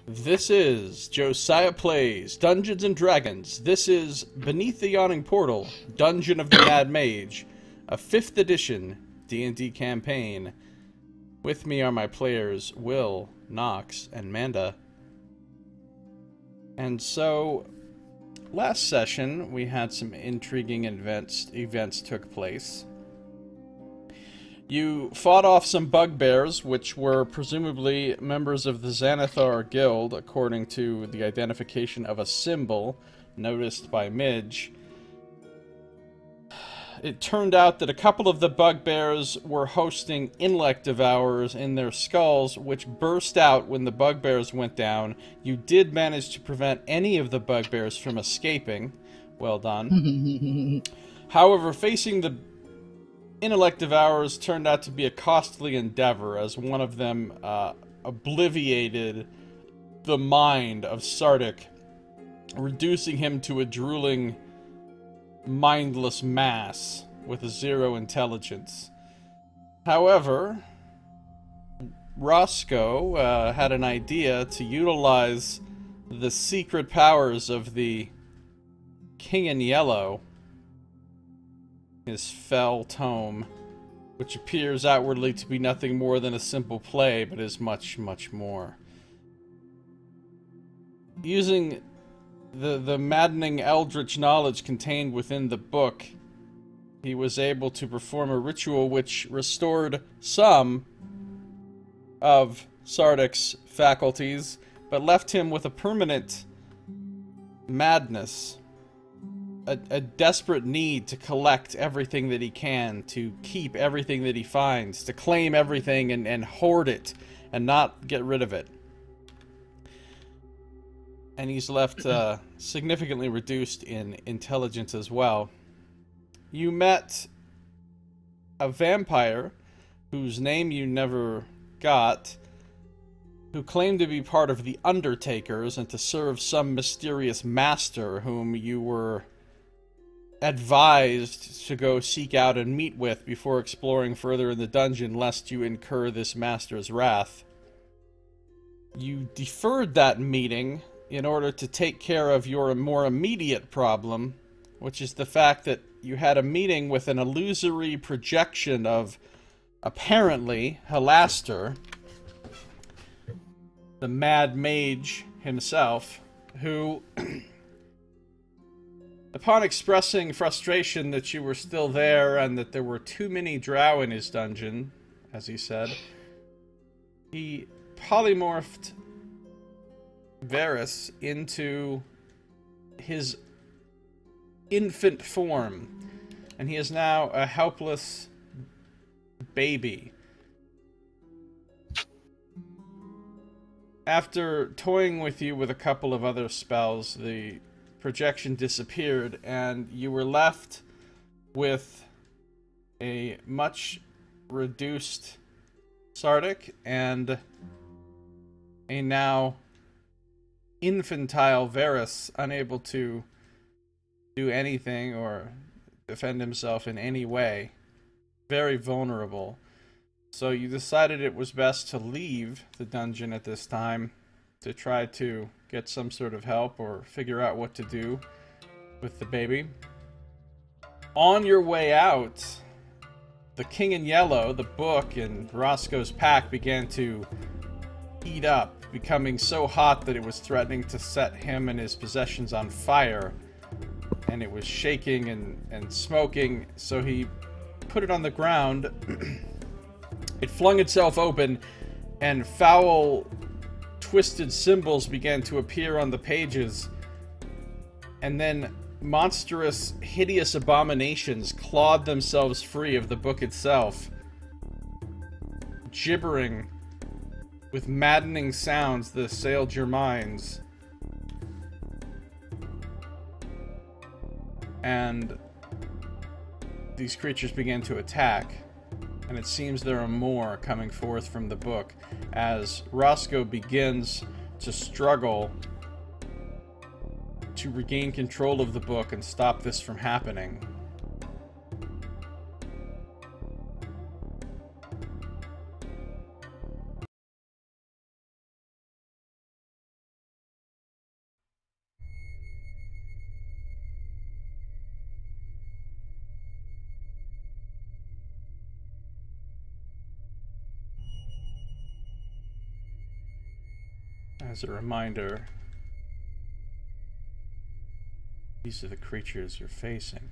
This is Josiah Plays Dungeons & Dragons. This is Beneath the Yawning Portal, Dungeon of the Mad Mage, a 5th edition D&D campaign. With me are my players Will, Knox, and Manda. And so, last session we had some intriguing events took place. You fought off some bugbears, which were presumably members of the Xanathar Guild, according to the identification of a symbol noticed by Midge. It turned out that a couple of the bugbears were hosting intellect devourers in their skulls, which burst out when the bugbears went down. You did manage to prevent any of the bugbears from escaping. Well done. However, facing the intellect devourers turned out to be a costly endeavor, as one of them obliviated the mind of Sardick, reducing him to a drooling, mindless mass with a 0 intelligence. However, Roscoe had an idea to utilize the secret powers of the King in Yellow, his fell tome, which appears outwardly to be nothing more than a simple play, but is much, much more. Using the maddening eldritch knowledge contained within the book, he was able to perform a ritual which restored some of Sardick's faculties, but left him with a permanent madness. A desperate need to collect everything that he can, to keep everything that he finds, to claim everything and hoard it, and not get rid of it. And he's left significantly reduced in intelligence as well. You met a vampire, whose name you never got, who claimed to be part of the Undertakers and to serve some mysterious master whom you were advised to go seek out and meet with before exploring further in the dungeon, lest you incur this master's wrath. You deferred that meeting in order to take care of your more immediate problem, which is the fact that you had a meeting with an illusory projection of, apparently, Halaster, the Mad Mage himself, who upon expressing frustration that you were still there and that there were too many drow in his dungeon, as he said, he polymorphed Varys into his infant form, and he is now a helpless baby. After toying with you with a couple of other spells, the projection disappeared, and you were left with a much reduced Sardick and a now infantile Varys, unable to do anything or defend himself in any way. Very vulnerable. So you decided it was best to leave the dungeon at this time to try to get some sort of help or figure out what to do with the baby. On your way out, the King in Yellow, the book, and Roscoe's pack began to heat up, becoming so hot that it was threatening to set him and his possessions on fire. And it was shaking and smoking, so he put it on the ground. It flung itself open, and foul, twisted symbols began to appear on the pages, and then monstrous, hideous abominations clawed themselves free of the book itself, gibbering with maddening sounds that assailed your minds. And these creatures began to attack, and it seems there are more coming forth from the book as Roscoe begins to struggle to regain control of the book and stop this from happening. As a reminder, these are the creatures you're facing.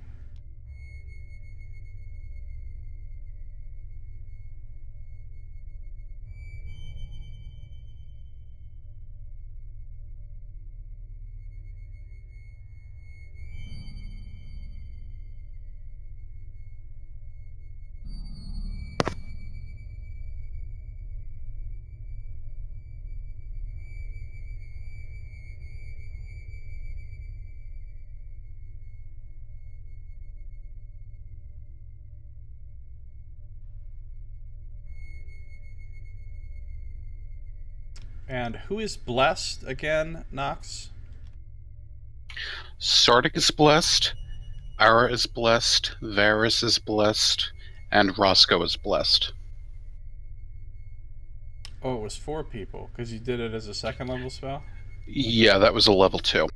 And who is blessed again, Nox? Sardick is blessed, Ara is blessed, Varys is blessed, and Roscoe is blessed. Oh, it was 4 people, because you did it as a 2nd level spell? Yeah, that was a level 2.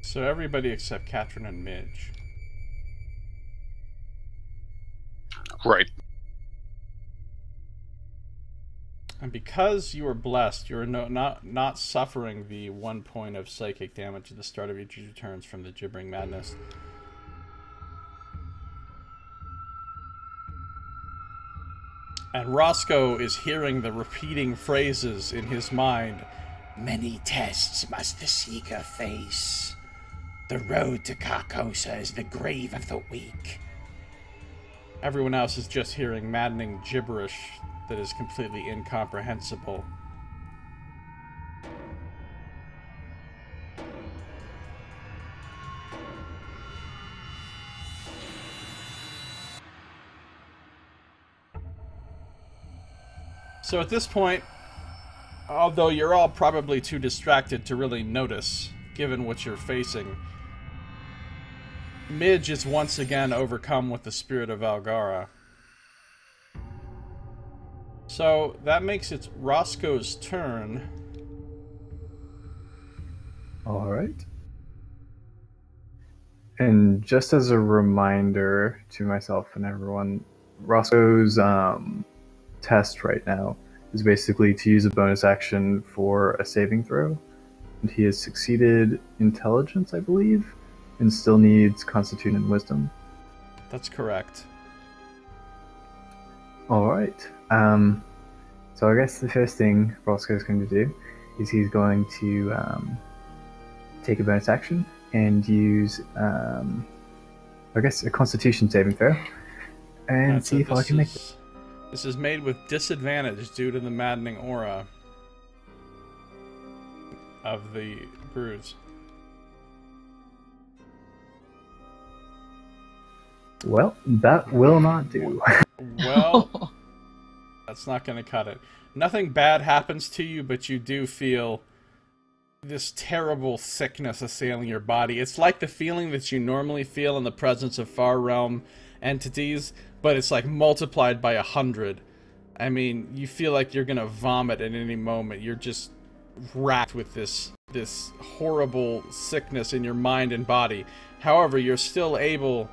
So everybody except Catherine and Midge. Right. And because you are blessed, you're not suffering the 1 point of psychic damage at the start of each of your turns from the Gibbering Madness. And Roscoe is hearing the repeating phrases in his mind. Many tests must the seeker face. The road to Carcosa is the grave of the weak. Everyone else is just hearing maddening gibberish that is completely incomprehensible. So at this point, although you're all probably too distracted to really notice, given what you're facing, Midge is once again overcome with the spirit of Algara. So that makes it Roscoe's turn. Alright. And just as a reminder to myself and everyone, Roscoe's test right now is basically to use a bonus action for a saving throw. And he has succeeded Intelligence, I believe, and still needs Constitution and Wisdom. That's correct. Alright. So I guess the first thing Roscoe's going to do is he's going to take a bonus action and use, I guess, a Constitution saving throw, and see if I can make it. This is made with disadvantage due to the maddening aura of the Grooves. Well, that will not do. Well, that's not going to cut it. Nothing bad happens to you, but you do feel this terrible sickness assailing your body. It's like the feeling that you normally feel in the presence of far realm entities, but it's like multiplied by 100. I mean, you feel like you're going to vomit at any moment. You're just racked with this horrible sickness in your mind and body. However, you're still able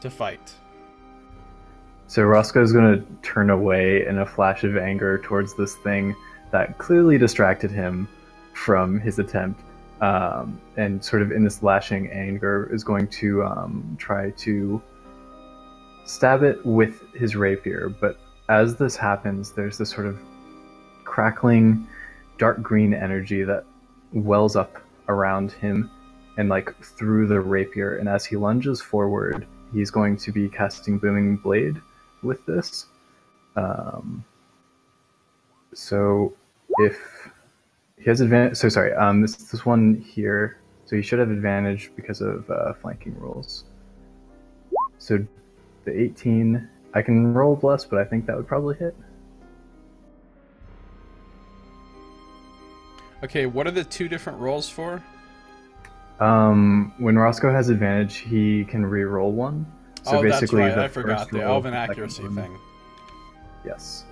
to fight. So Roscoe's going to turn away in a flash of anger towards this thing that clearly distracted him from his attempt, and sort of in this lashing anger is going to try to stab it with his rapier. But as this happens, there's this sort of crackling dark green energy that wells up around him and like through the rapier, and as he lunges forward, he's going to be casting Booming Blade with this. So if he has advantage, so sorry, this one here, so he should have advantage because of flanking rolls. So the 18, I can roll bless, but I think that would probably hit. Okay, what are the 2 different rolls for? When Roscoe has advantage, he can re-roll one. So oh, basically that's right. the I forgot first the roll, elven accuracy thing. Yes.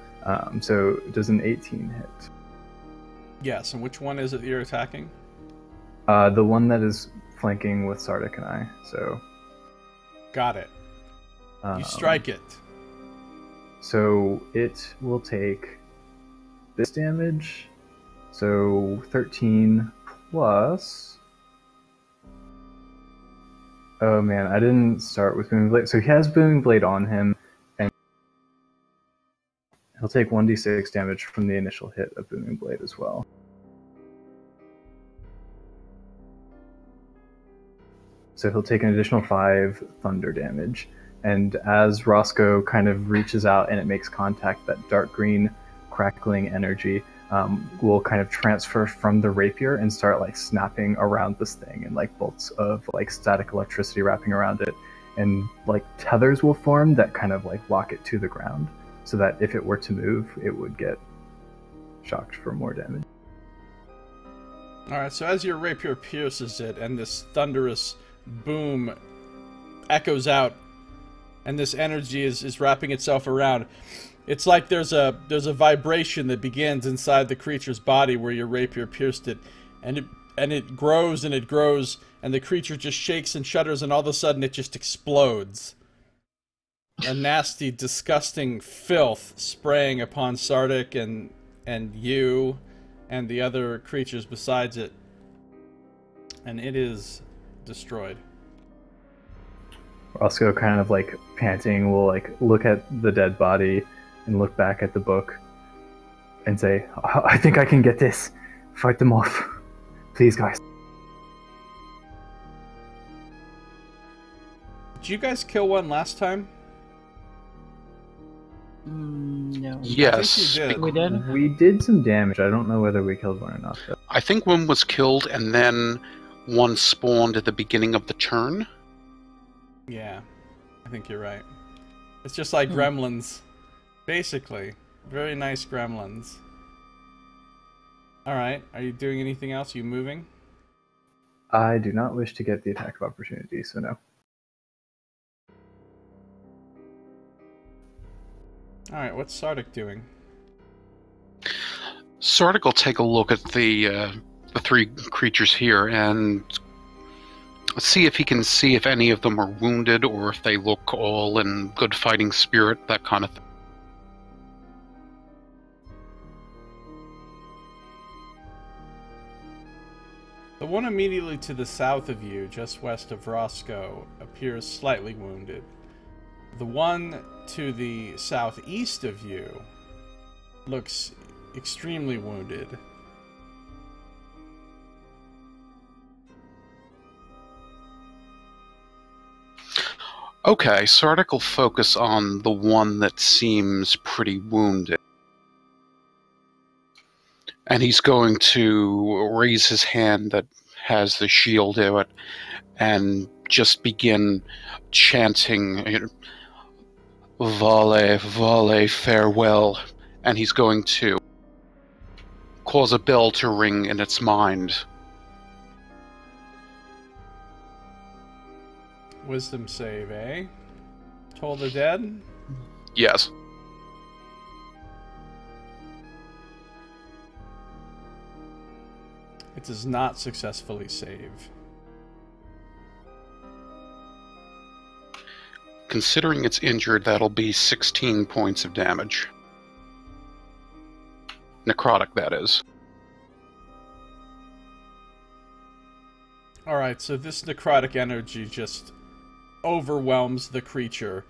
So does an 18 hit? Yes, and which one is it you're attacking? The one that is flanking with Sardick and I. So. Got it. You strike it. So it will take this damage. So 13 plus. Oh man, I didn't start with Booming Blade. So he has Booming Blade on him, and he'll take 1d6 damage from the initial hit of Booming Blade as well. So he'll take an additional 5 thunder damage. And as Roscoe kind of reaches out and it makes contact, that dark green crackling energy will kind of transfer from the rapier and start like snapping around this thing, and like bolts of like static electricity wrapping around it, and like tethers will form that kind of like lock it to the ground, so that if it were to move, it would get shocked for more damage. Alright, so as your rapier pierces it and this thunderous boom echoes out and this energy is wrapping itself around, it's like there's a vibration that begins inside the creature's body where your rapier pierced it, and it grows and it grows, and the creature just shakes and shudders, and all of a sudden it just explodes. A nasty, disgusting filth spraying upon Sardick and you and the other creatures besides it, and it is destroyed. Roscoe, kind of like panting, will like look at the dead body and look back at the book and say, I think I can get this. Fight them off. Please, guys. Did you guys kill one last time? No. Yes. I think you did. We did? We did some damage. I don't know whether we killed one or not, though. I think one was killed and then one spawned at the beginning of the turn. Yeah, I think you're right. It's just like gremlins. Basically. Very nice gremlins. Alright, are you doing anything else? Are you moving? I do not wish to get the attack of opportunity, so no. Alright, what's Sardick doing? Sardick will take a look at the 3 creatures here and see if he can see if any of them are wounded or if they look all in good fighting spirit, that kind of thing. The one immediately to the south of you, just west of Roscoe, appears slightly wounded. The one to the southeast of you looks extremely wounded. Okay, Sardick will focus on the one that seems pretty wounded. And he's going to raise his hand that has the shield in it and just begin chanting, Vale, Vale, farewell. And he's going to cause a bell to ring in its mind. Wisdom save, eh? Toll the dead? Yes. It does not successfully save. Considering it's injured, that'll be 16 points of damage. Necrotic, that is. Alright, so this necrotic energy just overwhelms the creature,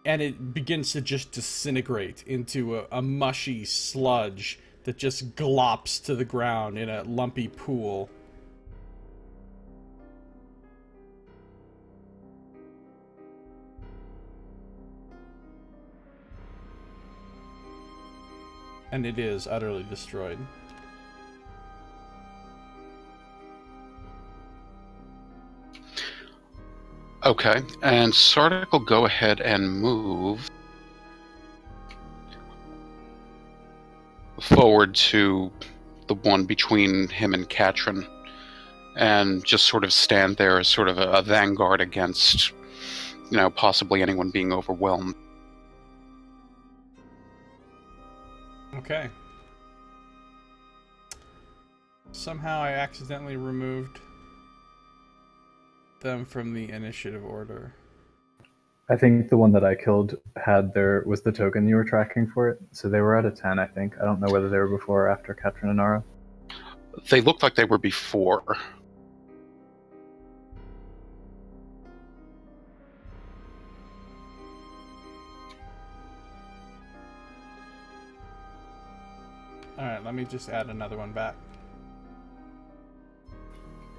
and it begins to just disintegrate into a mushy sludge that just glops to the ground in a lumpy pool. And it is utterly destroyed. Okay, and Sardick will go ahead and move forward to the one between him and Katrin, and just sort of stand there as sort of a vanguard against, possibly anyone being overwhelmed. Okay. Somehow I accidentally removed them from the initiative order. I think the one that I killed was the token you were tracking for it, so they were at a 10, I think. I don't know whether they were before or after Katrin and Nara. They looked like they were before. Alright, let me just add another one back.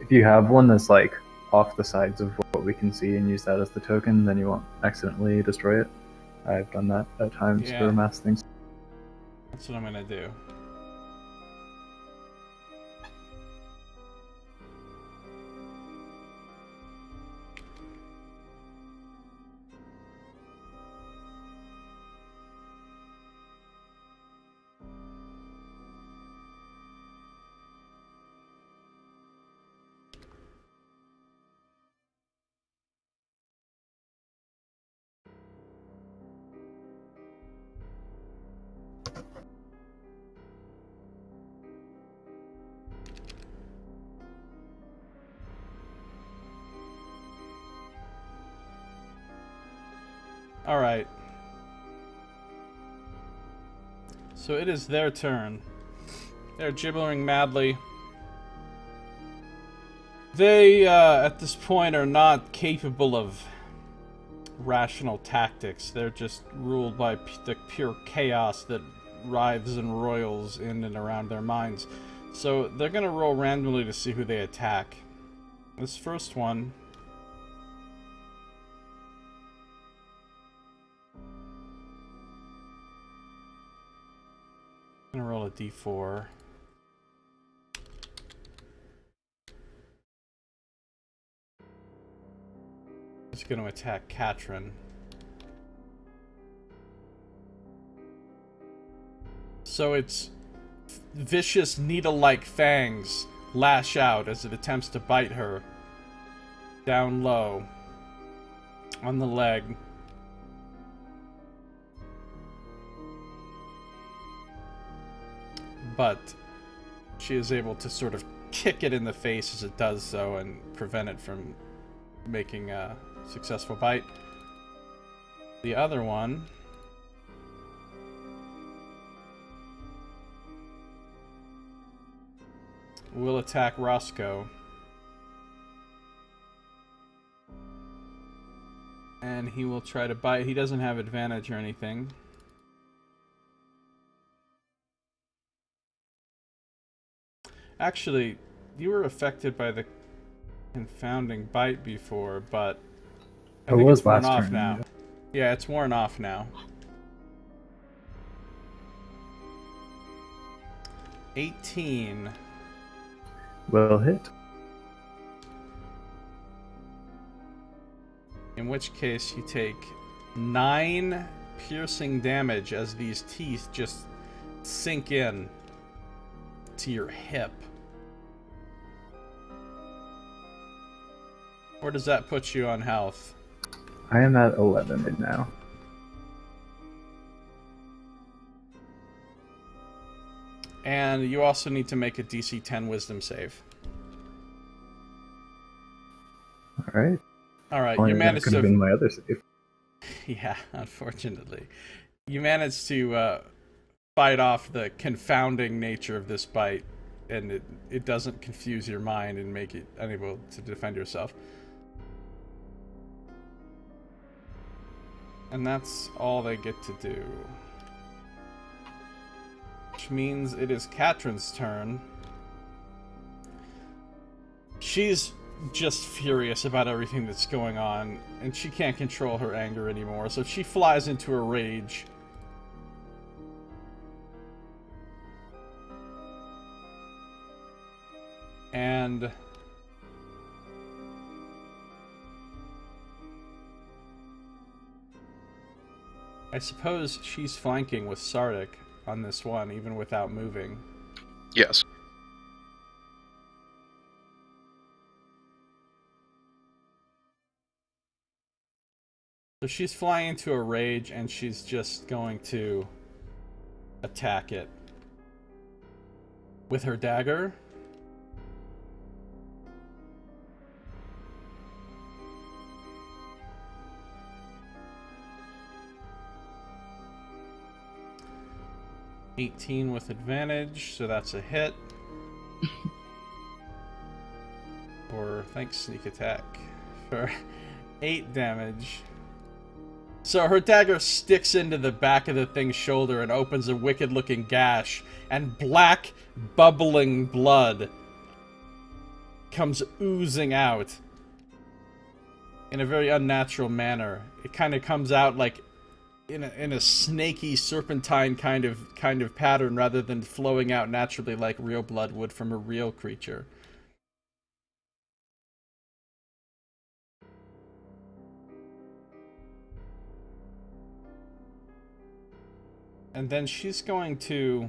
If you have one that's like off the sides of what we can see and use that as the token, then you won't accidentally destroy it. I've done that at times for mass things. That's what I'm gonna do. Alright. So it is their turn. They're gibbering madly. They, at this point, are not capable of rational tactics. They're just ruled by the pure chaos that writhes and roils in and around their minds. So they're gonna roll randomly to see who they attack. This first one... I'm gonna roll a d4. It's gonna attack Katrin. So its vicious needle-like fangs lash out as it attempts to bite her down low on the leg. But she is able to sort of kick it in the face as it does so and prevent it from making a successful bite. The other one will attack Roscoe. And he will try to bite. He doesn't have advantage or anything. Actually, you were affected by the confounding bite before, but I think it's worn off now. Yeah, it's worn off now. 18. Will hit. In which case you take 9 piercing damage as these teeth just sink in to your hip. Where does that put you on health? I am at 11 right now. And you also need to make a DC 10 Wisdom save. Alright. Alright, Well, you managed to... That could have been my other save. Yeah, unfortunately. You managed to fight off the confounding nature of this bite, and it doesn't confuse your mind and make it unable to defend yourself. And that's all they get to do. Which means it is Katrin's turn. She's just furious about everything that's going on, and she can't control her anger anymore, so she flies into a rage. And I suppose she's flanking with Sardick on this one, even without moving. Yes. So she's flying into a rage, and she's just going to attack it with her dagger. $18 with advantage, so that's a hit. Or thanks, sneak attack, for 8 damage. So her dagger sticks into the back of the thing's shoulder and opens a wicked-looking gash, and black, bubbling blood comes oozing out in a very unnatural manner. It kind of comes out like in a snaky, serpentine kind of pattern, rather than flowing out naturally like real blood would from a real creature. And then she's going to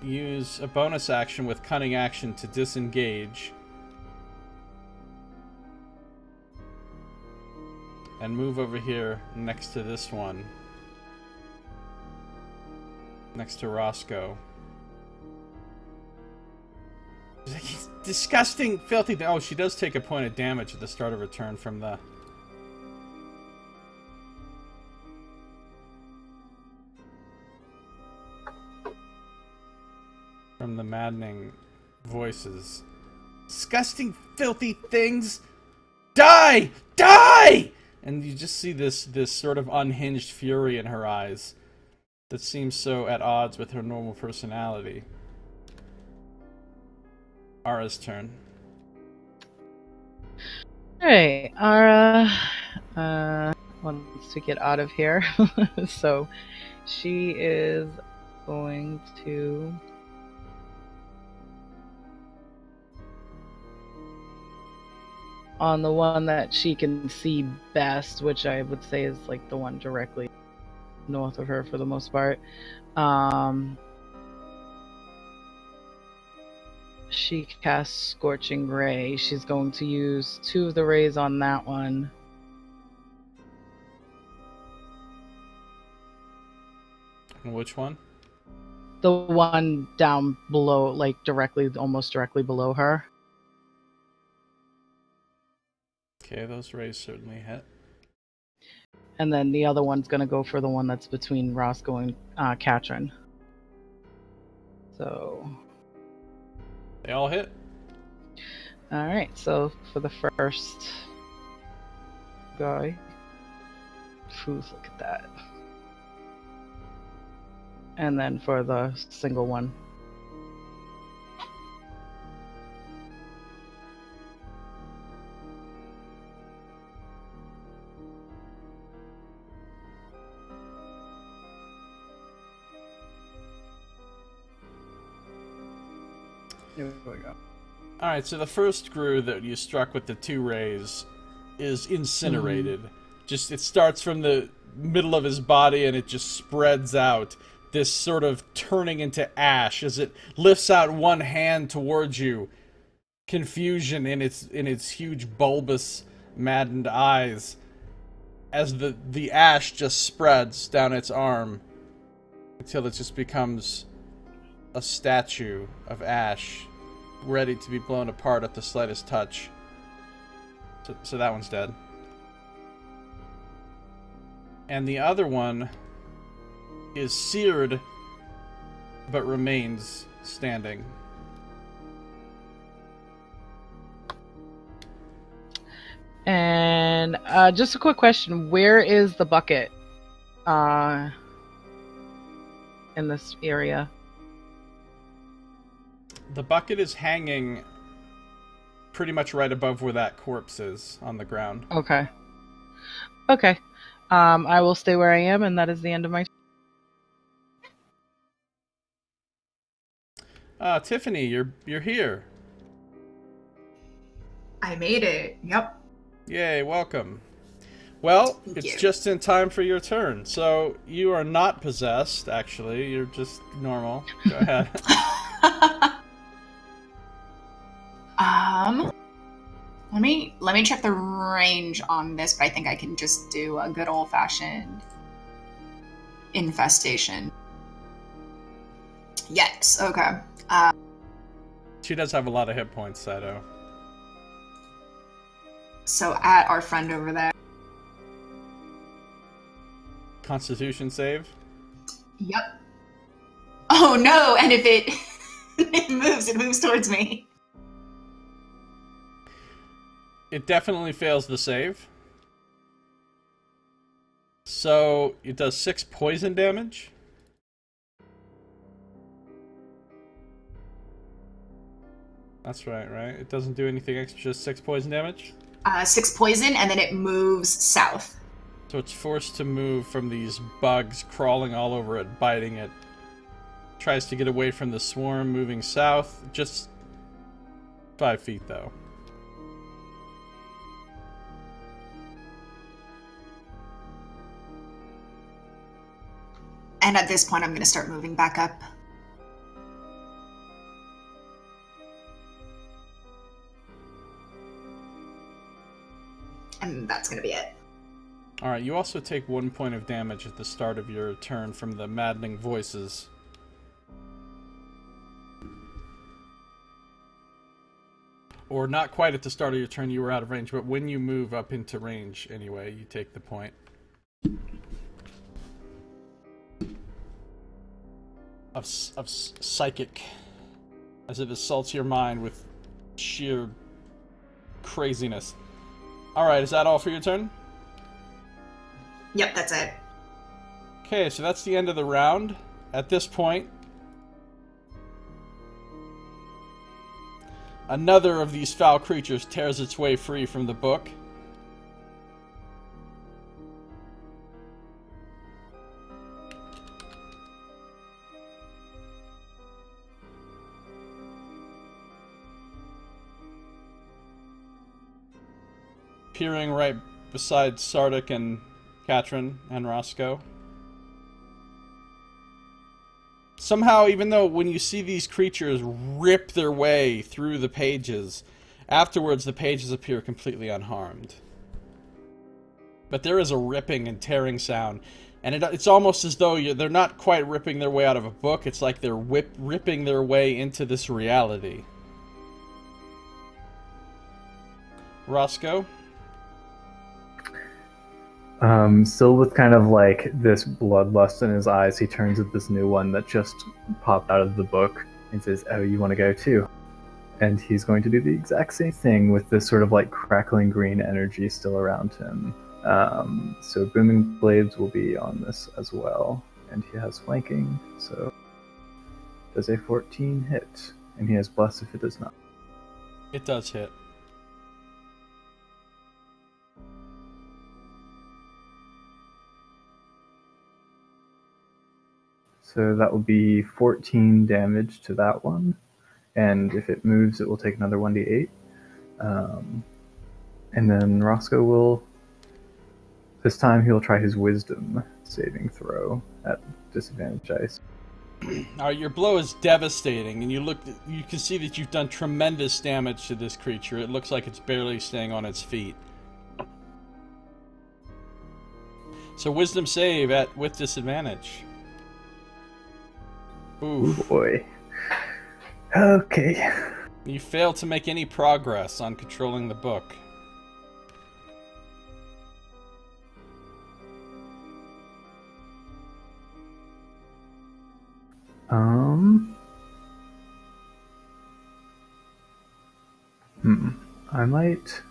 use a bonus action with cunning action to disengage and move over here next to this one, next to Roscoe. Disgusting, filthy. Oh, she does take a point of damage at the start of her turn from the maddening voices. Disgusting, filthy things. Die! Die! And you just see this sort of unhinged fury in her eyes that seems so at odds with her normal personality. Ara's turn. Alright, Ara wants to get out of here. So she is going to on the one that she can see best, which I would say is like the one directly north of her for the most part. She casts Scorching Ray. She's going to use 2 of the rays on that one. Which one? The one down below, like almost directly below her. Okay, those rays certainly hit. And then the other one's going to go for the one that's between Roscoe and Katrin. So they all hit. Alright, so for the first guy. Look at that. And then for the single one. Here we go. Alright, so the first Gru that you struck with the 2 rays is incinerated. Just, it starts from the middle of his body and it just spreads out. This sort of turning into ash as it lifts out one hand towards you. Confusion in its huge, bulbous, maddened eyes. As the ash just spreads down its arm. Until it just becomes a statue of ash, ready to be blown apart at the slightest touch. So that one's dead. And the other one is seared, but remains standing. And just a quick question: where is the bucket in this area? The bucket is hanging pretty much right above where that corpse is on the ground. Okay. Okay. I will stay where I am, and that is the end of my... Tiffany, you're here. I made it. Yep. Yay, welcome. Well, Thank it's you. just in time for your turn. So you are not possessed, actually. You're just normal. Go ahead. Let me check the range on this, but I think I can just do a good old-fashioned infestation. Yes, okay. She does have a lot of hit points, Sato. So at our friend over there. Constitution save? Yep. Oh no, and if it it moves towards me. It definitely fails the save. So it does 6 poison damage. That's right? It doesn't do anything extra, just 6 poison damage? 6 poison, and then it moves south. So it's forced to move from these bugs crawling all over it, biting it. Tries to get away from the swarm, moving south. Just 5 feet, though. And at this point, I'm going to start moving back up. And that's going to be it. Alright, you also take 1 point of damage at the start of your turn from the maddening voices. Or not quite at the start of your turn, you were out of range, but when you move up into range anyway, you take the point. Of psychic. As it assaults your mind with sheer craziness. Alright, is that all for your turn? Yep, that's it. Okay, so that's the end of the round. At this point, another of these foul creatures tears its way free from the book. Appearing right beside Sardick and Katrin and Roscoe. Somehow, even though when you see these creatures rip their way through the pages, afterwards the pages appear completely unharmed. But there is a ripping and tearing sound, and it's almost as though they're not quite ripping their way out of a book, it's like they're ripping their way into this reality. Roscoe? Still with kind of like this bloodlust in his eyes, he turns at this new one that just popped out of the book and says, "Oh, you want to go too?" And he's going to do the exact same thing with this sort of like crackling green energy still around him. So Booming Blades will be on this as well. And he has flanking, so does a 14 hit. And he has Bless if it does not. It does hit. So that will be 14 damage to that one. And if it moves, it will take another 1d8. And then Roscoe will... This time he'll try his Wisdom saving throw at disadvantage dice. Alright, your blow is devastating, and you can see that you've done tremendous damage to this creature. It looks like it's barely staying on its feet. So Wisdom save with disadvantage. Oof. Ooh, boy. Okay. You fail to make any progress on controlling the book. I might...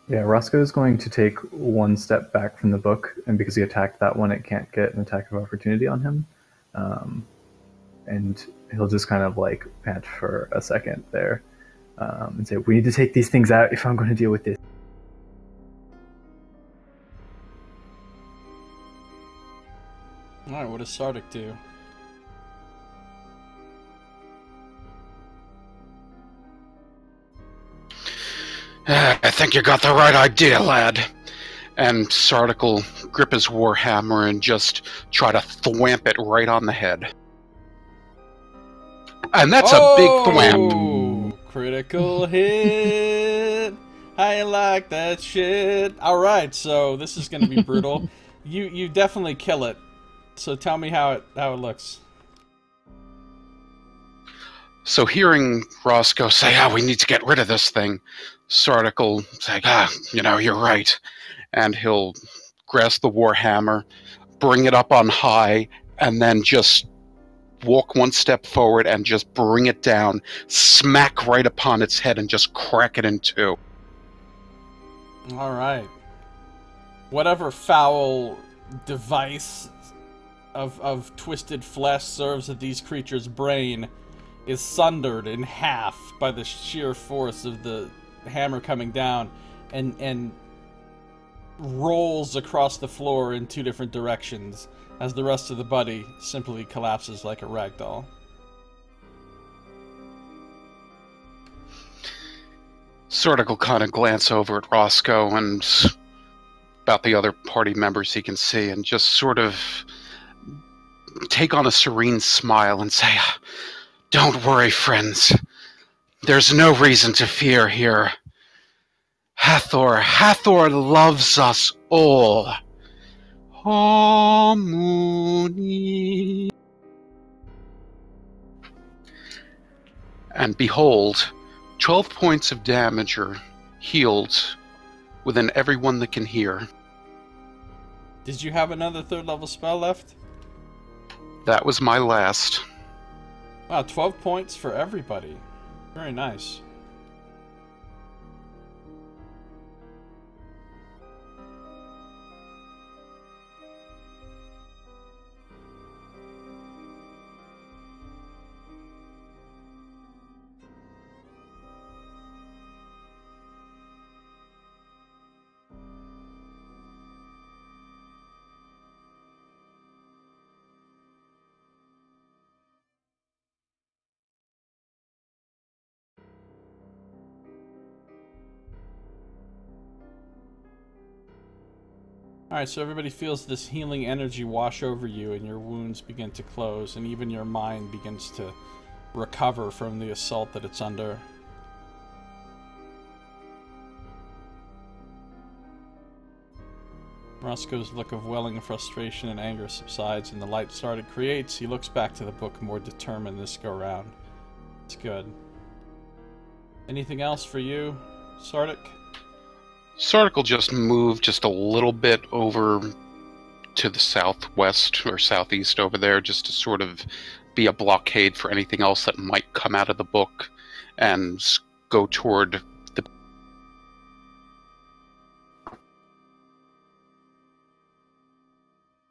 Yeah, Roscoe's going to take one step back from the book, and because he attacked that one, it can't get an attack of opportunity on him. And he'll just kind of like pant for a second there, and say, "We need to take these things out if I'm going to deal with this." Alright, what does Sardick do? I think you got the right idea, lad. And Sardick will grip his warhammer and just try to thwamp it right on the head. And that's a big thwamp. Critical hit. I like that shit. All right, so this is going to be brutal. You definitely kill it. So tell me how it looks. So hearing Roscoe say, we need to get rid of this thing, Sardick will say, you're right. And he'll grasp the warhammer, bring it up on high, and then just walk one step forward and just bring it down, smack right upon its head, and just crack it in two. All right. Whatever foul device of twisted flesh serves at these creatures' brain is sundered in half by the sheer force of the hammer coming down, and rolls across the floor in two different directions as the rest of the body simply collapses like a ragdoll. Sardick will kind of glance over at Roscoe and about the other party members he can see, and just sort of take on a serene smile and say, "Don't worry, friends. There's no reason to fear here. Hathor loves us all. Harmony." And behold, 12 points of damage are healed within everyone that can hear. Did you have another 3rd level spell left? That was my last. Wow, 12 points for everybody. Very nice. Alright, so everybody feels this healing energy wash over you, and your wounds begin to close, and even your mind begins to recover from the assault that it's under. Roscoe's look of welling frustration and anger subsides, and the light Sardick creates. He looks back to the book more determined this go-round. It's good. Anything else for you, Sardick? Sardick will just move just a little bit over to the southwest or southeast over there, just to sort of be a blockade for anything else that might come out of the book, and go toward the...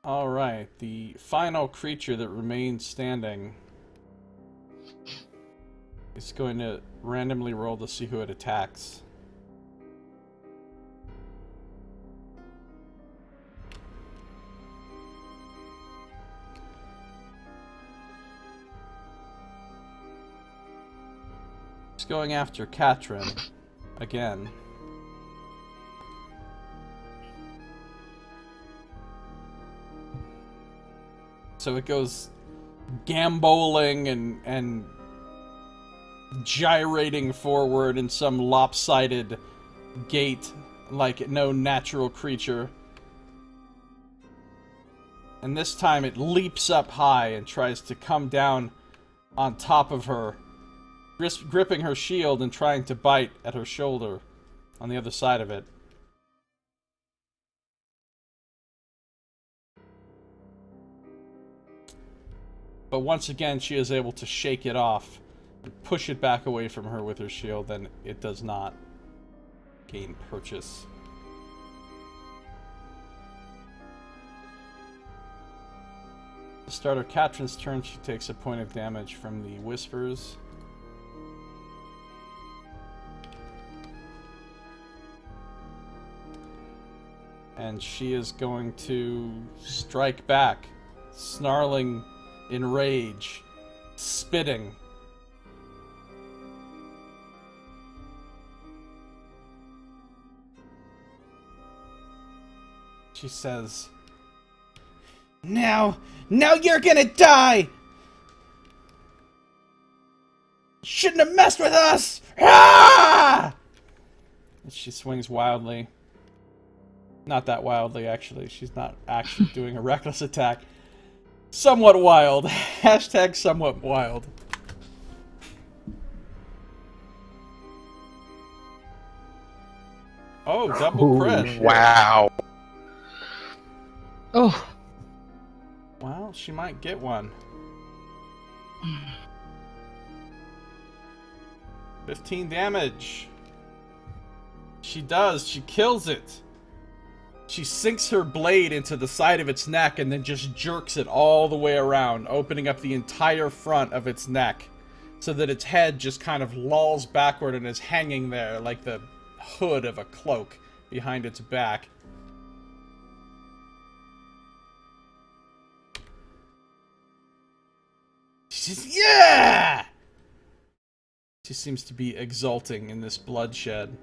Alright, the final creature that remains standing is going to randomly roll to see who it attacks. It's going after Katrin again. So it goes gamboling and gyrating forward in some lopsided gait like no natural creature. And this time it leaps up high and tries to come down on top of her, gripping her shield and trying to bite at her shoulder on the other side of it. But once again, she is able to shake it off and push it back away from her with her shield, and it does not gain purchase. To start her Katrin's turn, she takes a point of damage from the Whispers. And she is going to strike back, snarling in rage, spitting. She says, Now you're gonna die! Shouldn't have messed with us! Ah! And she swings wildly. Not that wildly, actually. She's not actually doing a reckless attack. Somewhat wild. Hashtag somewhat wild. Oh, double crit. Wow. Oh. Well, she might get one. 15 damage. She does. She kills it. She sinks her blade into the side of its neck and then just jerks it all the way around, opening up the entire front of its neck so that its head just kind of lolls backward and is hanging there like the hood of a cloak behind its back. She says, yeah! She seems to be exulting in this bloodshed.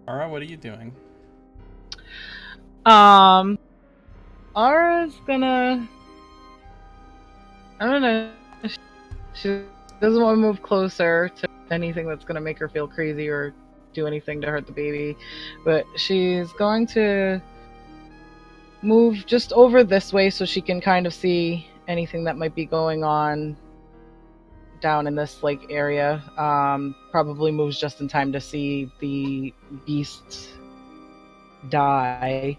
Ara, what are you doing? Ara's gonna... I don't know. She doesn't want to move closer to anything that's gonna make her feel crazy or do anything to hurt the baby. But she's going to move just over this way so she can kind of see anything that might be going on down in this like area. Probably moves just in time to see the beast die.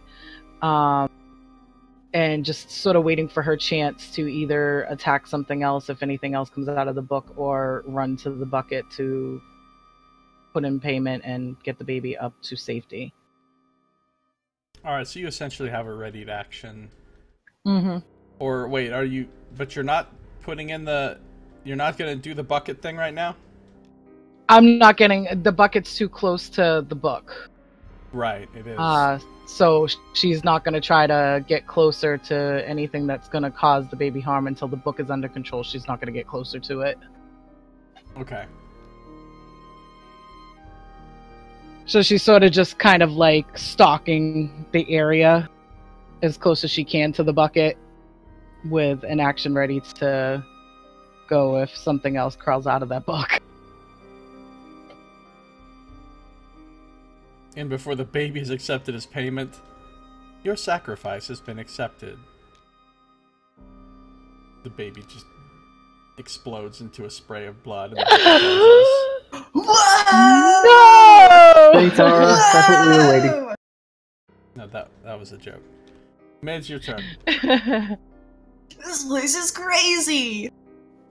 And just sort of waiting for her chance to either attack something else if anything else comes out of the book, or run to the bucket to put in payment and get the baby up to safety. Alright, so you essentially have a readied action. Mm-hmm. Or wait, are you... But you're not putting in the... You're not going to do the bucket thing right now? I'm not getting... The bucket's too close to the book. Right, it is. So she's not going to try to get closer to anything that's going to cause the baby harm until the book is under control. She's not going to get closer to it. Okay. So she's sort of just kind of like stalking the area as close as she can to the bucket with an action ready to go if something else crawls out of that book. And before the baby is accepted as payment, your sacrifice has been accepted. The baby just explodes into a spray of blood. And the baby Whoa! No! Thanks, Ara. That's what we were waiting. No, that was a joke. Midge, your turn. This place is crazy.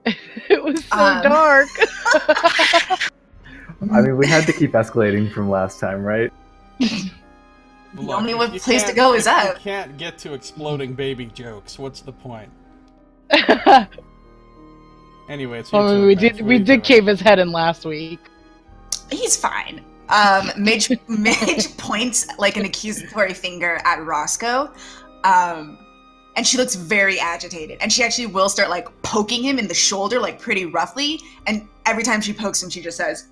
It was so dark. I mean, we had to keep escalating from last time, right? The only place to go is up. You can't get to exploding baby jokes. What's the point? Anyway, it's your turn, Midge. we did cave his head in last week. He's fine. Midge points like an accusatory finger at Roscoe, and she looks very agitated. And she actually will start like poking him in the shoulder, like pretty roughly. And every time she pokes him, she just says,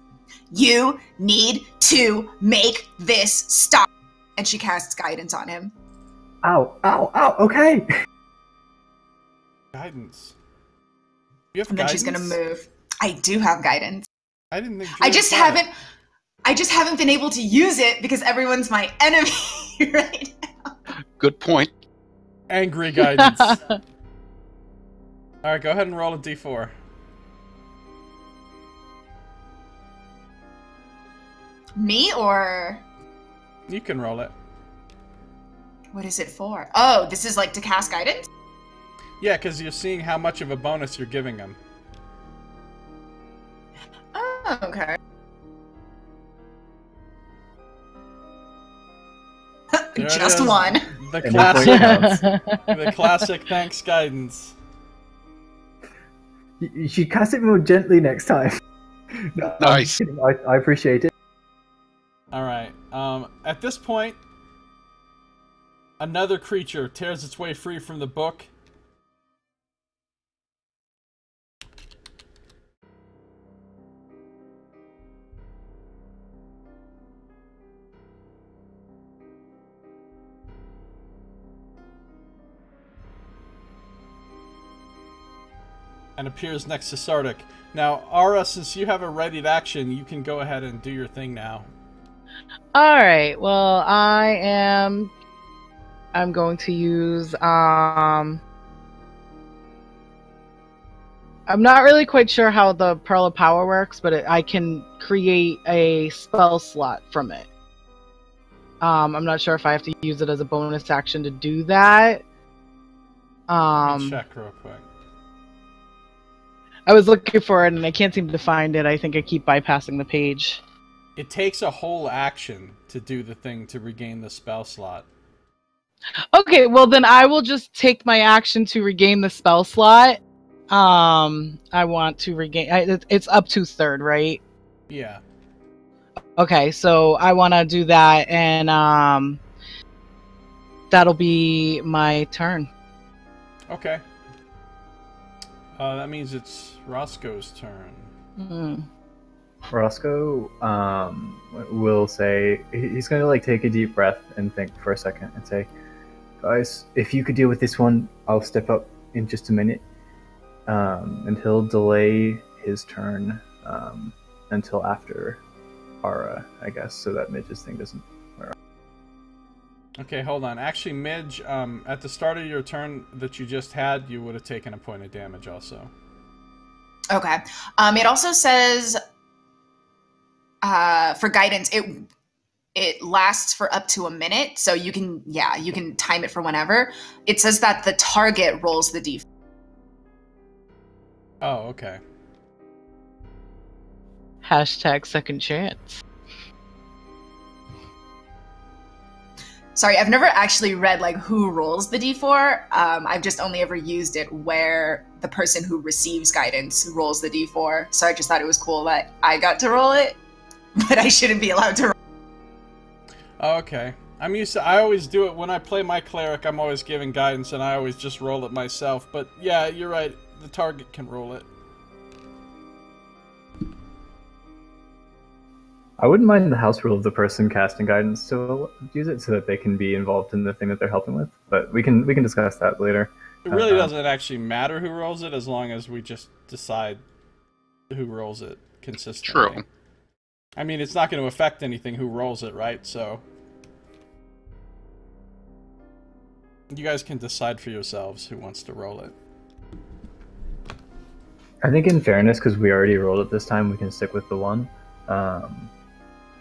"You need to make this stop." And she casts guidance on him. Ow, ow, ow, okay. Guidance. You have And then guidance? she's gonna move. I do have guidance. I didn't think. I just haven't been able to use it because everyone's my enemy right now. Good point. Angry guidance. Alright, go ahead and roll a d4. Me or... You can roll it. What is it for? Oh, this is like to cast guidance? Yeah, because you're seeing how much of a bonus you're giving him. Oh, okay. There Just it is. one. The And classic, the classic thanks guidance. You should cast it more gently next time. No, Nice. I'm kidding. I appreciate it. Alright, at this point, another creature tears its way free from the book. and appears next to Sardick. Now, Ara, since you have a readied action, you can go ahead and do your thing now. Alright, well, I'm going to use, I'm not really quite sure how the Pearl of Power works, but I can create a spell slot from it. I'm not sure if I have to use it as a bonus action to do that. Let me check real quick. I was looking for it and I can't seem to find it. I think I keep bypassing the page. It takes a whole action to do the thing to regain the spell slot. Okay, well then I will just take my action to regain the spell slot. I want to regain... It's up to third, right? Yeah. Okay, so I want to do that, and that'll be my turn. Okay. That means it's Roscoe's turn. Mm. Roscoe will say, he's going to like take a deep breath and think for a second and say, guys, if you could deal with this one, I'll step up in just a minute. And he'll delay his turn until after Ara, I guess, so that Midge's thing doesn't wear off. Okay, hold on. Actually, Midge, at the start of your turn that you just had, you would have taken a point of damage also. Okay. It also says for guidance, it lasts for up to a minute, so you can time it for whenever. It says that the target rolls the d4. Oh, okay. Hashtag second chance. Sorry, I've never actually read like who rolls the d4. I've just only ever used it where the person who receives guidance rolls the d4. So I just thought it was cool that I got to roll it, but I shouldn't be allowed to roll. Okay. I always do it when I play my cleric. I'm always giving guidance, and I always just roll it myself. But yeah, you're right. The target can roll it. I wouldn't mind the house rule of the person casting guidance to use it so that they can be involved in the thing that they're helping with. But we can discuss that later. It really doesn't actually matter who rolls it as long as we just decide who rolls it consistently. True. I mean, it's not going to affect anything who rolls it, right? So you guys can decide for yourselves who wants to roll it. I think in fairness, because we already rolled it this time, we can stick with the one.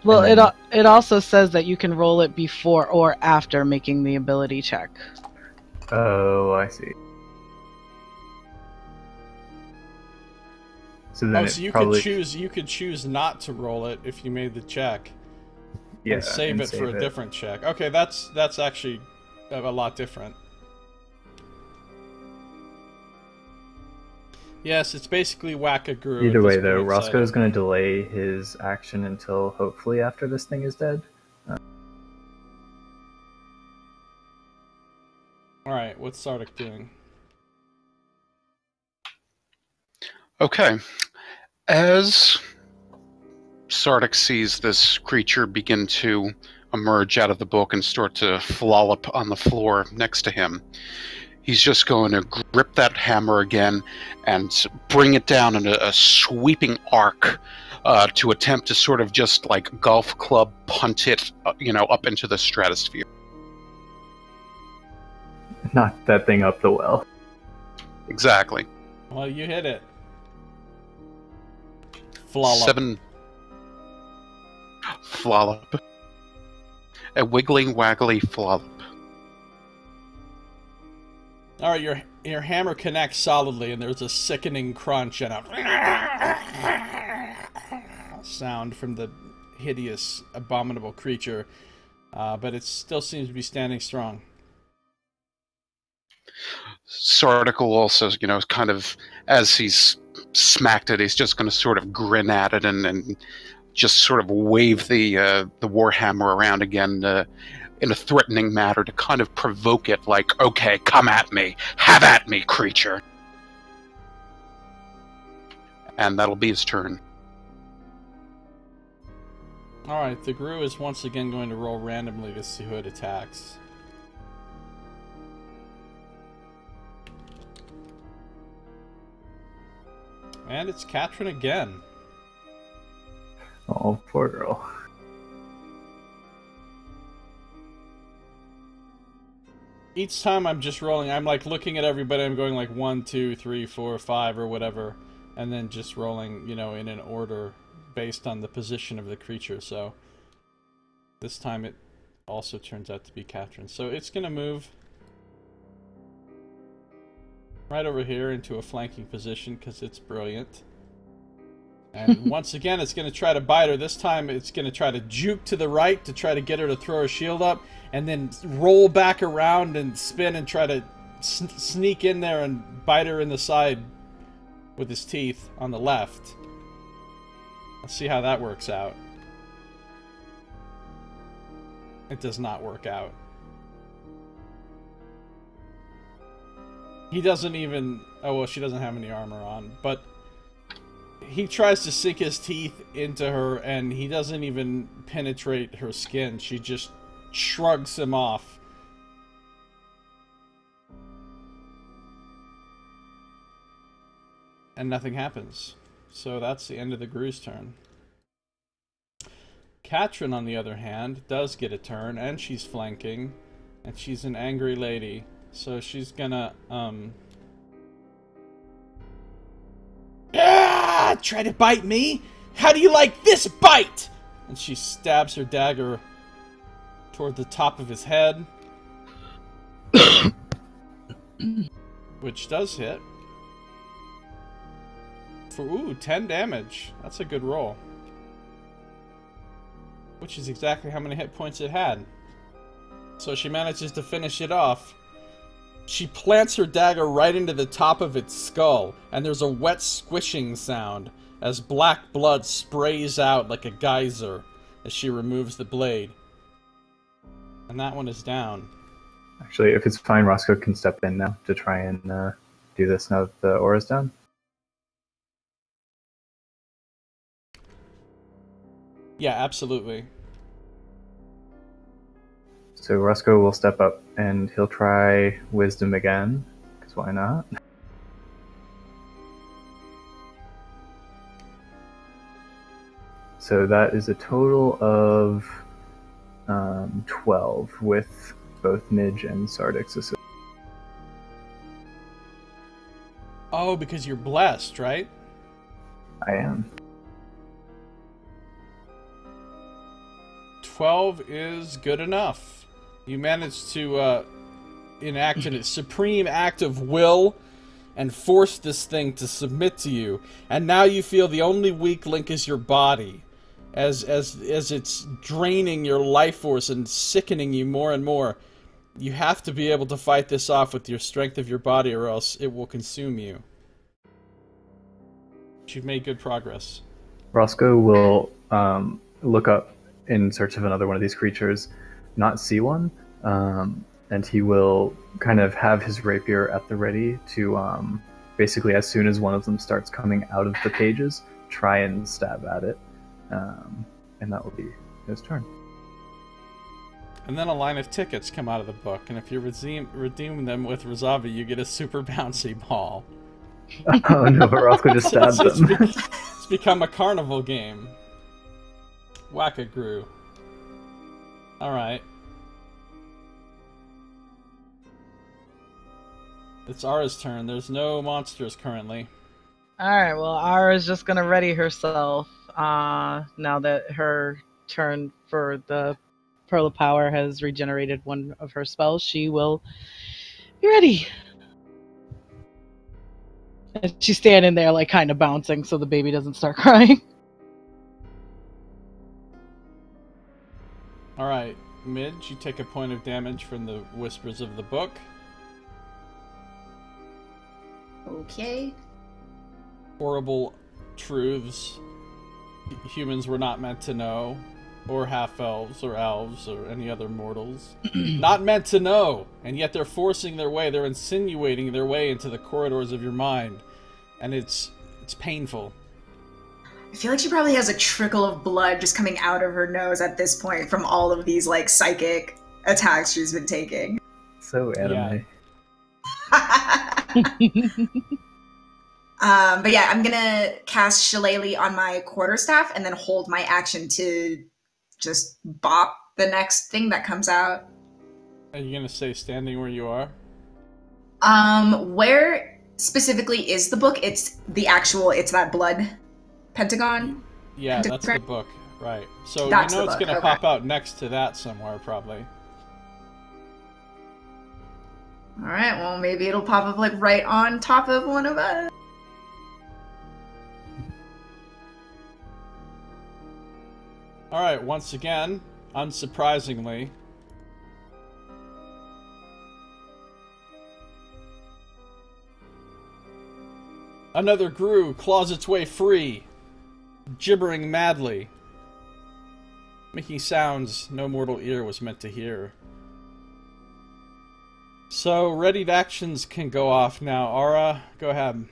Well, then... it also says that you can roll it before or after making the ability check. Oh, I see. So then so you probably... could choose not to roll it if you made the check. Yeah, and save it for a different check. Okay, that's actually a lot different. Yes, it's basically whack-a-groo. Either way, though, Roscoe's going to delay his action until hopefully after this thing is dead. Alright, what's Sardick doing? Okay. As Sardick sees this creature begin to emerge out of the book and start to flollop on the floor next to him, he's just going to grip that hammer again and bring it down in a sweeping arc to attempt to sort of just like golf club punt it, up into the stratosphere. Knock that thing up the well. Exactly. Well, you hit it. Flollop. 7. Flollop. A wiggling, waggly flollop. Alright, your hammer connects solidly, and there's a sickening crunch and a sound from the hideous, abominable creature, but it still seems to be standing strong. Sardick will also, kind of, as he's smacked it, he's just going to sort of grin at it and just sort of wave the warhammer around again in a threatening manner to kind of provoke it, like, okay, come at me, have at me, creature. And that'll be his turn. Alright, the Gru is once again going to roll randomly to see who it attacks. And it's Katrin again. Oh, poor girl. Each time I'm just rolling, I'm like looking at everybody, I'm going like 1, 2, 3, 4, 5 or whatever, and then just rolling, you know, in an order based on the position of the creature. So this time it also turns out to be Katrin. So it's going to move right over here into a flanking position because it's brilliant. And once again, it's going to try to bite her. This time it's going to try to juke to the right to try to get her to throw her shield up, and then roll back around and spin and try to sneak in there and bite her in the side with his teeth on the left. Let's see how that works out. It does not work out. He doesn't even... Oh, well, she doesn't have any armor on, but he tries to sink his teeth into her, and he doesn't even penetrate her skin. She just shrugs him off. And nothing happens. So that's the end of the Gru's turn. Katrin, on the other hand, does get a turn, and she's flanking, and she's an angry lady. So she's gonna, try to bite me? How do you like this bite? And she stabs her dagger toward the top of his head. Which does hit. For, 10 damage. That's a good roll. Which is exactly how many hit points it had. So she manages to finish it off. She plants her dagger right into the top of its skull, and there's a wet squishing sound as black blood sprays out like a geyser as she removes the blade. And that one is down. Actually, if it's fine, Roscoe can step in now to try and do this now that the aura's down. Yeah, absolutely. So Roscoe will step up and he'll try Wisdom again, because why not? So that is a total of 12 with both Midge and Sardick's assist. Oh, because you're blessed, right? I am. 12 is good enough. You managed to enact a supreme act of will and force this thing to submit to you. And now you feel the only weak link is your body. As it's draining your life force and sickening you more and more. You have to be able to fight this off with your strength of your body, or else it will consume you. You've made good progress. Roscoe will look up in search of another one of these creatures, not see one, and he will kind of have his rapier at the ready to basically, as soon as one of them starts coming out of the pages, try and stab at it, and that will be his turn. And then a line of tickets come out of the book, and if you redeem them with Rosavi, you get a super bouncy ball. Oh no, but Roscoe just stabbed them. It's become a carnival game. Whack-a-Gru. Alright. It's Ara's turn. There's no monsters currently. Alright, well, Ara's just gonna ready herself now that her turn for the Pearl of Power has regenerated one of her spells. She will be ready. And she's standing there, like, kind of bouncing so the baby doesn't start crying. Alright, Midge, you take a point of damage from the whispers of the book. Okay. Horrible truths humans were not meant to know, or half-elves, or elves, or any other mortals. Not meant to know! And yet they're forcing their way, they're insinuating their way into the corridors of your mind. And it's painful. I feel like she probably has a trickle of blood just coming out of her nose at this point from all of these, like, psychic attacks she's been taking. So anime. Yeah. But yeah, I'm gonna cast Shillelagh on my quarterstaff and then hold my action to just bop the next thing that comes out. Are you gonna stay standing where you are? Where specifically is the book? It's that blood pentagon? Yeah, that's the book. Right. So that's you know it's going to pop out next to that somewhere, probably. Alright, well maybe it'll pop up like right on top of one of us. Alright, once again, unsurprisingly, another Grue claws its way free, gibbering madly, making sounds no mortal ear was meant to hear. So, readied actions can go off now. Aura, go ahead.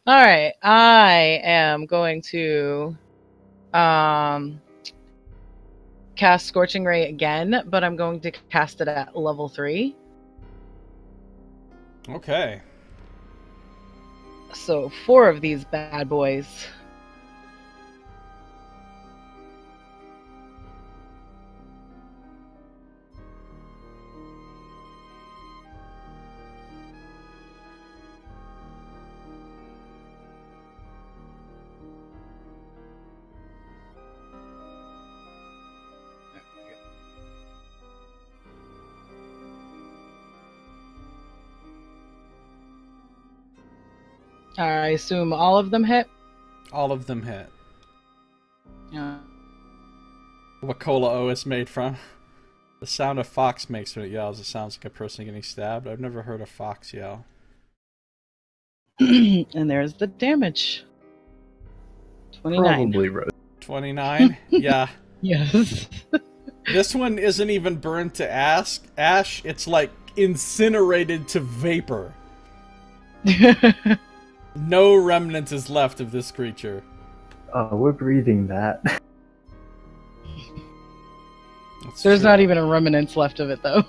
Alright, I am going to cast Scorching Ray again, but I'm going to cast it at level 3. Okay. So 4 of these bad boys. I assume all of them hit? All of them hit. Yeah. What Cola O is made from. The sound a fox makes when it yells, it sounds like a person getting stabbed. I've never heard a fox yell. And there's the damage. 29. Probably Rose. 29? Yeah. Yes. This one isn't even burned to ash. It's like incinerated to vapor. No remnant is left of this creature. We're breathing that. There's not even a remnants left of it, though.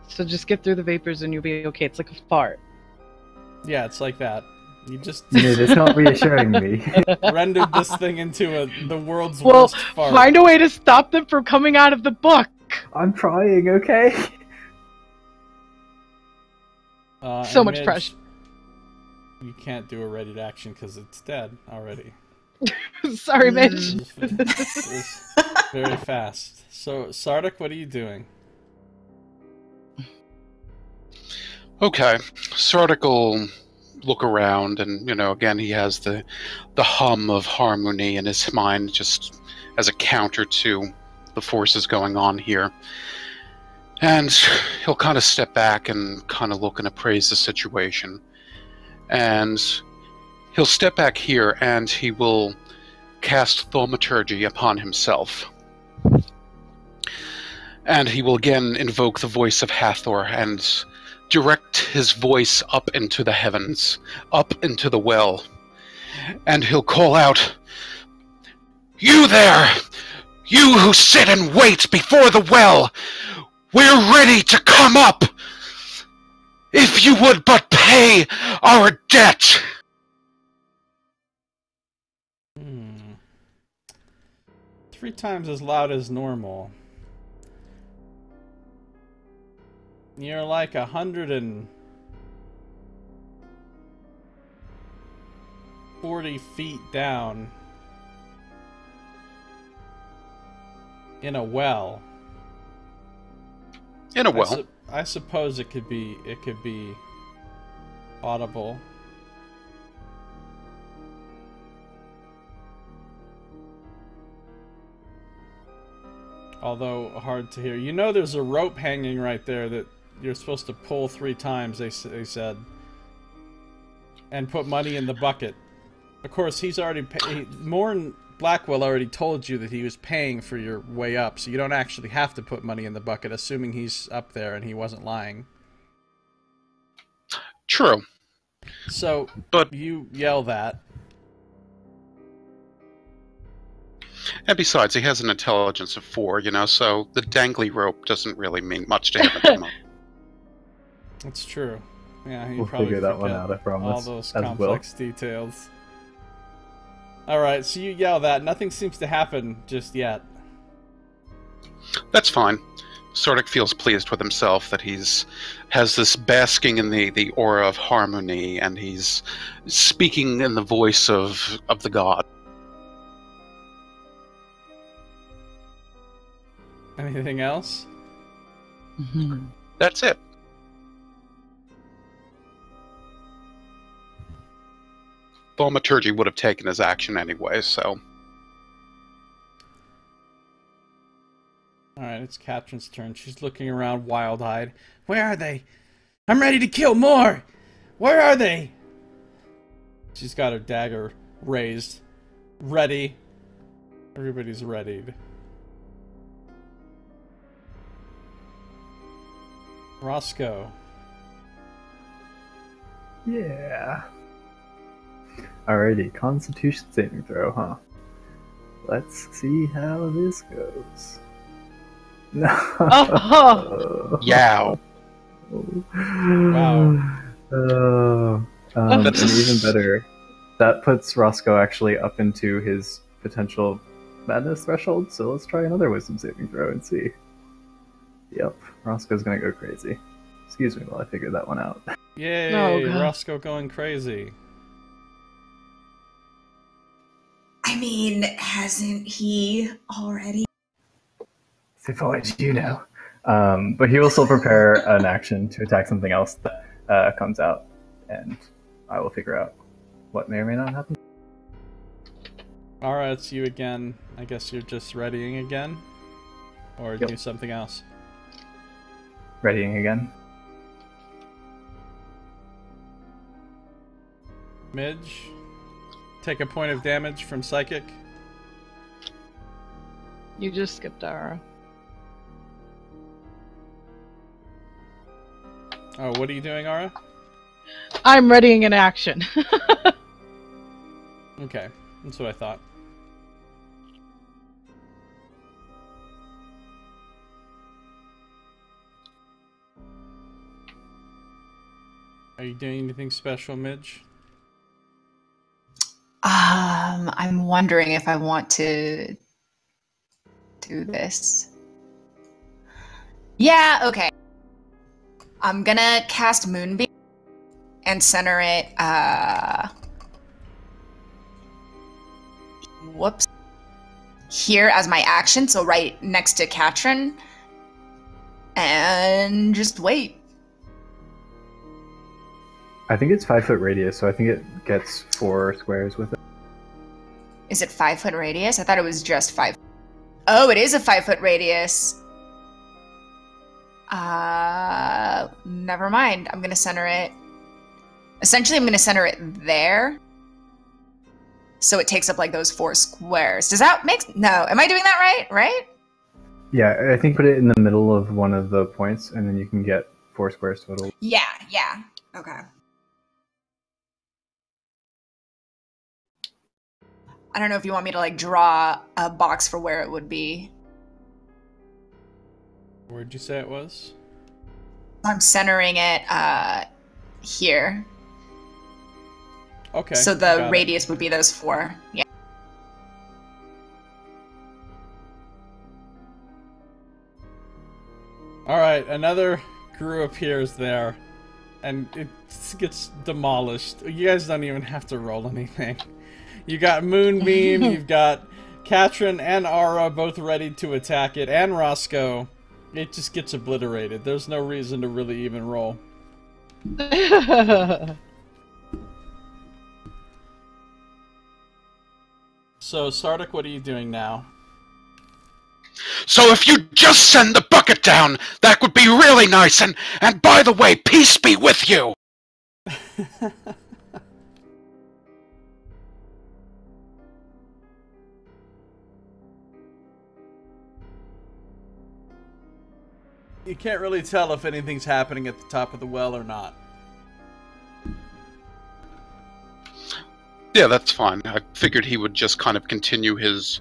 So just get through the vapors and you'll be okay. It's like a fart. Yeah, it's like that. You just... It's not reassuring me. rendered this thing into the world's well, worst fart. Find a way to stop them from coming out of the book. I'm trying, okay? So much Midge, pressure. You can't do a readied action because it's dead already. Sorry, Midge. It's very fast. So, Sardick, what are you doing? Okay, Sardick will look around, and again he has the hum of harmony in his mind, just as a counter to the forces going on here. And he'll kind of step back and kind of look and appraise the situation. And he'll step back here and he will cast Thaumaturgy upon himself. And he will again invoke the voice of Hathor and direct his voice up into the heavens, up into the well. And he'll call out, "You there! You who sit and wait before the well! We're ready to come up! If you would but pay our debt!" 3 times as loud as normal. You're like 140 feet down in a well. In a well. I suppose it could be audible. Although hard to hear. There's a rope hanging right there that you're supposed to pull 3 times, they said. And put money in the bucket. Of course, he's already Morn Blackwell already told you that he was paying for your way up, so you don't actually have to put money in the bucket, assuming he's up there and he wasn't lying. True. So, but you yell that. And besides, he has an intelligence of 4, so the dangly rope doesn't really mean much to him at the moment. That's true. Yeah, you We'll probably figure that one forget out, I promise. all those as complex details. Alright, so you yell that. Nothing seems to happen just yet. That's fine. Sardick feels pleased with himself that has this basking in the aura of harmony, and he's speaking in the voice of the god. Anything else? That's it. Thaumaturgy would have taken his action anyway, so... Alright, it's Katrin's turn. She's looking around wild-eyed. Where are they? I'm ready to kill more! Where are they? She's got her dagger raised. Ready. Everybody's readied. Roscoe. Yeah. Alrighty, Constitution saving throw, huh? Let's see how this goes. No. Oh. Yow. Wow. And even better, that puts Roscoe actually up into his potential madness threshold, so let's try another wisdom saving throw and see. Yep, Roscoe's gonna go crazy. Excuse me while I figure that one out. Yay, Oh, God. Roscoe going crazy. I mean, hasn't he already? If only you know. But he will still prepare an action to attack something else that comes out, and I will figure out what may or may not happen. Alright, it's you again. I guess you're just readying again? Or Yep. do something else? Readying again. Midge? Take a point of damage from Psychic. You just skipped Ara. Oh, what are you doing, Ara? I'm readying an action. Okay, that's what I thought. Are you doing anything special, Midge? I'm wondering if I want to do this. Yeah, okay. I'm gonna cast Moonbeam and center it, whoops. Here as my action, so right next to Katrin. And just wait. I think it's 5 foot radius, so I think it gets 4 squares with it. Is it 5 foot radius? I thought it was just 5. Oh, it is a 5 foot radius. Never mind. I'm gonna center it. Essentially, I'm gonna center it there. So it takes up like those 4 squares. Does that make... No. Am I doing that right? Right? Yeah, I think put it in the middle of one of the points, and then you can get 4 squares total. Yeah, yeah. Okay. I don't know if you want me to like draw a box for where it would be. Where'd you say it was? I'm centering it here. Okay. So the got it. radius would be those 4. Yeah. Alright, another crew appears there. And it gets demolished. You guys don't even have to roll anything. You got Moonbeam, you've got Katrin and Ara both ready to attack it, and Roscoe. It just gets obliterated. There's no reason to really even roll. So, Sardick, what are you doing now? So if you just send the bucket down, that would be really nice, and by the way, peace be with you! You can't really tell if anything's happening at the top of the well or not. Yeah, that's fine. I figured he would just kind of continue his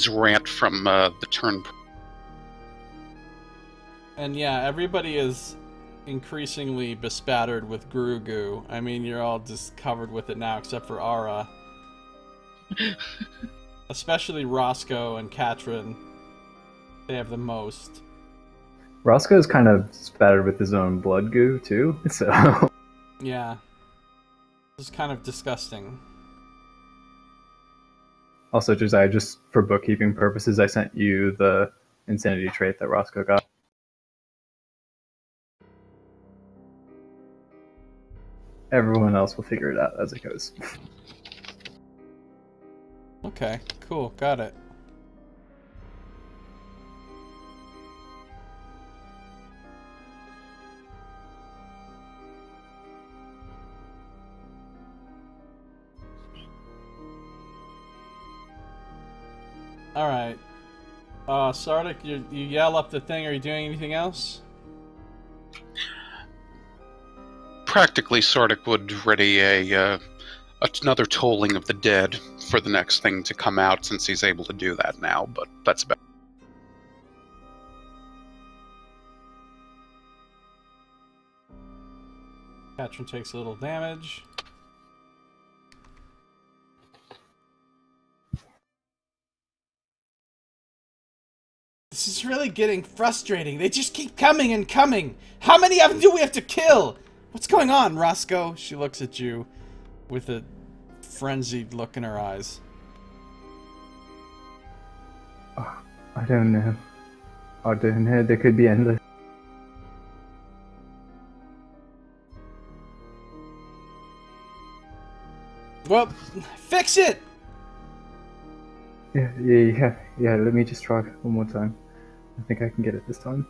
rant from the turn. And yeah, everybody is increasingly bespattered with Gru goo. I mean, you're all just covered with it now, except for Ara. Especially Roscoe and Katrin. They have the most. Roscoe's kind of spattered with his own blood goo, too, so... Yeah. This is kind of disgusting. Also, Josiah, just for bookkeeping purposes, I sent you the insanity trait that Roscoe got. Everyone else will figure it out as it goes. Okay, cool, got it. Alright. Sardick, you yell up the thing. Are you doing anything else? Practically, Sardick would ready another tolling of the dead for the next thing to come out, since he's able to do that now, but that's about. Katrin takes a little damage. This is really getting frustrating. They just keep coming and coming. How many of them do we have to kill? What's going on, Roscoe? She looks at you with a frenzied look in her eyes. Oh, I don't know. I don't know. There could be endless. Well, fix it! Yeah. Let me just try one more time. I think I can get it this time.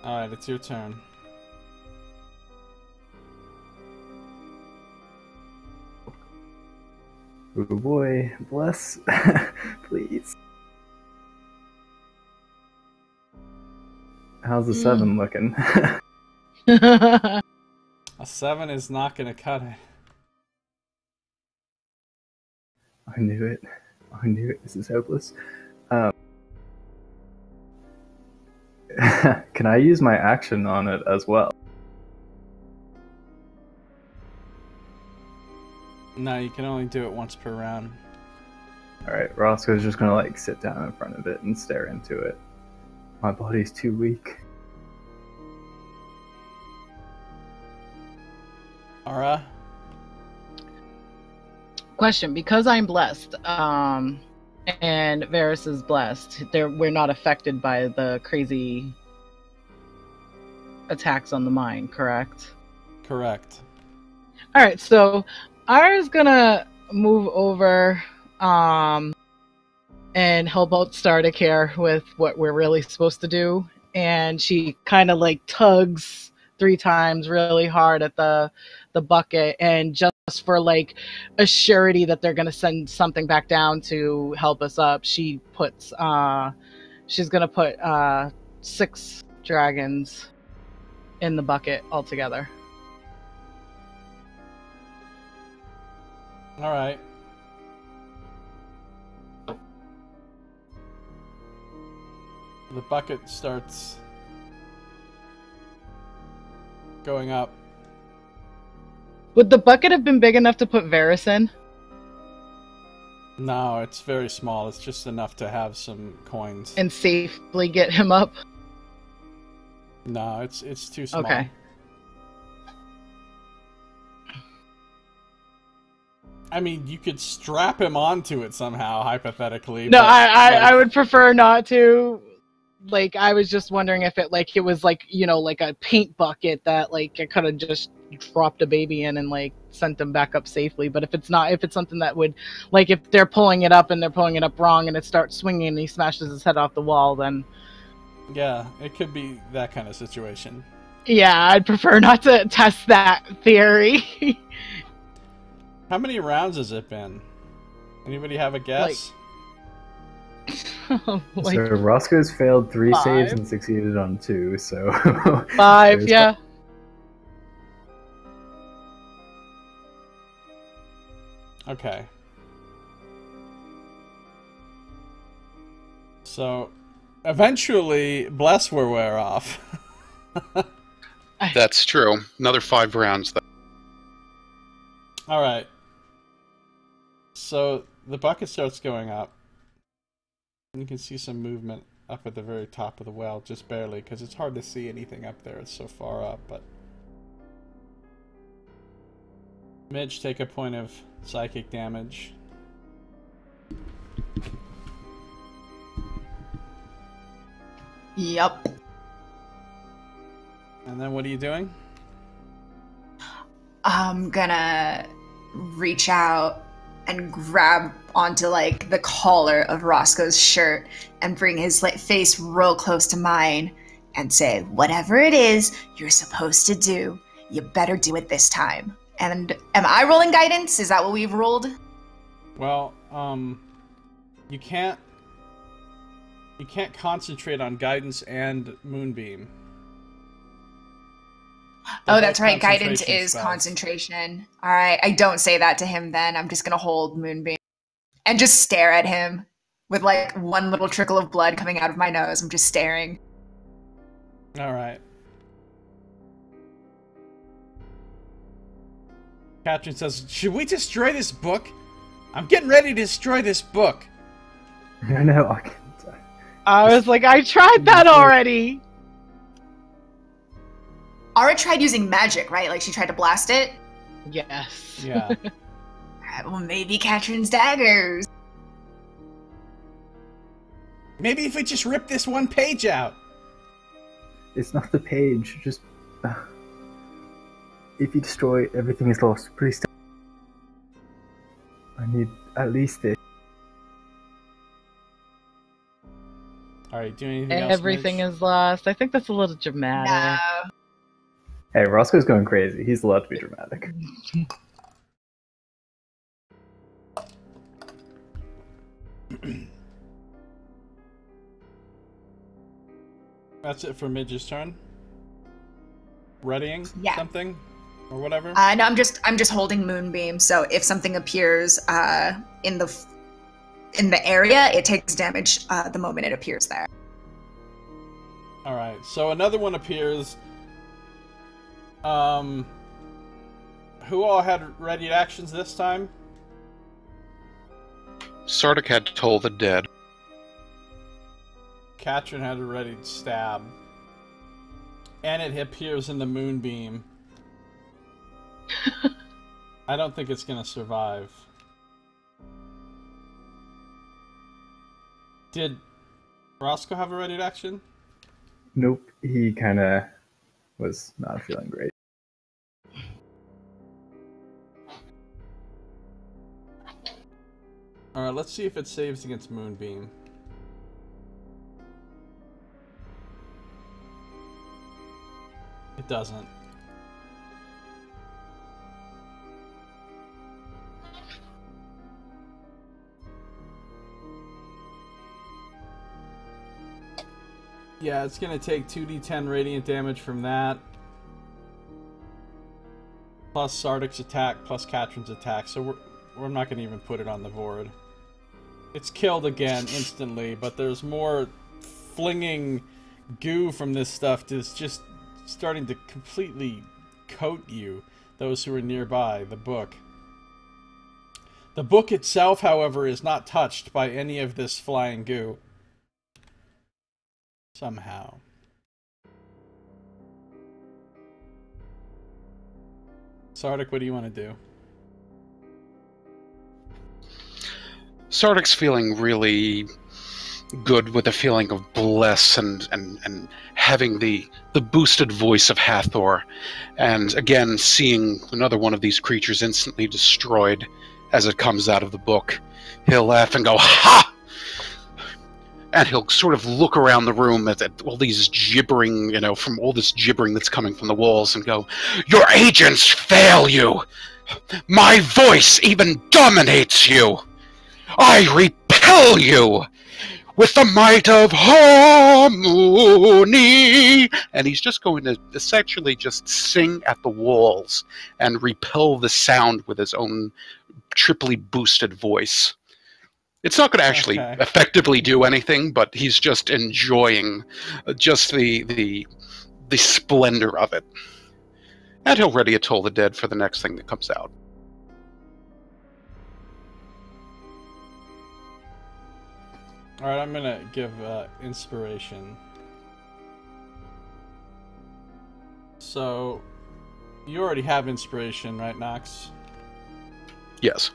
Alright, it's your turn. Oh boy, bless. Please. How's the 7 looking? A 7 is not gonna cut it. I knew it. This is hopeless. Can I use my action on it as well? No, you can only do it once per round. Alright, Roscoe's just gonna like sit down in front of it and stare into it. My body's too weak. Ara? Question, because I'm blessed, and Varys is blessed, we're not affected by the crazy attacks on the mine, correct? Correct. Alright, so Ara's gonna move over and help out Sardick here with what we're really supposed to do. And she kind of like tugs 3 times really hard at the bucket, and just for like a surety that they're gonna send something back down to help us up, she puts she's gonna put 6 dragons in the bucket altogether. Alright. The bucket starts going up. Would the bucket have been big enough to put Varys in? No, it's very small. It's just enough to have some coins. And safely get him up? No, it's too small. Okay. I mean, you could strap him onto it somehow, hypothetically. No, but, I would prefer not to. Like, I was just wondering if it was like, you know, like a paint bucket that like I could have just dropped a baby in and like sent them back up safely. But if it's something that would, like, if they're pulling it up and they're pulling it up wrong and it starts swinging and he smashes his head off the wall, then yeah, it could be that kind of situation. Yeah, I'd prefer not to test that theory. How many rounds has it been? Anybody have a guess? Like So Roscoe's failed 3 5. saves and succeeded on 2, so 5, yeah. Okay. So, eventually, Bless will wear off. That's true. Another 5 rounds. All right. So the bucket starts going up. And you can see some movement up at the very top of the well, just barely, because it's hard to see anything up there. It's so far up, but... Midge, take a point of psychic damage. Yup. And then what are you doing? I'm gonna reach out and grab onto like the collar of Roscoe's shirt and bring his face real close to mine and say, whatever it is you're supposed to do, you better do it this time. And am I rolling guidance? Is that what we've rolled? Well, you can't concentrate on guidance and moonbeam. Oh, that's right. Guidance concentration is spells. Concentration. All right. I don't say that to him then. I'm just going to hold Moonbeam and just stare at him with like one little trickle of blood coming out of my nose. I'm just staring. All right. Katrin says, should we destroy this book? I'm getting ready to destroy this book. No, I can't. I was like, I tried that already. Ara tried using magic, right? Like she tried to blast it? Yes. Yeah. Well, maybe Katrin's daggers. Maybe if we just rip this one page out. It's not the page, just... if you destroy it, everything is lost. Please stop. I need at least this. Alright, do anything else, Everything Midge? is lost. I think that's a little dramatic. No. Hey, Roscoe's going crazy. He's allowed to be dramatic. That's it for Midge's turn. Readying something or whatever. No, I'm just holding Moonbeam. So if something appears in the area, it takes damage the moment it appears there. All right. So another one appears. Who all had ready actions this time? Sardick had Toll the Dead. Katrin had a ready stab. And it appears in the moonbeam. I don't think it's gonna survive. Did Roscoe have a ready action? Nope, he kind of was not feeling great. Alright, let's see if it saves against moonbeam. It doesn't. Yeah, it's gonna take 2d10 radiant damage from that. Plus Sardick's attack, plus Katrin's attack, so we're not gonna even put it on the board. It's killed again instantly, but there's more flinging goo from this stuff that's just starting to completely coat you, those who are nearby, the book. The book itself, however, is not touched by any of this flying goo. Somehow. Sardick, what do you want to do? Sardick's feeling really good with the feeling of bliss and having the boosted voice of Hathor, and again seeing another one of these creatures instantly destroyed as it comes out of the book. He'll laugh and go, "Ha!" And he'll sort of look around the room at all these gibbering, from all this gibbering that's coming from the walls and go, "Your agents fail you! My voice even dominates you! I repel you! With the might of harmony!" And he's just going to essentially just sing at the walls and repel the sound with his own triply boosted voice. It's not going to actually effectively do anything, but he's just enjoying just the splendor of it. And he'll ready a Toll the Dead for the next thing that comes out. Alright, I'm gonna give inspiration. So, you already have inspiration, right, Nox? Yes.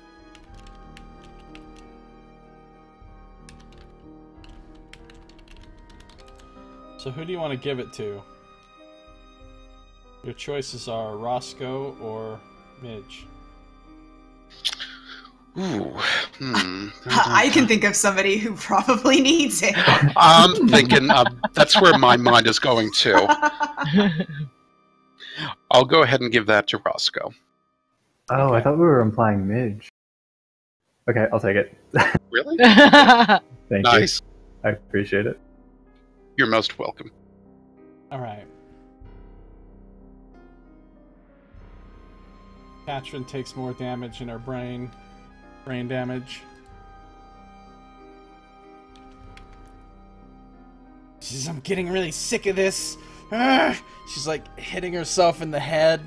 So who do you want to give it to? Your choices are Roscoe or Midge. Ooh. I can think of somebody who probably needs it. I'm thinking that's where my mind is going to. I'll go ahead and give that to Roscoe. Oh, Okay. I thought we were implying Midge. Okay, I'll take it. Really? Thank Nice. you. I appreciate it. You're most welcome. Alright. Katrin takes more damage in her brain. Brain damage. I'm getting really sick of this. Ugh. She's like hitting herself in the head.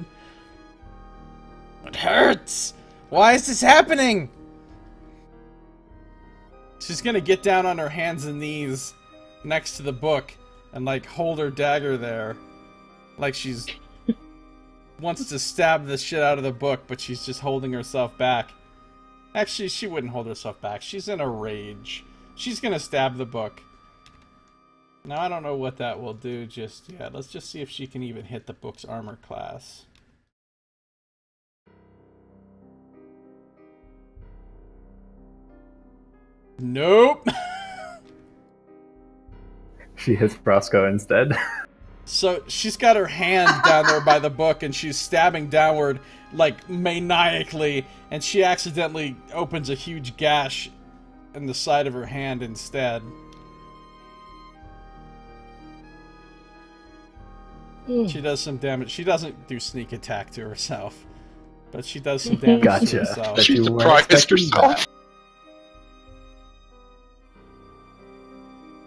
It hurts. Why is this happening? She's gonna get down on her hands and knees next to the book and like hold her dagger there. Like she's wants to stab the shit out of the book, but she's just holding herself back. Actually, she wouldn't hold herself back. She's in a rage. She's gonna stab the book. Now, I don't know what that will do just yet. Let's just see if she can even hit the book's armor class. Nope! She hits Roscoe instead. So, she's got her hand down there by the book, and she's stabbing downward, like, maniacally, and she accidentally opens a huge gash in the side of her hand instead. She does some damage. She doesn't do sneak attack to herself, but she does some damage to Gotcha. herself. But She you weren't surprised expecting herself. that.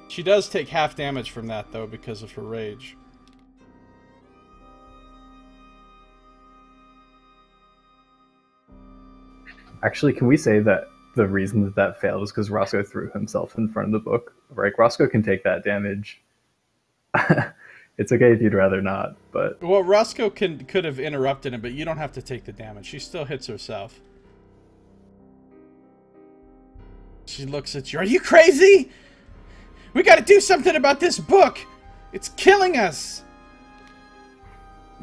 She does take half damage from that, though, because of her rage. Actually, can we say that the reason that that failed is because Roscoe threw himself in front of the book? Right, Roscoe can take that damage. It's okay if you'd rather not, but Well, Roscoe could have interrupted him, but you don't have to take the damage. She still hits herself. She looks at you. Are you crazy? We gotta do something about this book! It's killing us!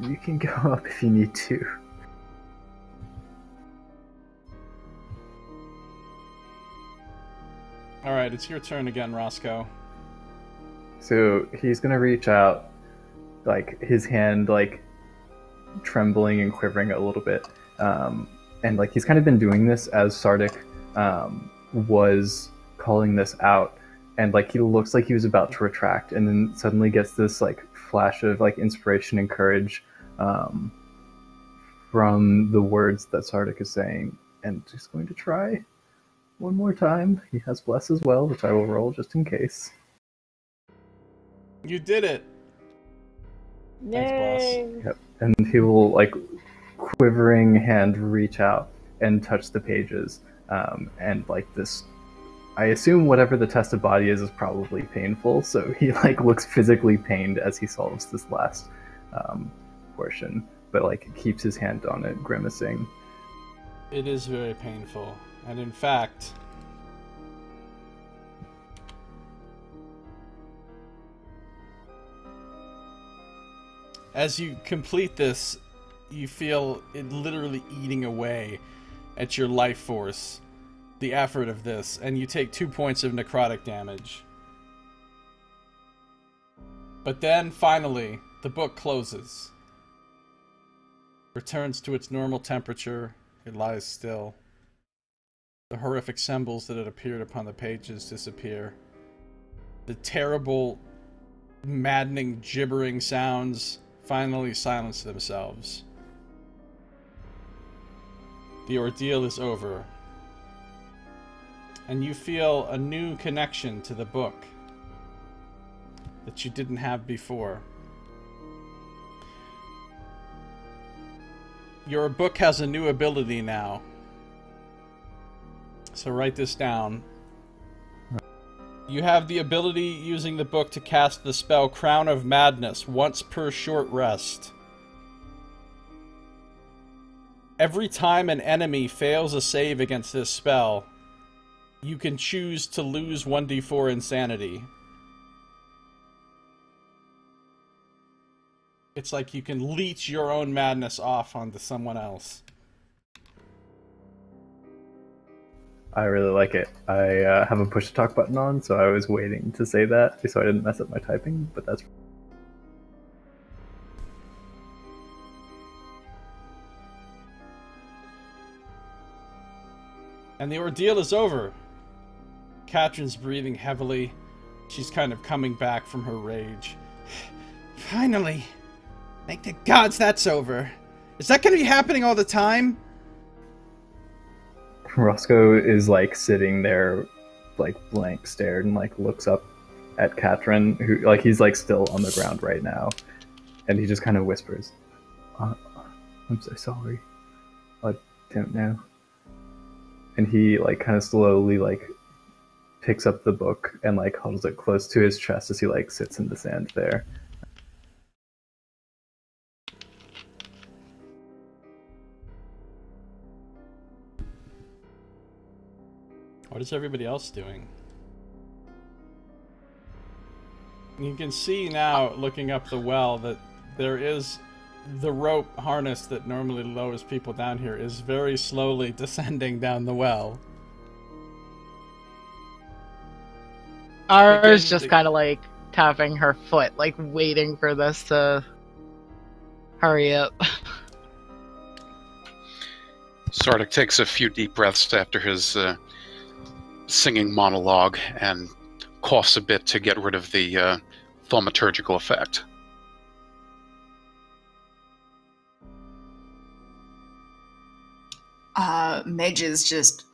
you can go up if you need to. Alright, it's your turn again, Roscoe. So he's gonna reach out, like his hand like trembling and quivering a little bit, and like he's kind of been doing this as Sardick was calling this out, and like he looks like he was about to retract, and then suddenly gets this like flash of like inspiration and courage from the words that Sardick is saying, and just going to try one more time. He has bless as well, which I will roll just in case. You did it! Thanks, boss. Yep. And he will, like, quivering hand reach out and touch the pages. And, like, this... I assume whatever the test of body is probably painful, so he, like, looks physically pained as he solves this last portion. But, like, keeps his hand on it, grimacing. It is very painful. And in fact... as you complete this, you feel it literally eating away at your life force, the effort of this, and you take 2 points of necrotic damage. But then, finally, the book closes. Returns to its normal temperature, it lies still. The horrific symbols that had appeared upon the pages disappear. The terrible, maddening, gibbering sounds finally silence themselves. The ordeal is over, and you feel a new connection to the book that you didn't have before. Your book has a new ability now. So write this down. You have the ability using the book to cast the spell Crown of Madness once per short rest. Every time an enemy fails a save against this spell, you can choose to lose 1d4 insanity. It's like you can leech your own madness off onto someone else. I really like it. I have a push to talk button on, so I was waiting to say that so I didn't mess up my typing, but that's... And the ordeal is over. Katrin's breathing heavily. She's kind of coming back from her rage. Finally! Thank the gods that's over. Is that going to be happening all the time? Roscoe is like sitting there, like blank stared, and like looks up at Katrin, who like he's like still on the ground right now, and he just kind of whispers, "I'm so sorry. I don't know." And he like kind of slowly like picks up the book and like holds it close to his chest as he like sits in the sand there. What is everybody else doing? You can see now, looking up the well, that there is the rope harness that normally lowers people down here is very slowly descending down the well. Ara's just kind of like tapping her foot, like waiting for this to hurry up. Sardick takes a few deep breaths after his singing monologue and coughs a bit to get rid of the thaumaturgical effect. Midge is just,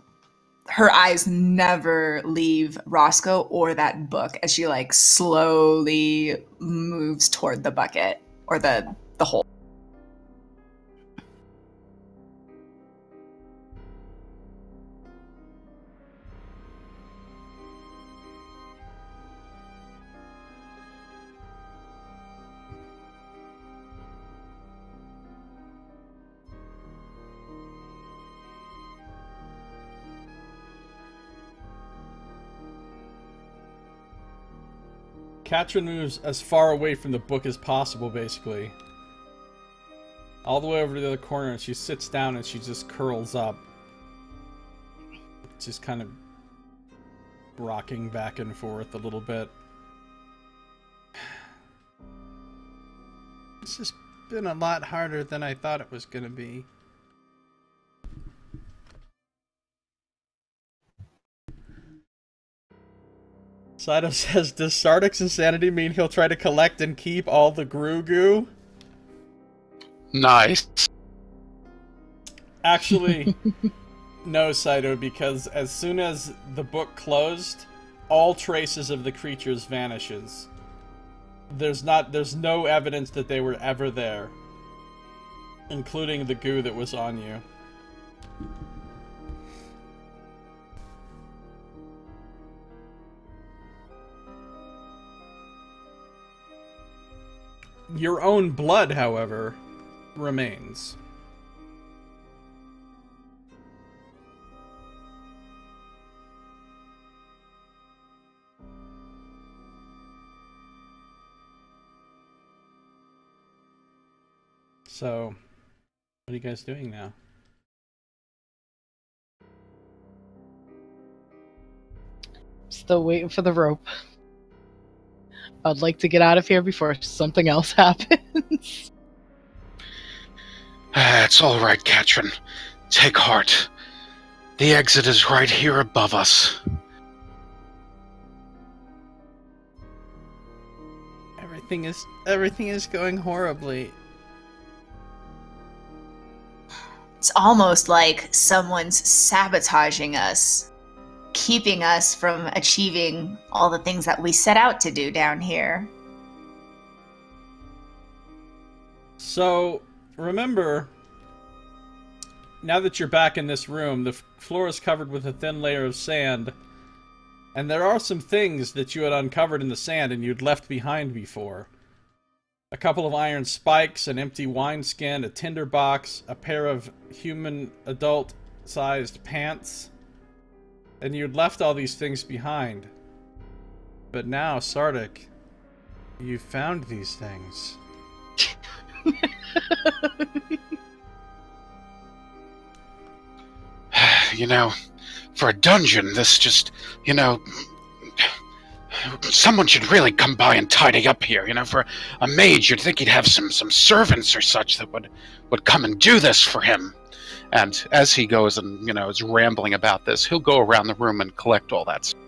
her eyes never leave Roscoe or that book as she like slowly moves toward the bucket or the hole. Katrin moves as far away from the book as possible, basically. All the way over to the other corner, and she sits down and she just curls up. Just kind of rocking back and forth a little bit. This has been a lot harder than I thought it was going to be. Saito says, does Sardick's insanity mean he'll try to collect and keep all the Gru goo? Nice. Actually, no, Saito, because as soon as the book closed, all traces of the creatures vanishes. There's no evidence that they were ever there, including the goo that was on you. Your own blood, however, remains. So, what are you guys doing now? Still waiting for the rope. I'd like to get out of here before something else happens. It's all right, Katrin. Take heart. The exit is right here above us. Everything is going horribly. It's almost like someone's sabotaging us, keeping us from achieving all the things that we set out to do down here. So, remember, now that you're back in this room, the floor is covered with a thin layer of sand. And there are some things that you had uncovered in the sand and you'd left behind before. A couple of iron spikes, an empty wineskin, a tinderbox, a pair of human adult-sized pants. And you'd left all these things behind. But now, Sardick, you found these things. You know, for a dungeon, this just, you know, someone should really come by and tidy up here. You know, for a mage, you'd think he'd have some servants or such that would come and do this for him. And as he goes and, you know, is rambling about this, he'll go around the room and collect all that stuff.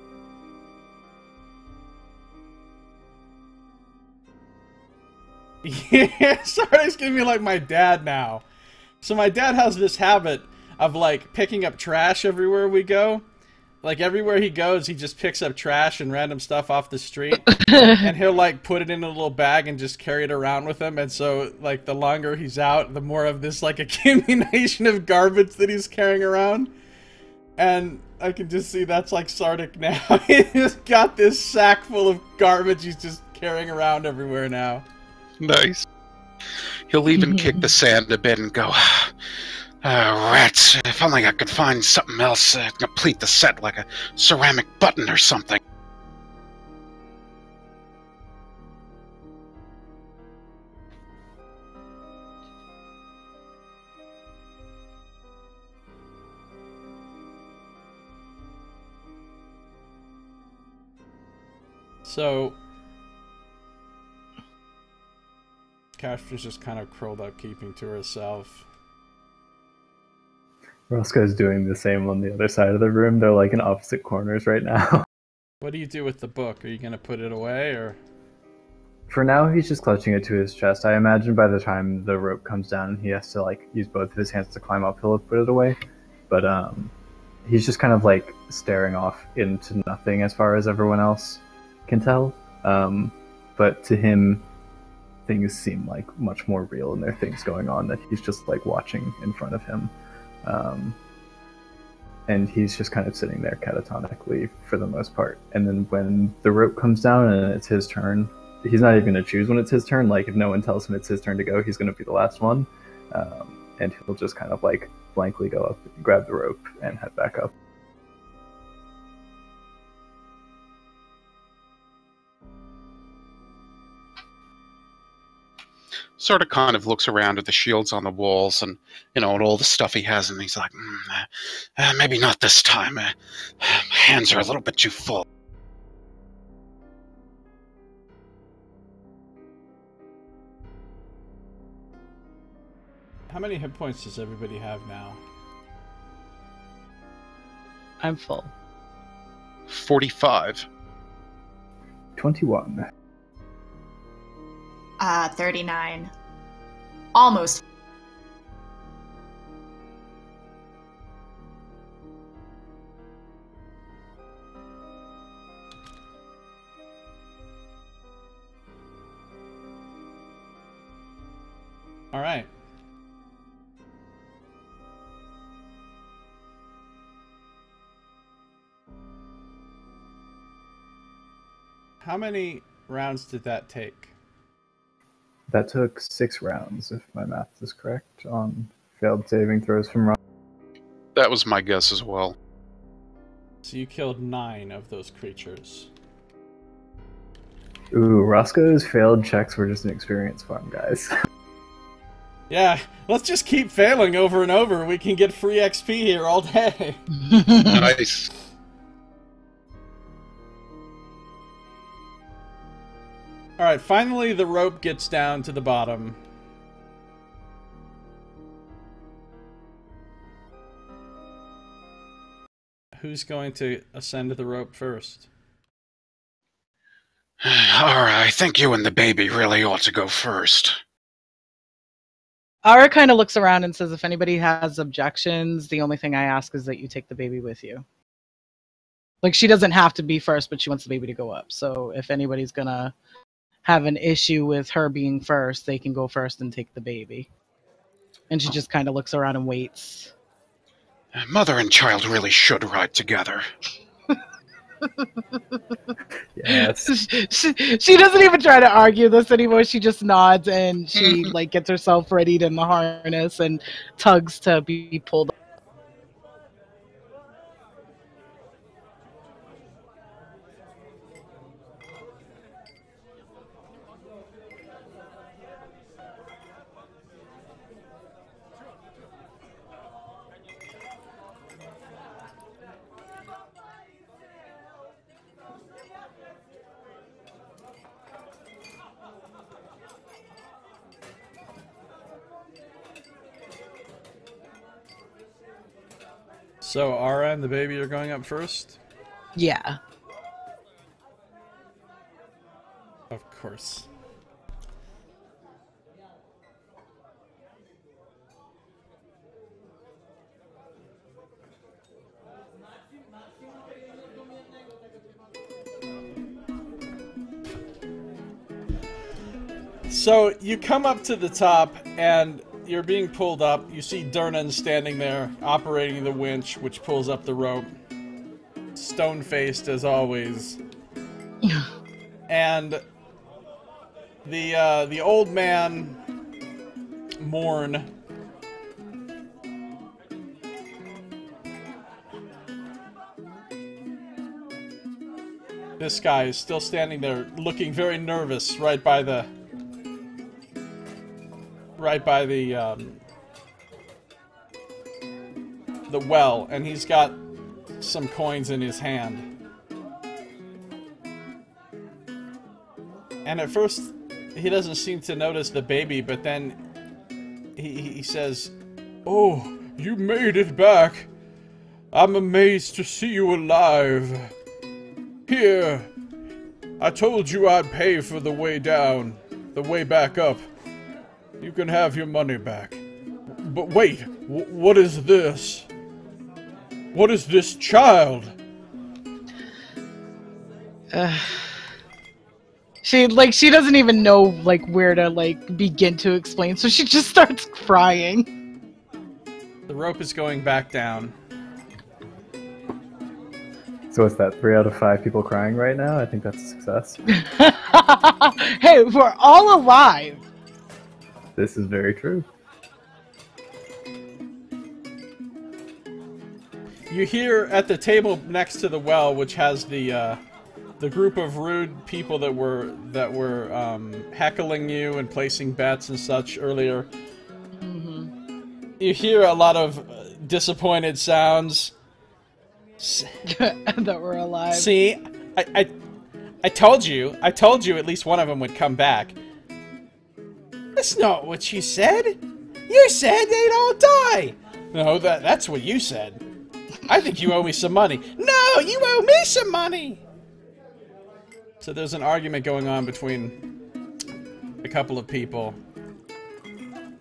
Yeah, Sardick's gonna be like my dad now. So my dad has this habit of, like, picking up trash everywhere we go. Like, everywhere he goes, he just picks up trash and random stuff off the street. And he'll, like, put it in a little bag and just carry it around with him. And so, like, the longer he's out, the more of this, like, accumulation of garbage that he's carrying around. And I can just see that's, like, Sardick now. He's got this sack full of garbage he's just carrying around everywhere now. Nice. He'll even kick the sand a bit and go, rats, if only I could find something else to complete the set, like a ceramic button or something. So Catherine's just kind of curled up, keeping to herself. Roscoe's doing the same on the other side of the room. They're like in opposite corners right now. What do you do with the book? Are you going to put it away, or? For now, he's just clutching it to his chest. I imagine by the time the rope comes down, he has to like use both of his hands to climb up. He'll put it away, but he's just kind of like staring off into nothing as far as everyone else can tell. But to him, things seem like much more real, and there are things going on that he's just like watching in front of him. And he's just kind of sitting there catatonically for the most part. And then when the rope comes down and it's his turn, he's not even going to choose when it's his turn. Like, if no one tells him it's his turn to go, he's going to be the last one. And he'll just kind of like blankly go up, grab the rope, and head back up. Sort of kind of looks around at the shields on the walls and, you know, and all the stuff he has, and he's like, maybe not this time. Hands are a little bit too full. How many hit points does everybody have now? I'm full. 45. 21. 39. Almost. All right. How many rounds did that take? That took 6 rounds, if my math is correct, on failed saving throws from Rob. That was my guess as well. So you killed 9 of those creatures. Ooh, Roscoe's failed checks were just an experience farm, guys. Yeah, let's just keep failing over and over. We can get free XP here all day. Nice. Alright, finally the rope gets down to the bottom. Who's going to ascend the rope first? Alright, I think you and the baby really ought to go first. Ara kind of looks around and says, if anybody has objections, the only thing I ask is that you take the baby with you. Like, she doesn't have to be first, but she wants the baby to go up. So if anybody's gonna have an issue with her being first, they can go first and take the baby. And she just kind of looks around and waits Mother and child really should ride together. Yes. She doesn't even try to argue this anymore. She just nods and she like gets herself readied in the harness and tugs to be pulled. So Ara and the baby are going up first? Yeah. Of course. So you come up to the top and you're being pulled up. You see Durnan standing there operating the winch, which pulls up the rope. Stone-faced as always. And the old man, Morn, this guy is still standing there looking very nervous right by the well, and he's got some coins in his hand. And at first, he doesn't seem to notice the baby, but then he says, "Oh, you made it back. I'm amazed to see you alive. Here, I told you I'd pay for the way down, the way back up. You can have your money back. But wait, what is this? What is this child?" She doesn't even know where to begin to explain, so she just starts crying. The rope is going back down. So what's that? 3 out of 5 people crying right now? I think that's a success. Hey, we're all alive. This is very true. You hear at the table next to the well, which has the group of rude people that were heckling you and placing bets and such earlier. Mm-hmm. You hear a lot of disappointed sounds. That we're alive. See, I told you at least one of them would come back. That's not what you said. You said they'd all die. No, that's what you said. I think you owe me some money. No, you owe me some money. So there's an argument going on between a couple of people.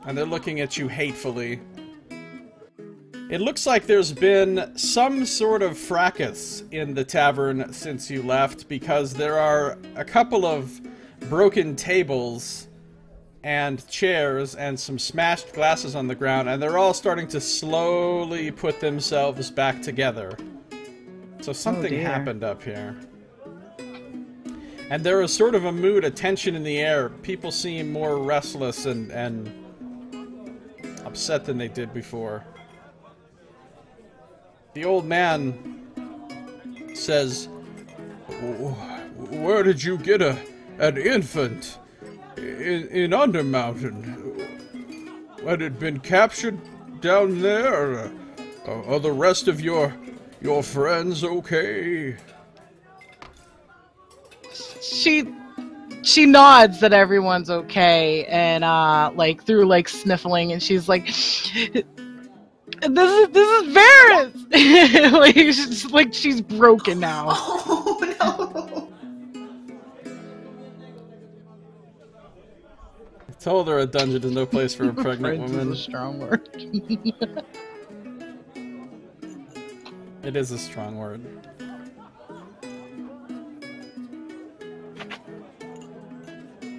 And they're looking at you hatefully. It looks like there's been some sort of fracas in the tavern since you left, because there are a couple of broken tables and chairs and some smashed glasses on the ground, and they're all starting to slowly put themselves back together. So something happened up here. And there is sort of a mood, a tension in the air. People seem more restless and upset than they did before. The old man says, "Where did you get an infant? In Undermountain? Had it been captured down there? Are the rest of your friends okay?" She nods that everyone's okay, and through sniffling, and she's like, This is Varys! She's broken now. Oh no. I told her a dungeon is no place for a pregnant woman. Is a strong word. It is a strong word.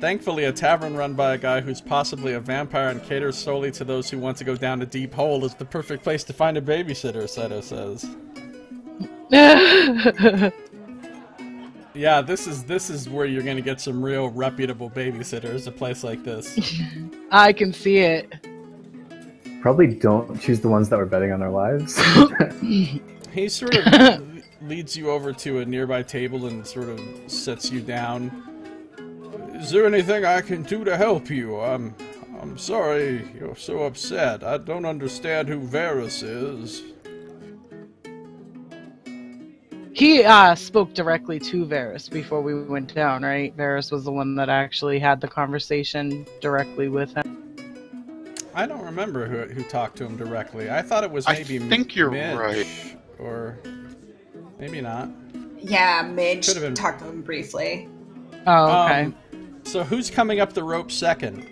Thankfully, a tavern run by a guy who's possibly a vampire and caters solely to those who want to go down a deep hole is the perfect place to find a babysitter, Saito says. Yeah, this is where you're gonna get some real reputable babysitters, a place like this. I can see it. Probably don't choose the ones that were betting on their lives. He sort of leads you over to a nearby table and sort of sets you down. Is there anything I can do to help you? I'm sorry you're so upset. I don't understand who Varus is. He spoke directly to Varus before we went down, right? Varus was the one that actually had the conversation directly with him. I don't remember who talked to him directly. I thought it was maybe I think you're Midge, right. Or maybe not. Yeah, Midge Could've been- talked to him briefly. Oh, okay. So who's coming up the rope second?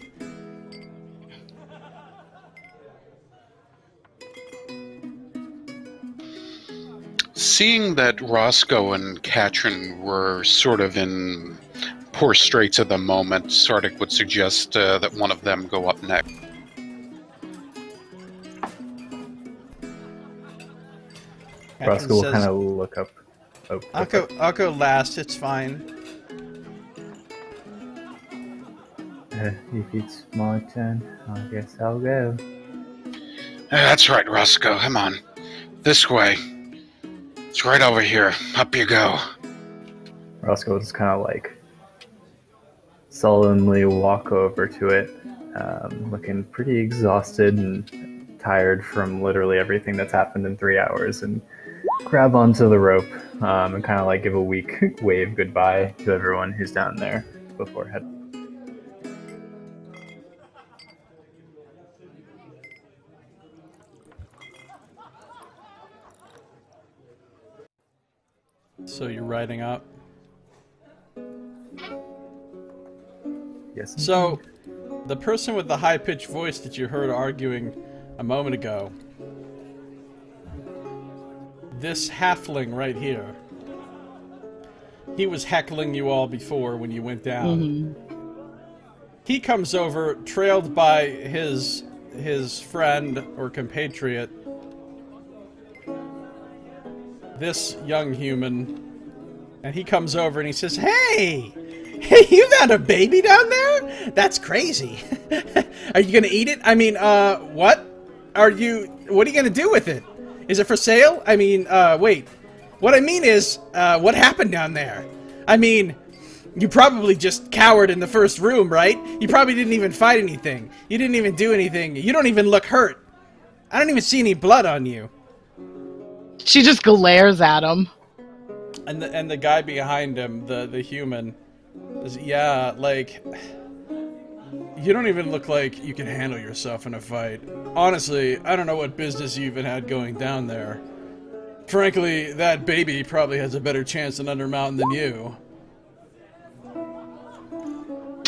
Seeing that Roscoe and Katrin were sort of in poor straits at the moment, Sardick would suggest that one of them go up next. Roscoe will says, kind of look up. Oh, I'll go last. It's fine. If it's my turn, I guess I'll go. That's right, Roscoe. Come on. This way. It's right over here. Up you go. Roscoe will just kind of like sullenly walk over to it, looking pretty exhausted and tired from literally everything that's happened in 3 hours, and grab onto the rope and kind of like give a weak wave goodbye to everyone who's down there before heading. So you're riding up. Yes. So, the person with the high-pitched voice that you heard arguing a moment ago, this halfling right here, he was heckling you all before when you went down. Mm-hmm. He comes over, trailed by his friend or compatriot, this young human, and he comes over and he says, Hey, you've had a baby down there? That's crazy. Are you gonna eat it? I mean, what are you gonna do with it? Is it for sale? I mean, wait. What I mean is, what happened down there? I mean, you probably just cowered in the first room, right? You probably didn't even fight anything. You didn't even do anything. You don't even look hurt. I don't even see any blood on you. She just glares at him. And the guy behind him, the human, is, yeah, like, you don't even look like you can handle yourself in a fight. Honestly, I don't know what business you even had going down there. Frankly, that baby probably has a better chance in Undermountain than you.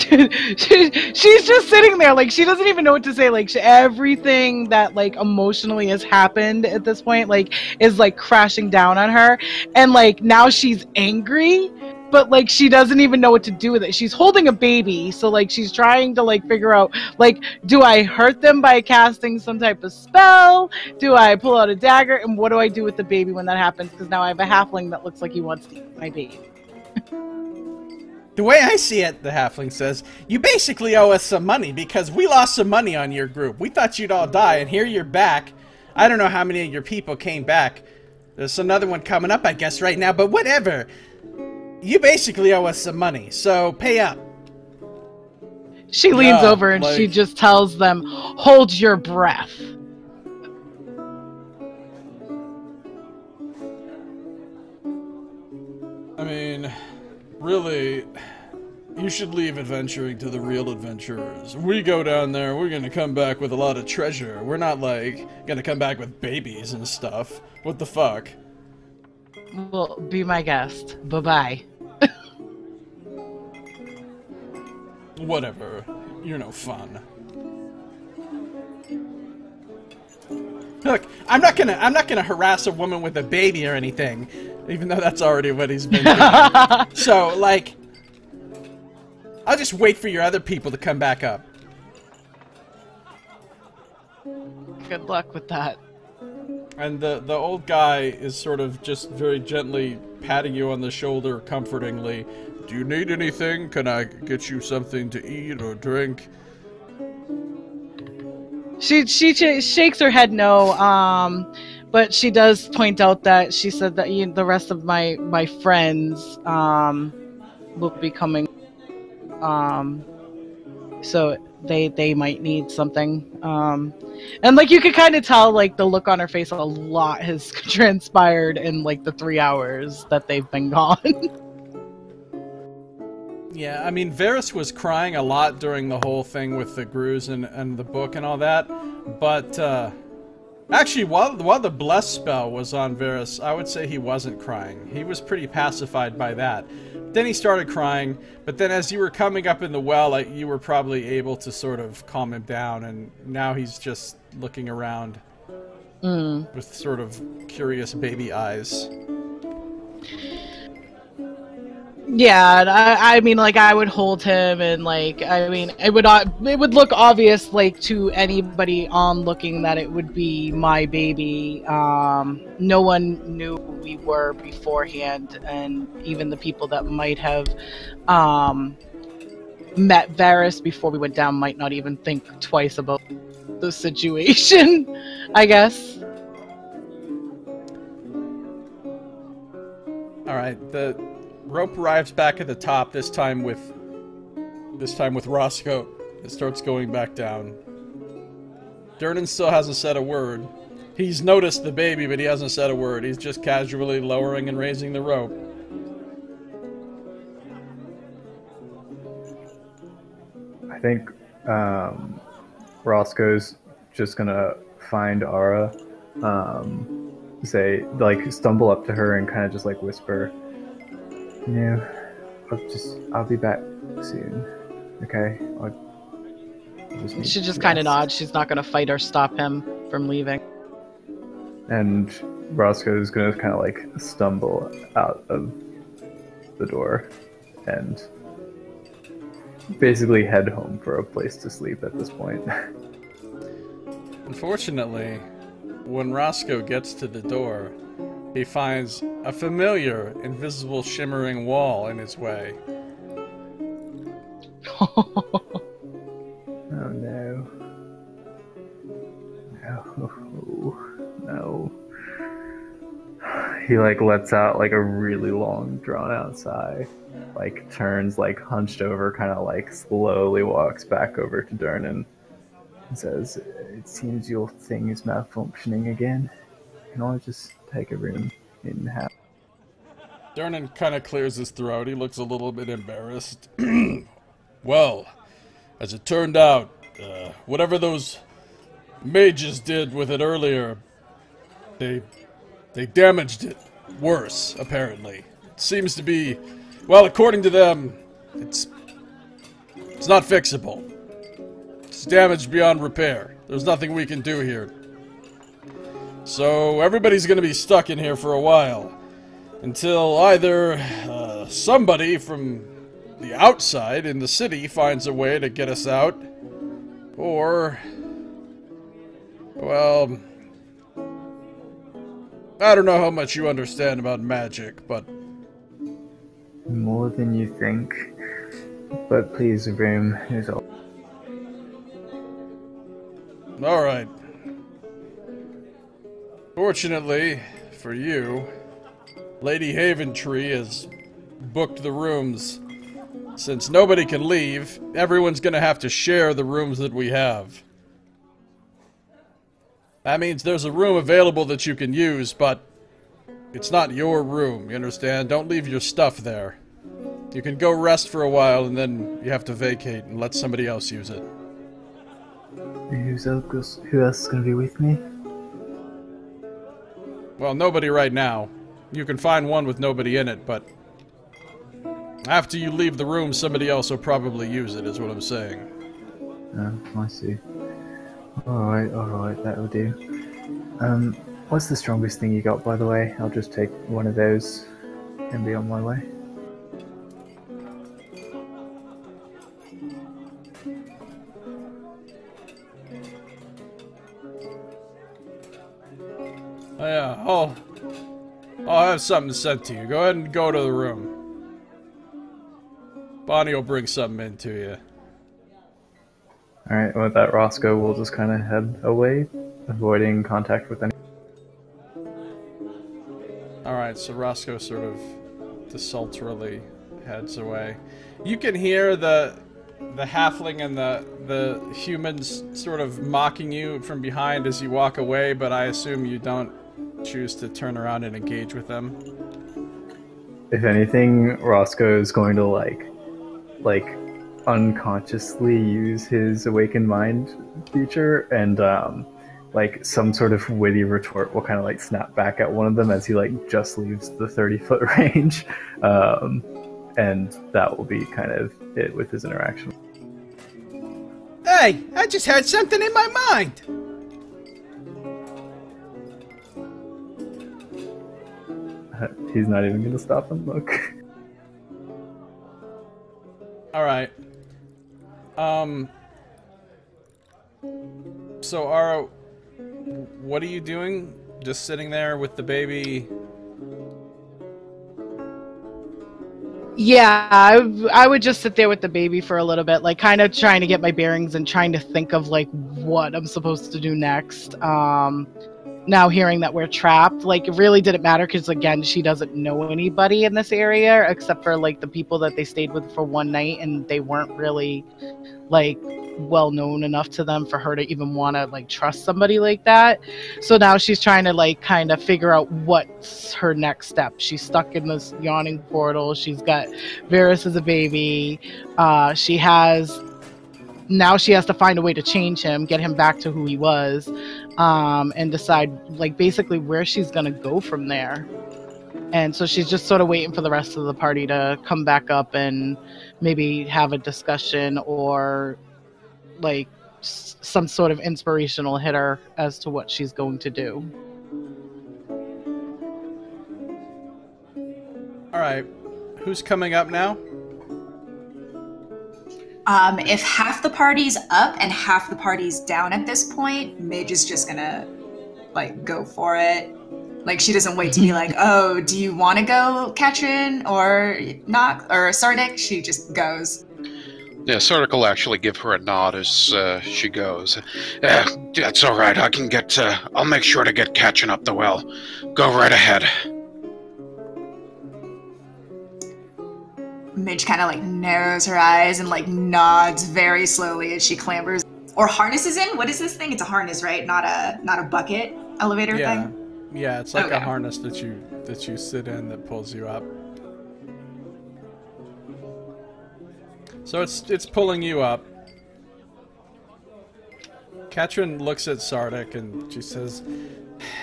She's just sitting there, like, she doesn't even know what to say. Like, everything that, like, emotionally has happened at this point, like, is, like, crashing down on her. And, like, now she's angry, but, like, she doesn't even know what to do with it. She's holding a baby, so, like, she's trying to, like, figure out, like, do I hurt them by casting some type of spell? Do I pull out a dagger? And what do I do with the baby when that happens? Because now I have a halfling that looks like he wants to eat my baby. The way I see it, the halfling says, you basically owe us some money because we lost some money on your group. We thought you'd all die, and here you're back. I don't know how many of your people came back. There's another one coming up, I guess, right now, but whatever. You basically owe us some money, so pay up. She leans over and she just tells them, hold your breath. I mean, really, you should leave adventuring to the real adventurers. We go down there, we're gonna come back with a lot of treasure. We're not, like, gonna come back with babies and stuff. What the fuck? Well, be my guest. Bye-bye. Whatever. You're no fun. Look, I'm not gonna harass a woman with a baby or anything, even though that's already what he's been doing. So, like, I'll just wait for your other people to come back up. Good luck with that. And the old guy is sort of just very gently patting you on the shoulder comfortingly. Do you need anything? Can I get you something to eat or drink? She shakes her head no, but she does point out that she said that the rest of my friends will be coming, so they might need something, and like you could kind of tell like the look on her face, a lot has transpired in like the 3 hours that they've been gone. Yeah, I mean, Varys was crying a lot during the whole thing with the Grus and the book and all that, but actually, while the Bless spell was on Varys, I would say he wasn't crying. He was pretty pacified by that. Then he started crying, but then as you were coming up in the well, like, you were probably able to sort of calm him down, and now he's just looking around with sort of curious baby eyes. Yeah, I mean, like, I would hold him, and, like, I mean, it would look obvious, like, to anybody onlooking that it would be my baby. No one knew who we were beforehand, and even the people that might have met Varys before we went down might not even think twice about the situation, I guess. Alright, the rope arrives back at the top, this time with Roscoe. It starts going back down. Durnan still hasn't said a word. He's noticed the baby, but he hasn't said a word. He's just casually lowering and raising the rope. I think Roscoe's just gonna find Ara, say, like, stumble up to her and kind of just like whisper, you know, I'll be back soon. Okay? She just kind of nods. She's not going to fight or stop him from leaving. And Roscoe's going to kind of like stumble out of the door and basically head home for a place to sleep at this point. Unfortunately, when Roscoe gets to the door, he finds a familiar, invisible, shimmering wall in his way. Oh no. No. He like lets out like a really long drawn out sigh, like turns like hunched over, kind of like slowly walks back over to Durnan and says, "It seems your thing is malfunctioning again. Can I just take a room in the house?" Durnan kind of clears his throat. He looks a little bit embarrassed. Well, as it turned out, whatever those mages did with it earlier, they damaged it worse, apparently. It seems to be, well, according to them, it's not fixable. It's damaged beyond repair. There's nothing we can do here. So everybody's going to be stuck in here for a while. Until either somebody from the outside in the city finds a way to get us out, or, well, I don't know how much you understand about magic, but... More than you think. But please, the room is all... Alright. Fortunately, for you, Lady Haventree has booked the rooms. Since nobody can leave, everyone's gonna have to share the rooms that we have. That means there's a room available that you can use, but it's not your room, you understand? Don't leave your stuff there. You can go rest for a while, and then you have to vacate and let somebody else use it. Who else is going to be with me? Well, nobody right now. You can find one with nobody in it, but after you leave the room, somebody else will probably use it, is what I'm saying. Oh, I see. Alright, that'll do. What's the strongest thing you got, by the way? I'll just take one of those and be on my way. I'll have something sent to you. Go ahead and go to the room. Bonnie will bring something in to you. Alright, with that, Roscoe will just kind of head away, avoiding contact with any. Alright, so Roscoe sort of desultorily heads away. You can hear the halfling and the humans sort of mocking you from behind as you walk away, but I assume you don't choose to turn around and engage with them. If anything, Roscoe is going to like unconsciously use his awakened mind feature, and like some sort of witty retort will kind of like snap back at one of them as he like just leaves the 30-foot range, and that will be kind of it with his interaction. Hey, I just had something in my mind. He's not even going to stop and look. All right. So Ara, what are you doing? Just sitting there with the baby? Yeah, I would just sit there with the baby for a little bit, like kind of trying to get my bearings and trying to think of like what I'm supposed to do next. Now hearing that we're trapped, like it really didn't matter because again, she doesn't know anybody in this area except for like the people that they stayed with for one night, and they weren't really like well known enough to them for her to even want to like trust somebody like that. So now she's trying to like kind of figure out what's her next step. She's stuck in this yawning portal. She's got Varys as a baby. She has to find a way to change him, get him back to who he was, and decide like basically where she's gonna go from there. And so she's just sort of waiting for the rest of the party to come back up and maybe have a discussion or like some sort of inspirational hitter as to what she's going to do. All right, who's coming up now? If half the party's up and half the party's down at this point, Midge is just gonna like go for it. Like she doesn't wait to be like, oh, do you want to go, Katrin, or not, or Sardick? She just goes. Yeah, Sardick will actually give her a nod as she goes. That's all right. I can get. I'll make sure to get Katrin up the well. Go right ahead. Midge kind of like narrows her eyes and like nods very slowly as she clambers or harnesses in. What is this thing? It's a harness, right? Not a bucket elevator thing. Yeah, it's like Okay. a harness that you sit in that pulls you up. So it's pulling you up. Katrin looks at Sardick and she says,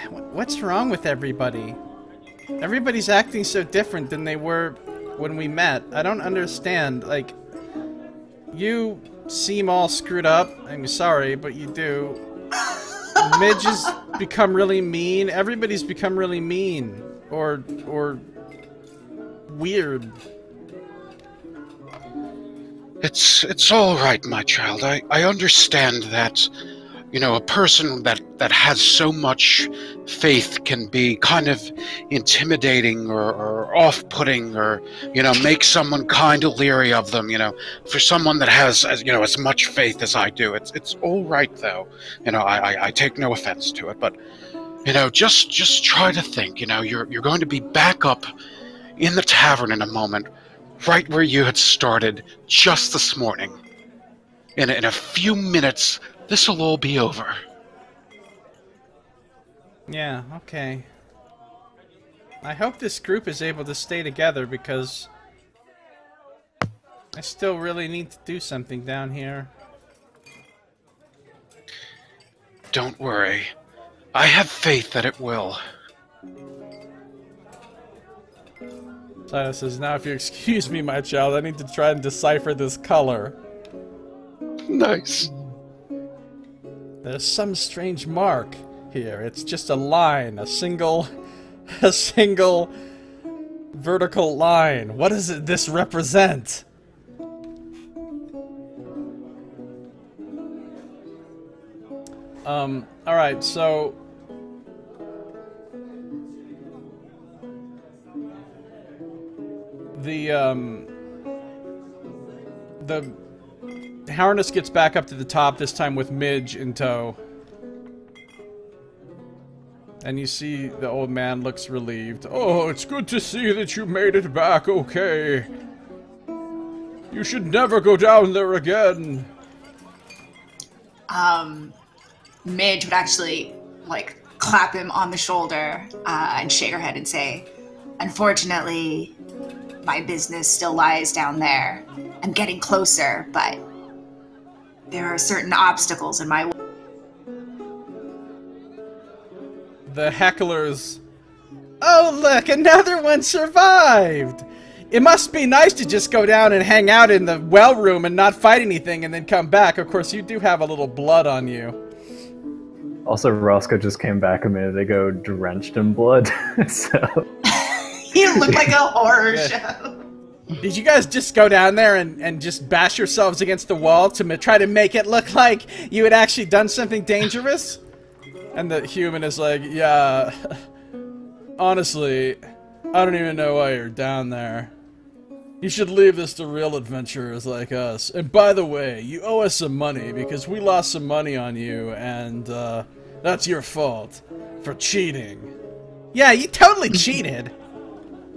"What's wrong with everybody? Everybody's acting so different than they were when we met. I don't understand. Like, you seem all screwed up. I'm sorry, but you do. Midge has become really mean. Everybody's become really mean or weird." It's all right, my child. I understand that, you know, a person that has so much faith can be kind of intimidating or off-putting or, you know, make someone kind of leery of them, you know. For someone that has, you know, as much faith as I do, it's all right, though. You know, I take no offense to it, but, you know, just try to think, you know, you're going to be back up in the tavern in a moment, right where you had started just this morning. In a few minutes, this'll all be over. Yeah, okay. I hope this group is able to stay together because I still really need to do something down here. Don't worry. I have faith that it will. Josiah says, "Now if you excuse me, my child, I need to try and decipher this color. Nice. There's some strange mark here. It's just a line, a single vertical line. What does this represent?" Alright, so The harness gets back up to the top, this time with Midge in tow. And you see the old man looks relieved. Oh, it's good to see that you made it back okay. You should never go down there again. Midge would actually, like, clap him on the shoulder and shake her head and say, unfortunately, my business still lies down there. I'm getting closer, but there are certain obstacles in my way. The hecklers. Oh, look, another one survived! It must be nice to just go down and hang out in the well room and not fight anything and then come back. Of course, you do have a little blood on you. Also, Roscoe just came back a minute ago drenched in blood, so... He looked like a horror show. Did you guys just go down there and just bash yourselves against the wall to try to make it look like you had actually done something dangerous? And the human is like, yeah, honestly, I don't even know why you're down there. You should leave this to real adventurers like us. And by the way, you owe us some money because we lost some money on you, and that's your fault for cheating. Yeah, you totally cheated.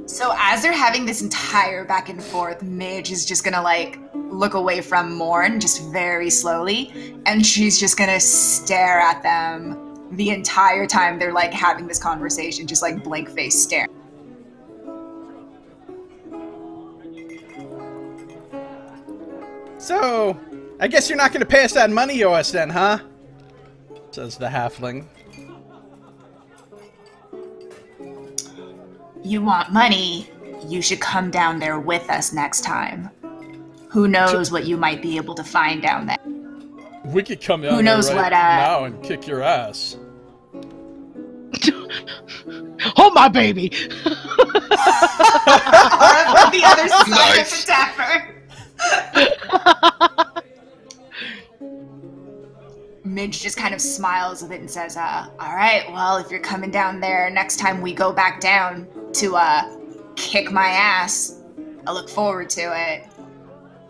So as they're having this entire back and forth, Midge is just gonna, like, look away from Morn just very slowly, and she's just gonna stare at them the entire time they're, like, having this conversation, just, like, blank-faced stare. So, I guess you're not gonna pay us that money you owe us then, huh? Says the halfling. You want money, you should come down there with us next time. Who knows what you might be able to find down there. We could come down Who knows there right what, now and kick your ass. Hold my baby! Or on the other side Nice. of the tavern. Midge just kind of smiles a bit and says, alright, well, if you're coming down there next time we go back down to, kick my ass, I look forward to it.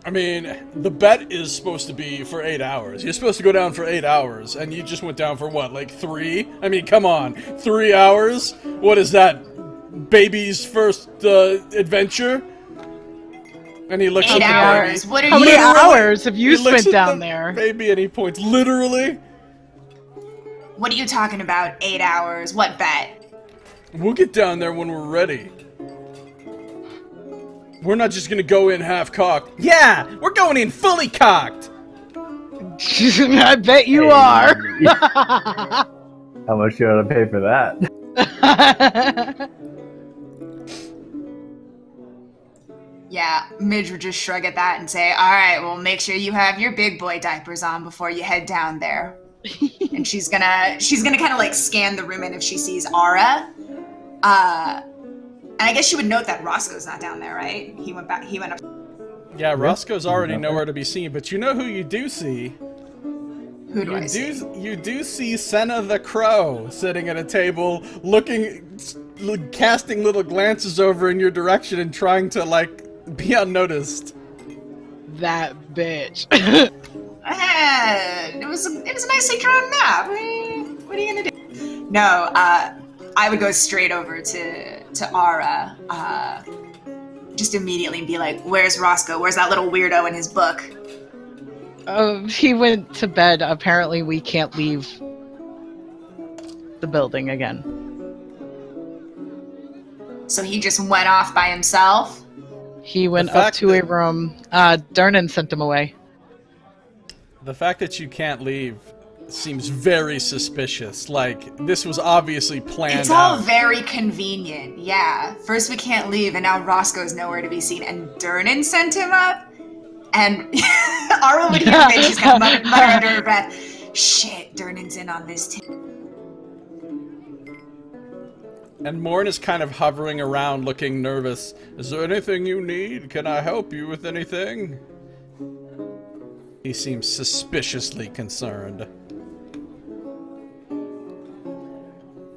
I mean, the bet is supposed to be for 8 hours. You're supposed to go down for 8 hours, and you just went down for what, like 3? I mean, come on, 3 hours? What is that, baby's first, adventure? And he looks 8 at the hours, baby. what are How you... many hours have you He looks spent at down the there? baby and he points, literally? What are you talking about, 8 hours? What bet? We'll get down there when we're ready. We're not just gonna go in half-cocked. Yeah! We're going in fully cocked! I bet you are. How much you ought to pay for that? Yeah, Midge would just shrug at that and say, alright, well, make sure you have your big boy diapers on before you head down there. And she's gonna kind of, like, scan the room, and if she sees Aura, and I guess she would note that Roscoe's not down there, right? He went up. Yeah, Roscoe's already nowhere to be seen, but you know who you do see? Who do I see? You do see Senna the Crow sitting at a table, casting little glances over in your direction and trying to, like, be unnoticed. That bitch. It was a nicely drawn map. What are you gonna do? No, I would go straight over to Aura, just immediately and be like, "Where's Roscoe? Where's that little weirdo in his book?" He went to bed. Apparently, we can't leave the building again. So he just went off by himself. He went up to a room. Darnan sent him away. The fact that you can't leave seems very suspicious. Like, this was obviously planned It's all out. very convenient, yeah. First we can't leave, and now Roscoe's nowhere to be seen, and Durnan sent him up? And Aura would hear Midge just kind of mutter under her breath, shit, Durnan's in on this too. And Morn is kind of hovering around looking nervous. Is there anything you need? Can I help you with anything? He seems suspiciously concerned.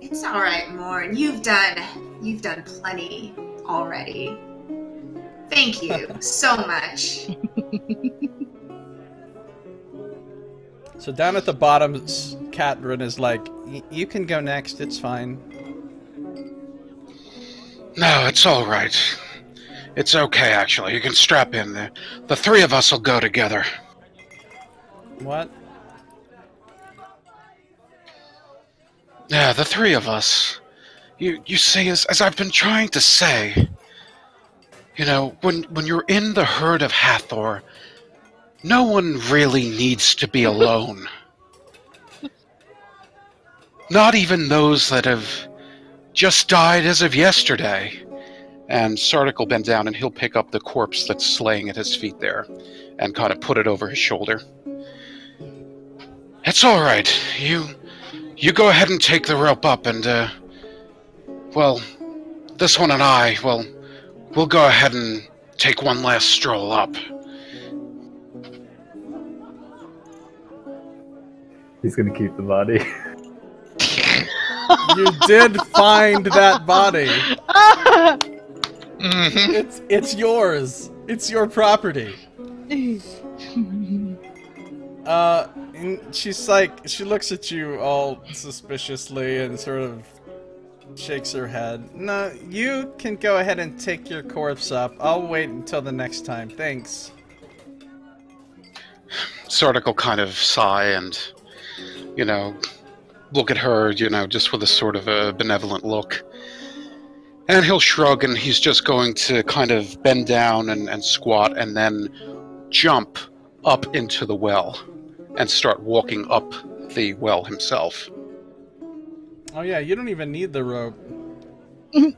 It's alright, Morn. You've done plenty already. Thank you so much. So down at the bottom, Catherine is like, you can go next, it's fine. No, it's all right. It's okay, actually. You can strap in there. The three of us will go together. What? Yeah, the three of us. You see, as I've been trying to say, you know, when you're in the herd of Hathor, no one really needs to be alone. Not even those that have just died as of yesterday. And Sardick will bend down and he'll pick up the corpse that's laying at his feet there and kind of put it over his shoulder. It's all right. You go ahead and take the rope up and, well, this one and I, well, we'll go ahead and take one last stroll up. He's gonna keep the body. You did find that body. Mm-hmm. It's yours. It's your property. And she's like, she looks at you all suspiciously and sort of shakes her head. No, you can go ahead and take your corpse up. I'll wait until the next time. Thanks. Sardick will kind of sigh and, you know, look at her, you know, just with a sort of a benevolent look. And he'll shrug and he's just going to kind of bend down and squat and then jump up into the well and start walking up the well himself. Oh yeah, you don't even need the rope. You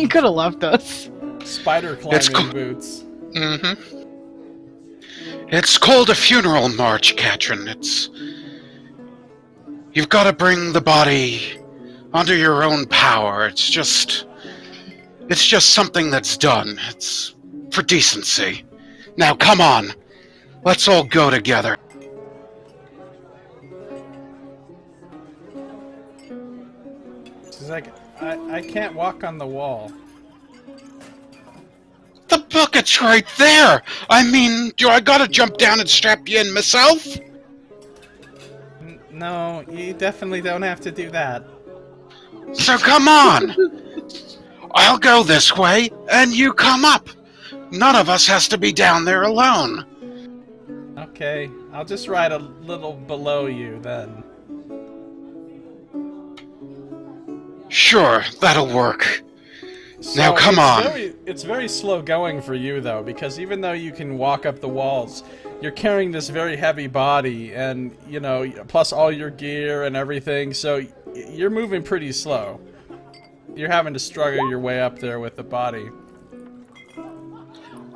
could have left us. Spider climbing boots. Mm-hmm. It's called a funeral march, Katrin. You've got to bring the body under your own power. It's just something that's done. It's for decency. Now, come on. Let's all go together. She's like, I can't walk on the wall. The bucket's right there! I mean, do I gotta jump down and strap you in myself? No, you definitely don't have to do that. So come on! I'll go this way, and you come up. None of us has to be down there alone. Okay, I'll just ride a little below you then. Sure, that'll work. So now come on. It's very slow going for you though, because even though you can walk up the walls, you're carrying this very heavy body and, you know, plus all your gear and everything, so you're moving pretty slow. You're having to struggle your way up there with the body.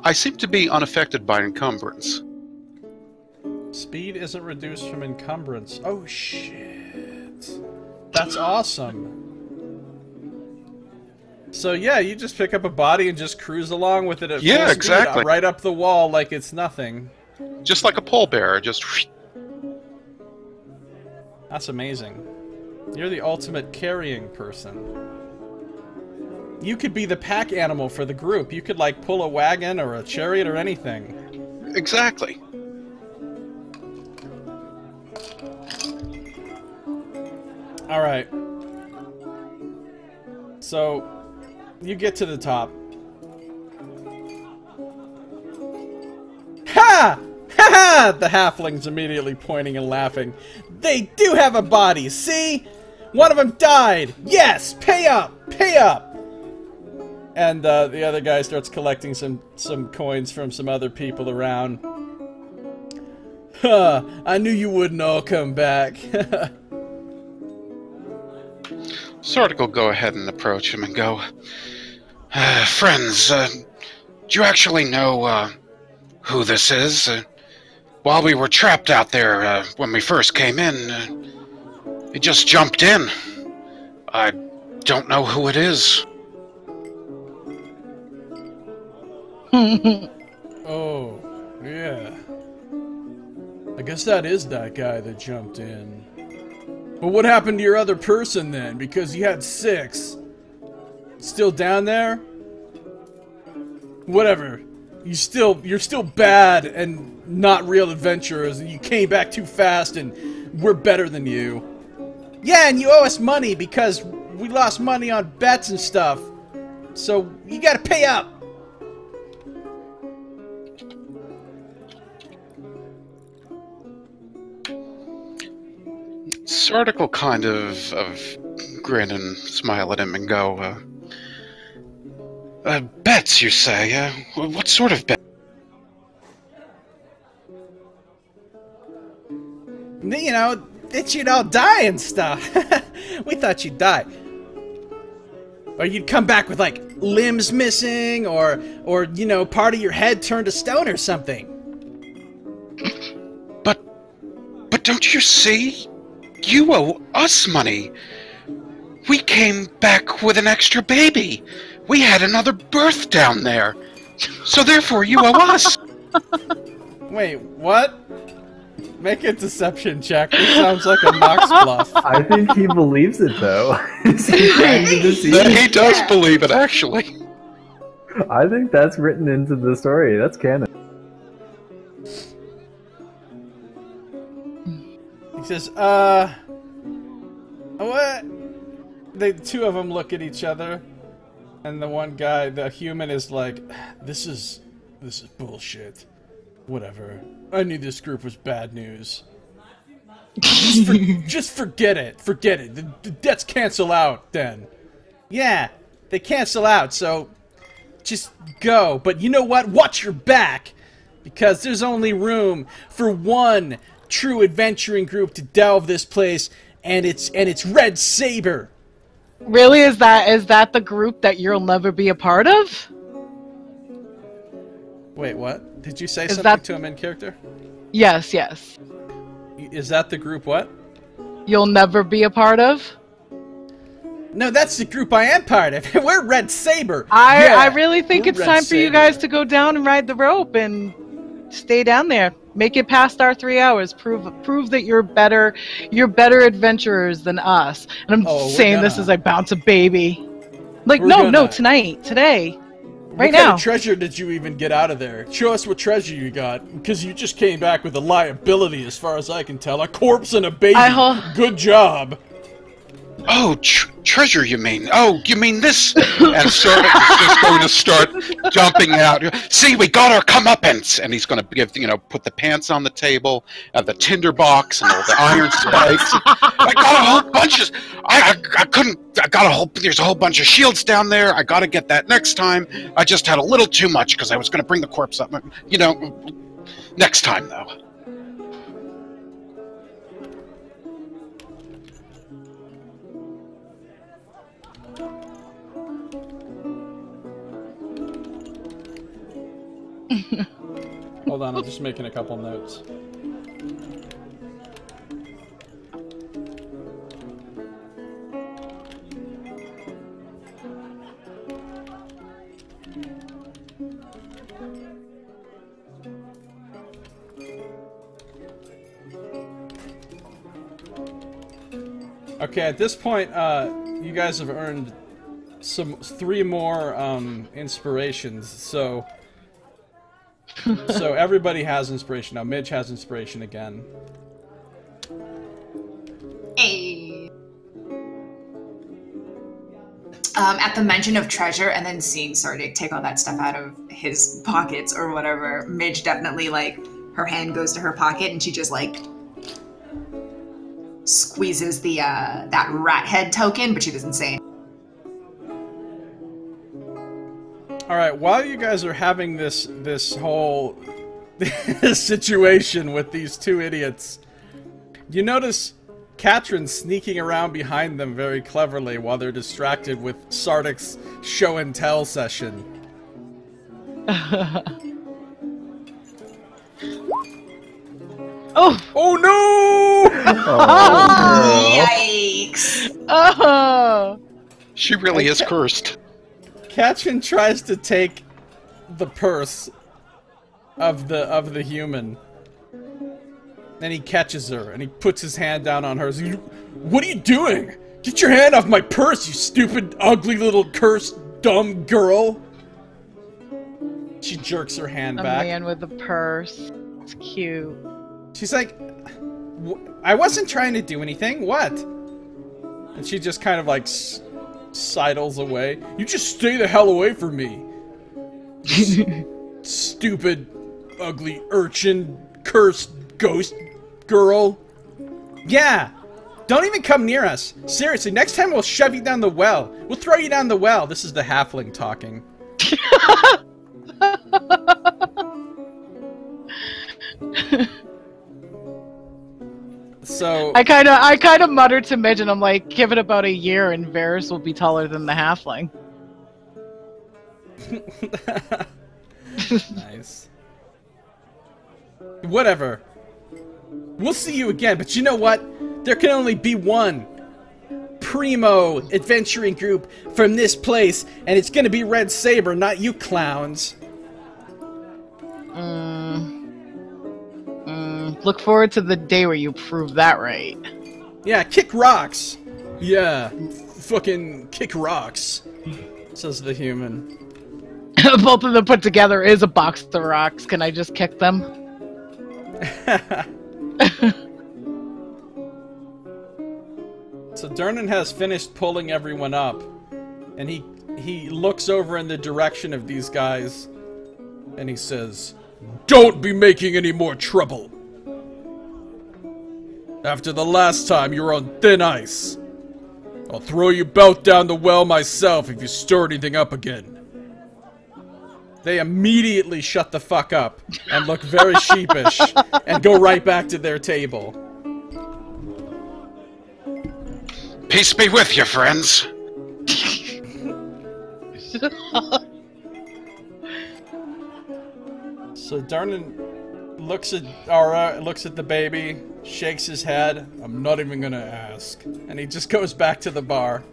I seem to be unaffected by encumbrance. Speed isn't reduced from encumbrance. Oh shit. That's awesome. So yeah, you just pick up a body and just cruise along with it at full speed, exactly. right up the wall like it's nothing. Just like a pallbearer, just... That's amazing. You're the ultimate carrying person. You could be the pack animal for the group. You could like pull a wagon or a chariot or anything. Exactly. Alright. So, you get to the top. Ha! Ha ha! The halfling's immediately pointing and laughing. They do have a body, see? One of them died! Yes! Pay up! Pay up! And the other guy starts collecting some coins from some other people around. Huh, I knew you wouldn't all come back. Sardick will go ahead and approach him and go, friends, do you actually know who this is? While we were trapped out there when we first came in, he just jumped in. I don't know who it is. Oh, yeah. I guess that is that guy that jumped in. But what happened to your other person then? Because you had 6. Still down there? Whatever. You're still bad and not real adventurers. And you came back too fast, and we're better than you. Yeah, and you owe us money because we lost money on bets and stuff. So you gotta pay up. Sardick will kind of grin and smile at him and go, bets, you say? What sort of bet? You know, that you'd all die and stuff. We thought you'd die. Or you'd come back with, like, limbs missing, or you know, part of your head turned to stone or something. But don't you see? You owe us money. We came back with an extra baby. We had another birth down there. So therefore, you owe us. Wait, what? Make a deception check. This sounds like a Mox bluff. I think he believes it, though. Is he trying to deceive? He does believe it, actually. I think that's written into the story. That's canon. He says, what? The two of them look at each other, and the one guy, the human, is like, this is bullshit. Whatever. I knew this group was bad news. Just forget it. Forget it. The debts cancel out, then. Yeah, they cancel out, so just go. But you know what? Watch your back, because there's only room for one true adventuring group to delve this place, and it's Red Saber. Really? Is that the group that you'll never be a part of? Wait, what? Did you say something to him in character? Yes, yes. Is that the group what? You'll never be a part of? No, that's the group I am part of. We're Red Saber. I really think it's Red time for you Saber. guys to go down and ride the rope and stay down there. Make it past our 3 hours. Prove that you're better adventurers than us. And I'm saying this as I bounce a baby. Like, no, tonight, today. Right now. What kind of treasure did you even get out of there? Show us what treasure you got, because you just came back with a liability as far as I can tell. A corpse and a baby. Good job. Oh, treasure, you mean? Oh, you mean this? And Sardick is just going to start jumping out. See, we got our comeuppance! And he's going to give, put the pants on the table, the tinder box, and all the iron spikes. I got a whole bunch of... there's a whole bunch of shields down there. I got to get that next time. I just had a little too much, because I was going to bring the corpse up. Next time, though. Hold on, I'm just making a couple notes. Okay, at this point, you guys have earned 3 more inspirations, so everybody has inspiration now. Midge has inspiration again. Hey. At the mention of treasure and then seeing Sardick take all that stuff out of his pockets or whatever, Midge definitely, her hand goes to her pocket and she just, squeezes the, that rat head token, but she doesn't say anything. Alright, while you guys are having this whole situation with these two idiots, you notice Katrin sneaking around behind them very cleverly while they're distracted with Sardick's show and tell session. Oh no! Oh, Yikes! Oh! She really is cursed. Katrin tries to take the purse of the human. Then he catches her and he puts his hand down on hers. What are you doing? Get your hand off my purse, you stupid, ugly little cursed dumb girl. She jerks her hand A back. man with a purse. It's cute. She's like, I wasn't trying to do anything. What? And she just kind of like sidles away. You just stay the hell away from me. Stupid, ugly urchin, cursed ghost girl. Yeah. Don't even come near us. Seriously, next time we'll shove you down the well. We'll throw you down the well. This is the halfling talking. So I kind of muttered to Midge, and I'm like, give it about a year, and Varys will be taller than the halfling. Nice. Whatever. We'll see you again, but you know what? There can only be one primo adventuring group from this place, and it's gonna be Red Saber, not you clowns. Look forward to the day where you prove that right. Yeah, kick rocks. Yeah, fucking kick rocks, says the human. Both of them put together is a box of rocks. Can I just kick them? So Durnan has finished pulling everyone up, and he looks over in the direction of these guys, and he says, "Don't be making any more trouble. After the last time, you're on thin ice. I'll throw you both down the well myself if you stir anything up again." They immediately shut the fuck up and look very sheepish and go right back to their table. Peace be with you, friends. So Darnan looks at Aura, looks at the baby, shakes his head. "I'm not even gonna ask." And he just goes back to the bar.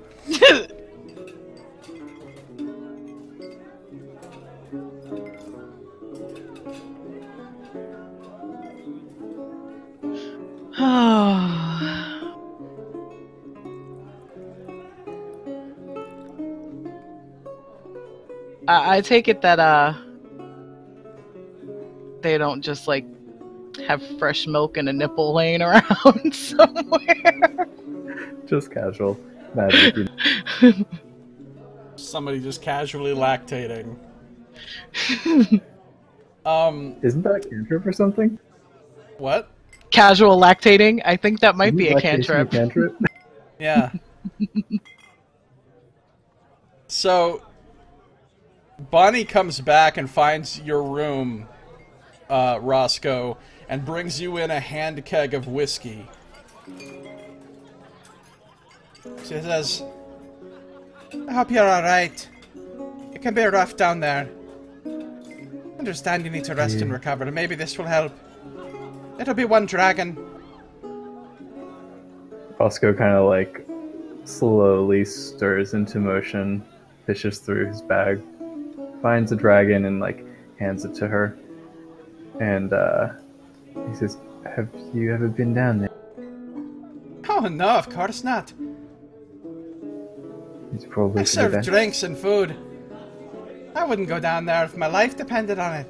I take it that they don't just like have fresh milk and a nipple laying around somewhere. Just casual. Magic. Somebody just casually lactating. Isn't that a cantrip or something? What? Casual lactating? I think that might be a Lactation cantrip. Yeah. So Bonnie comes back and finds your room, Roscoe, and brings you in a hand keg of whiskey. She says, "I hope you're alright. It can be rough down there. I understand you need to rest and recover, and maybe this will help. It'll be one dragon." Roscoe kind of like slowly stirs into motion, fishes through his bag, finds a dragon and like hands it to her. And he says, "Have you ever been down there?" Oh no, of course not. He's probably I serve drinks and food. I wouldn't go down there if my life depended on it.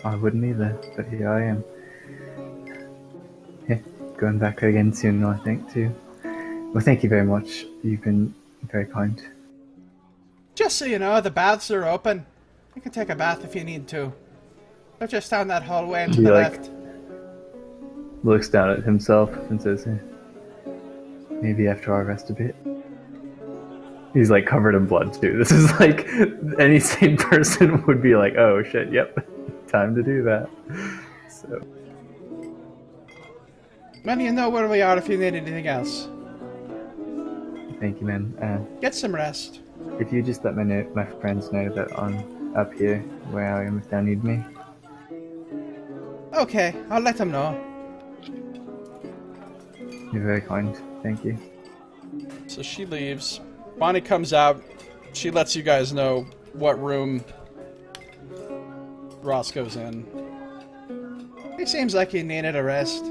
I wouldn't either, but here I am. Yeah, going back again soon, I think, too. Well, thank you very much. You've been very kind. Just so you know, the baths are open. You can take a bath if you need to. They're just down that hallway and to He, the like, left. Looks down at himself and says, "Maybe after I rest a bit." He's like covered in blood too. This is like any sane person would be like, "Oh shit, yep, time to do that." So Well, you know where we are if you need anything else. thank you, man. Get some rest. If you just let my friends know that I'm up here where I am if they need me. Okay, I'll let them know. You're very kind. Thank you. So she leaves. Bonnie comes out. She lets you guys know what room Roscoe's in. He seems like he needed a rest.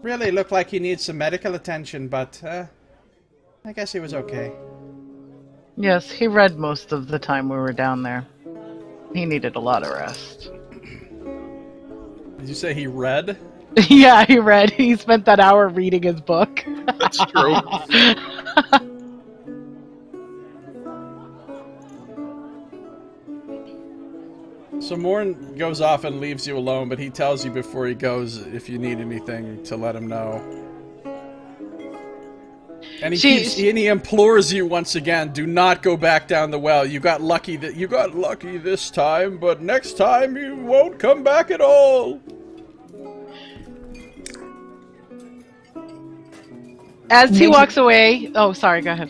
Really looked like he needs some medical attention, but I guess he was okay. Yes, he read most of the time we were down there. He needed a lot of rest. Did you say he read? Yeah, he read. He spent that hour reading his book. That's true. So Morn goes off and leaves you alone, but he tells you before he goes if you need anything to let him know. And he implores you once again, do not go back down the well. You got lucky this time, but next time you won't come back at all. As he walks away... Oh, sorry, go ahead.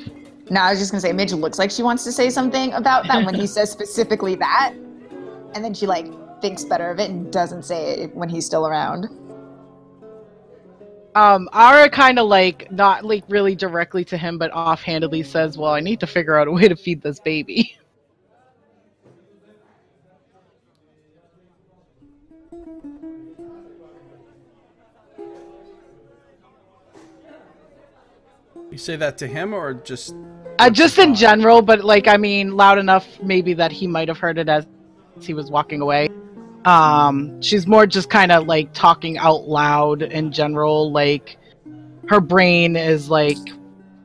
No, I was just gonna say, Midge looks like she wants to say something about that when he says specifically that. And then she, like, thinks better of it and doesn't say it when he's still around. Ara kind of, like, not, like, really directly to him, but offhandedly says, well, I need to figure out a way to feed this baby. You say that to him or just... Just in general, but, like, I mean, loud enough maybe that he might have heard it as he was walking away. She's more just kind of, like, talking out loud in general, like, her brain is, like,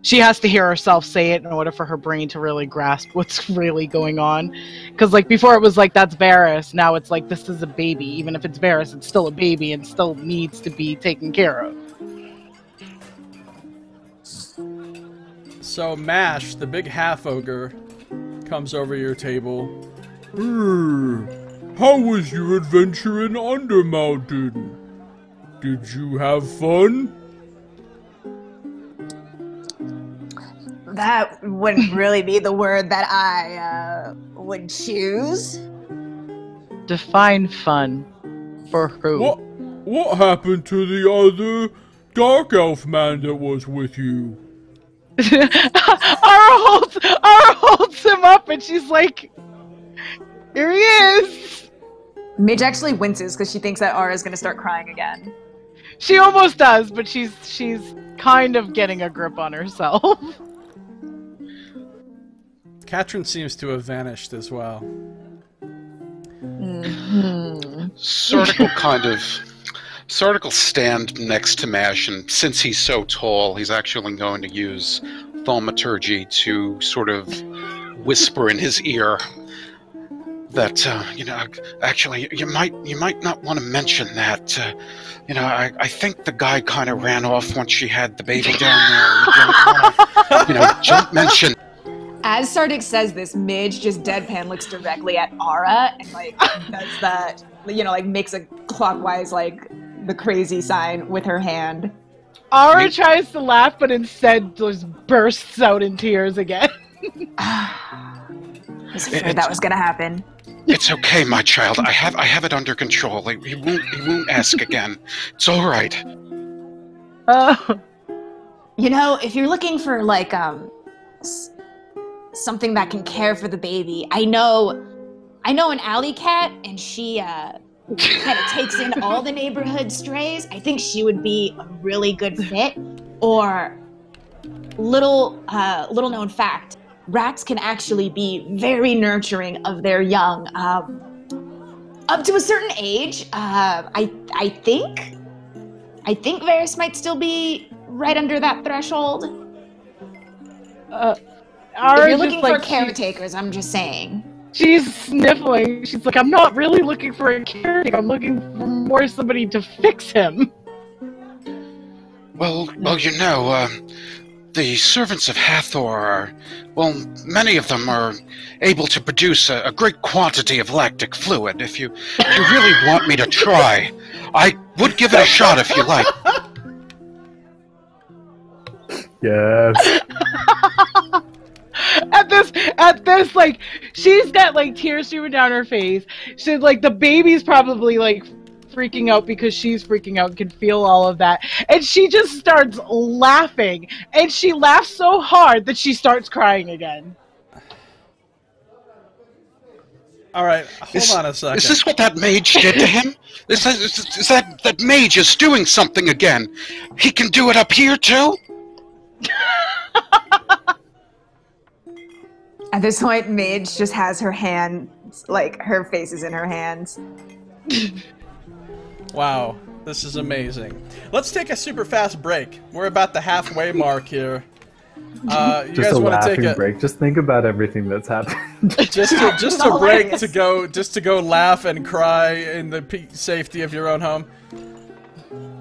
she has to hear herself say it in order for her brain to really grasp what's really going on. Because, like, before it was like, that's Varys, now it's like, this is a baby. Even if it's Varys, it's still a baby and still needs to be taken care of. So Mash, the big half-ogre, comes over your table. How was your adventure in Undermountain? Did you have fun? That wouldn't really be the word that I would choose. Define fun for who? What happened to the other dark elf man that was with you? Ara holds him up and she's like, here he is! Midge actually winces because she thinks that Ara's gonna start crying again. She almost does, but she's kind of getting a grip on herself. Katrin seems to have vanished as well. Sardick will stand next to Mash, and since he's so tall, he's actually going to use thaumaturgy to sort of whisper in his ear that, actually, you might not want to mention that. I think the guy kind of ran off once she had the baby down there. You don't want to, don't mention. As Sardick says this, Midge just deadpan looks directly at Ara and, like, does that, makes a clockwise, like, the crazy sign with her hand. Ara tries to laugh, but instead just bursts out in tears again. I was afraid that was gonna happen. It's okay, my child. I have it under control. He won't ask again. It's all right. If you're looking for like something that can care for the baby, I know an alley cat, and she kind of takes in all the neighborhood strays. I think she would be a really good fit. Or little known fact, rats can actually be very nurturing of their young, up to a certain age. I think Varys might still be right under that threshold. If you're looking for caretakers, I'm just saying. She's sniffling. She's like, I'm not really looking for a caretaker. I'm looking for more somebody to fix him. Well, the servants of Hathor many of them are able to produce a great quantity of lactic fluid. If you really want me to try, I would give it a shot if you like. Yes. At this, like, she's got, like, tears streaming down her face. She's, like, the baby's probably, like, freaking out because she's freaking out and can feel all of that. And she just starts laughing. And she laughs so hard that she starts crying again. Alright, hold on a second. Is this what that mage did to him? Is that mage is doing something again? He can do it up here, too? At this point, Midge just has her hands, like, her face is in her hands. Wow, this is amazing. Let's take a super fast break. We're about the halfway mark here. You Just guys a want to take laughing a break. Just think about everything that's happened. just a break Hilarious. to go laugh and cry in the safety of your own home.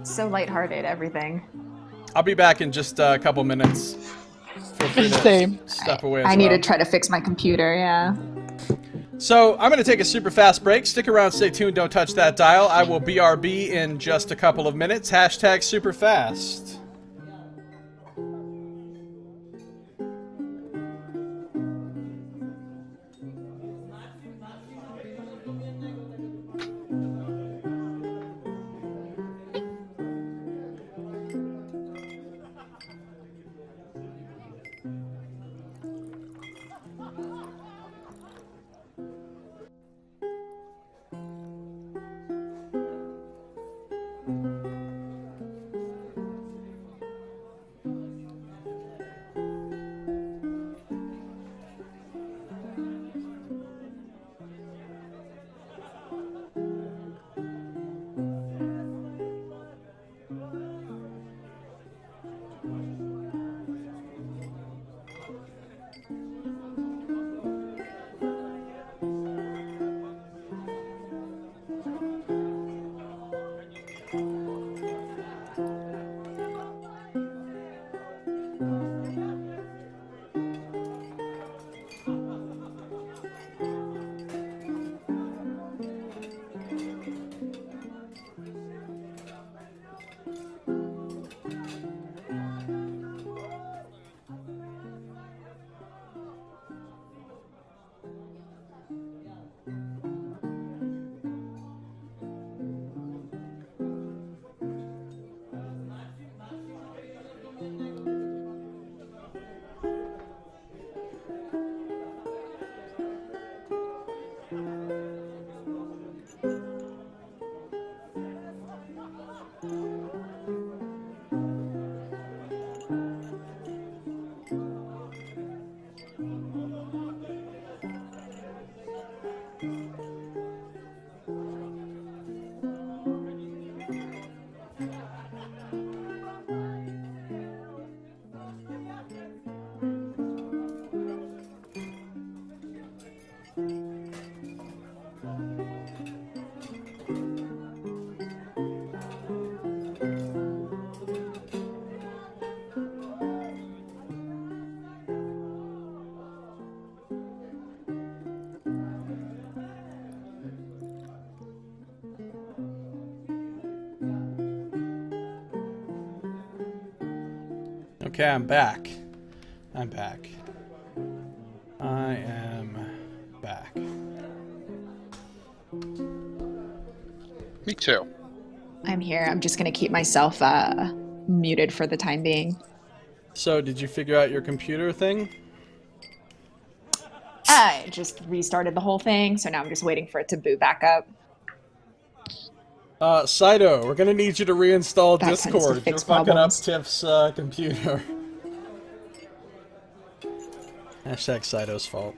So lighthearted, everything. I'll be back in just a couple minutes. Feel free to Same. step away as I need well. to try to fix my computer, yeah. So I'm going to take a super fast break. Stick around, stay tuned, don't touch that dial. I will BRB in just a couple of minutes. Hashtag super fast. Okay, I'm back. I'm back. I am back. Me too. I'm here. I'm just gonna keep myself muted for the time being. So, did you figure out your computer thing? I just restarted the whole thing, so now I'm just waiting for it to boot back up. Saito, we're gonna need you to reinstall That tends to Discord. You're fix fucking problems. up Tiff's computer. Hashtag Saito's fault.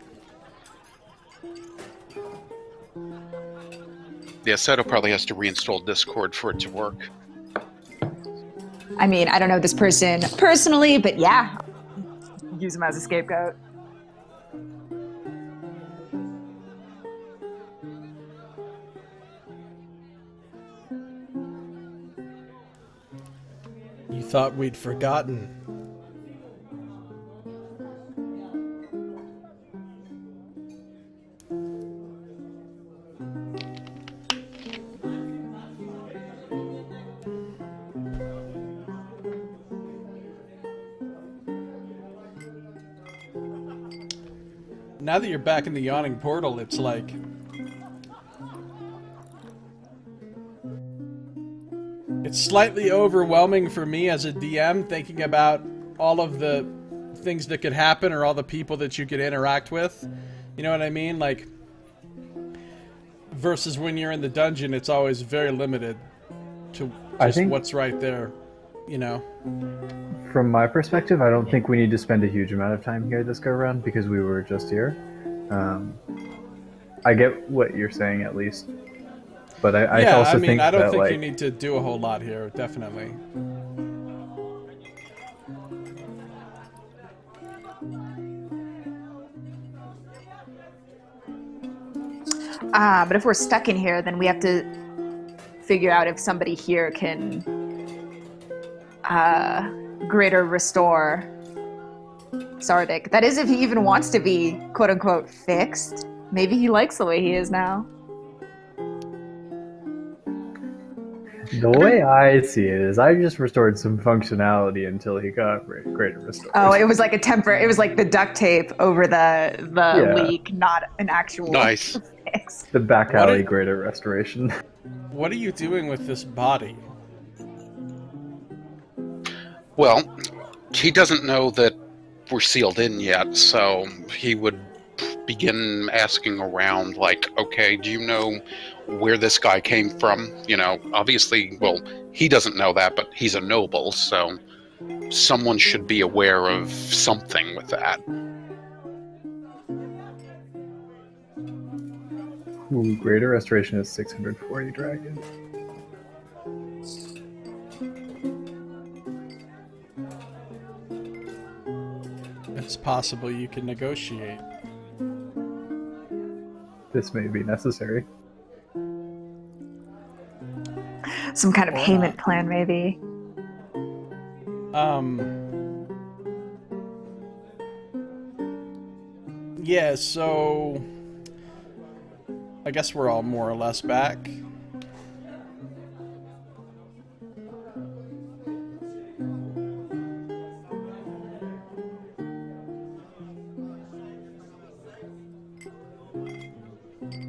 Yeah, Sato probably has to reinstall Discord for it to work. I mean, I don't know this person personally, but yeah, use him as a scapegoat. You thought we'd forgotten. Now that you're back in the Yawning Portal, it's like... It's slightly overwhelming for me as a DM, thinking about all of the things that could happen or all the people that you could interact with. You know what I mean? Like, versus when you're in the dungeon, it's always very limited to just what's right there. you know. From my perspective, I don't think we need to spend a huge amount of time here this go around because we were just here. I get what you're saying at least, but I also think I don't that, think like, you need to do a whole lot here. Definitely. But if we're stuck in here, then we have to figure out if somebody here can greater restore Sardick. That is, if he even wants to be quote unquote fixed. Maybe he likes the way he is now. the way I see it is I just restored some functionality until he got greater restoration. Oh, it was like a temporary. It was like the duct tape over the leak, not an actual Nice. fix. The back alley greater restoration. What are you doing with this body? Well, he doesn't know that we're sealed in yet, so he would begin asking around, like, okay, do you know where this guy came from? You know, obviously, well, he doesn't know that, but he's a noble, so someone should be aware of something with that. Ooh, greater restoration is 640 dragon. It's possible you can negotiate. This may be necessary. Some kind of Or payment not. plan, maybe. Yeah, so I guess we're all more or less back.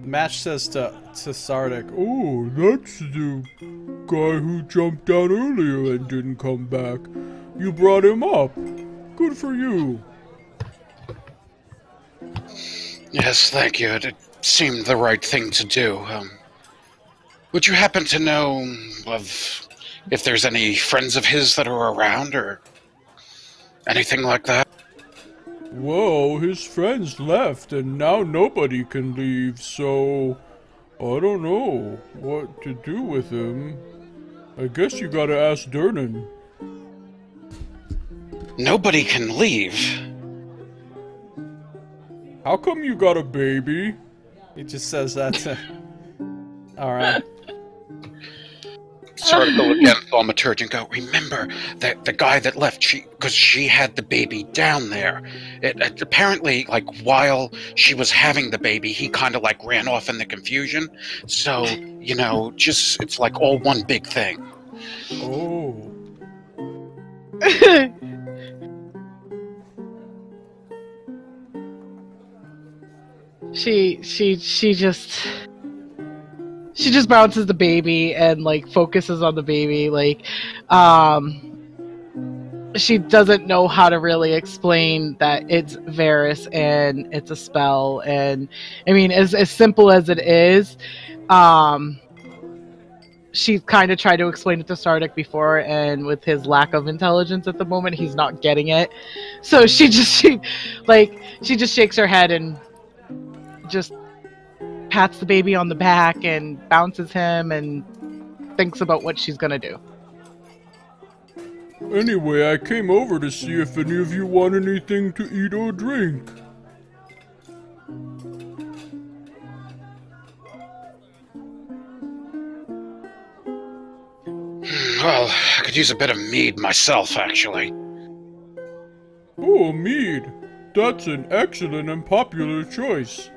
Match says to Sardick, "Oh, that's the guy who jumped down earlier and didn't come back. You brought him up. Good for you." Yes, thank you. It seemed the right thing to do. Would you happen to know of if there's any friends of his that are around or anything like that? Well, his friends left and now nobody can leave, so I don't know what to do with him. I guess you gotta ask Durnan. Nobody can leave. How come you got a baby? He just says that to... Alright. Sardick again, thaumaturge, and go, remember that the guy that left, because she had the baby down there. It apparently, like, while she was having the baby, he kind of, like, ran off in the confusion. So, you know, just, it's like all one big thing. Oh. She just bounces the baby and like focuses on the baby. Like, she doesn't know how to really explain that it's Varys and it's a spell. And I mean, as simple as it is, she kind of tried to explain it to Sardick before, and with his lack of intelligence at the moment, he's not getting it. So she just shakes her head and just pats the baby on the back and bounces him and thinks about what she's gonna do. Anyway, I came over to see if any of you want anything to eat or drink. Well, I could use a bit of mead myself, actually. Oh, mead. That's an excellent and popular choice.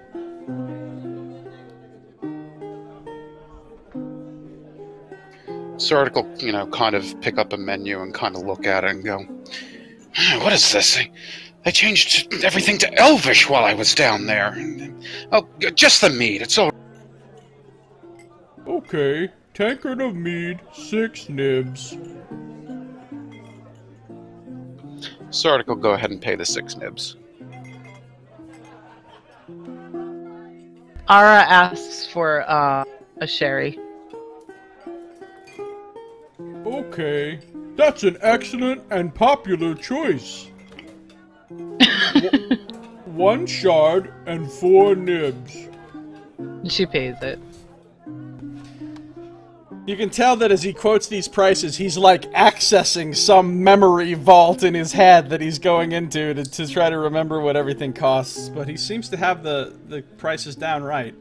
Sardick will, you know, kind of pick up a menu and kind of look at it and go, what is this? They changed everything to Elvish while I was down there. Oh, just the mead, it's all... Okay, tankard of mead, 6 nibs. Sardick will go ahead and pay the 6 nibs. Ara asks for a sherry. Okay, That's an excellent and popular choice. 1 shard and 4 nibs. She pays it. You can tell that as he quotes these prices, he's like accessing some memory vault in his head that he's going into to try to remember what everything costs. But he seems to have the prices down right.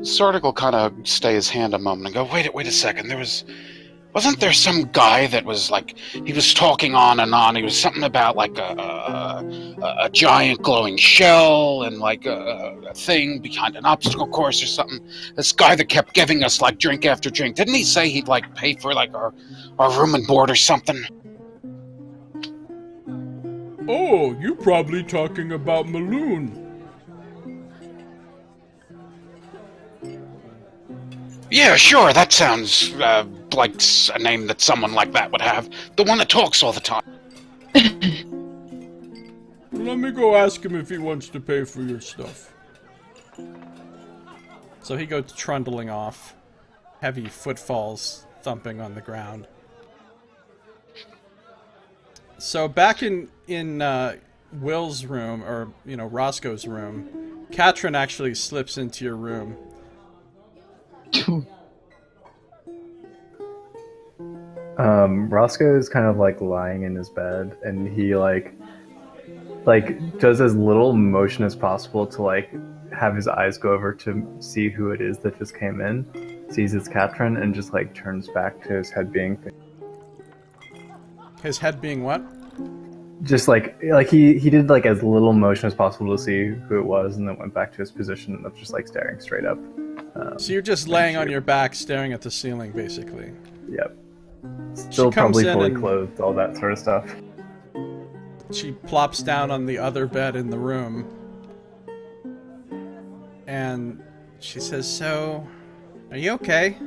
Sardick will kind of stay his hand a moment and go, wait a second, wasn't there some guy that was like, he was talking on and on, he was something about like a giant glowing shell and like a thing behind an obstacle course or something. This guy that kept giving us like drink after drink, didn't he say he'd like pay for like our room and board or something? Oh, you're probably talking about Maloon. Yeah, sure, that sounds like a name that someone like that would have. The one that talks all the time. Let me go ask him if he wants to pay for your stuff. So he goes trundling off. Heavy footfalls thumping on the ground. So back in Will's room, or, you know, Roscoe's room, Katrin actually slips into your room. Roscoe is kind of like lying in his bed, and he like does as little motion as possible to like have his eyes go over to see who it is that just came in, sees it's Katrin, and just like turns back to his head being. His head being what? Just like he did like as little motion as possible to see who it was, and then went back to his position of just like staring straight up. So you're just laying on your back, staring at the ceiling, basically. Yep. Still probably fully clothed, all that sort of stuff. She plops down on the other bed in the room. And she says, "So, are you okay?"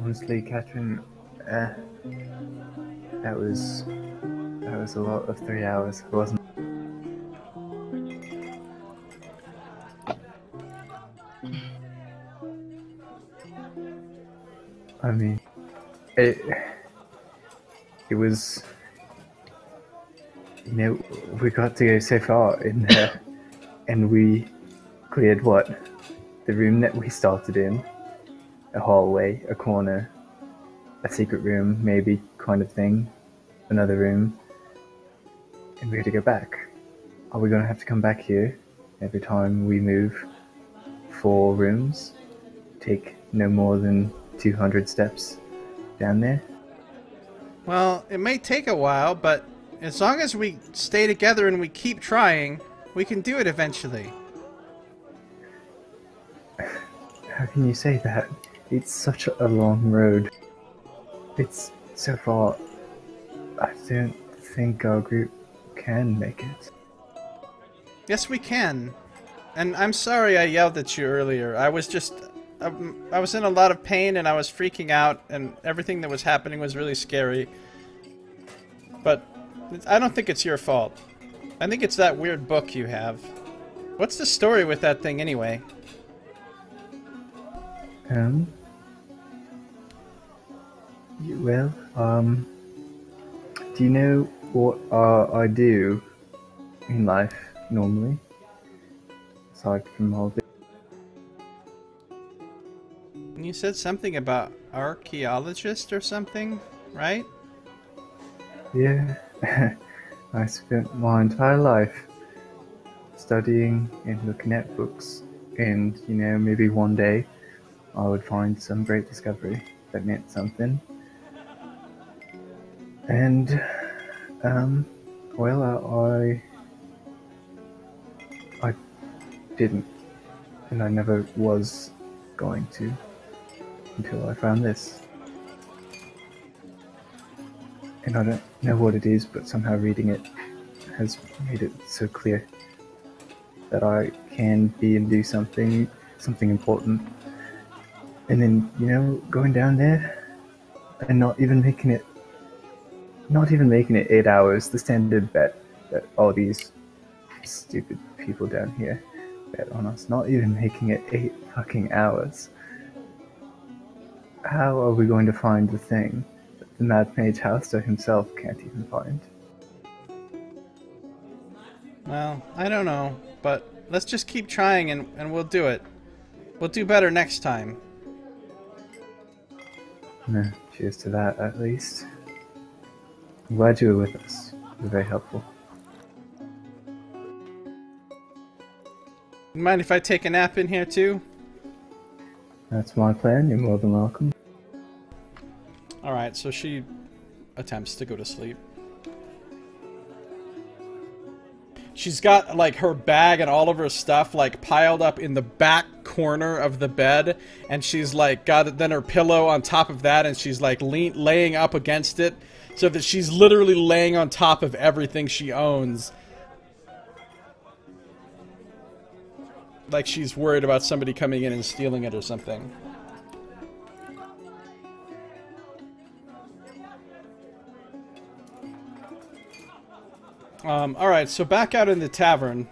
Honestly, Katrin, that was a lot of 3 hours. It wasn't. I mean, it was, you know, we got to go so far in there, and we cleared what? The room that we started in, a hallway, a corner, a secret room, maybe, kind of thing, another room, and we had to go back. Are we going to have to come back here every time we move 4 rooms? Take no more than 200 steps down there? Well, it may take a while, but as long as we stay together and we keep trying, we can do it eventually. How can you say that? It's such a long road. It's so far. I don't think our group can make it. Yes, we can. And I'm sorry I yelled at you earlier. I was in a lot of pain and I was freaking out, and everything that was happening was really scary. But I don't think it's your fault. I think it's that weird book you have. What's the story with that thing anyway? Well, do you know what I do in life normally? Aside from all this. You said something about archaeologist or something, right? Yeah, I spent my entire life studying and looking at books, and you know, maybe one day I would find some great discovery that meant something. And well, I didn't, and I never was going to until I found this. And I don't know what it is, but somehow reading it has made it so clear that I can be and do something important. And then, you know, going down there and not even making it 8 hours, the standard bet that all these stupid people down here bet on us, not even making it 8 fucking hours. how are we going to find the thing that the Mad Mage Houster himself can't even find? Well, I don't know, but let's just keep trying and we'll do it. We'll do better next time. Cheers to that, at least. I'm glad you were with us. It was very helpful. You mind if I take a nap in here too? That's my plan. You're more than welcome. Alright, so she attempts to go to sleep. She's got, like, her bag and all of her stuff, like, piled up in the back corner of the bed. And she's, like, got then her pillow on top of that. And she's, like, laying up against it. So that she's literally laying on top of everything she owns. Like she's worried about somebody coming in and stealing it or something. Alright, so back out in the tavern.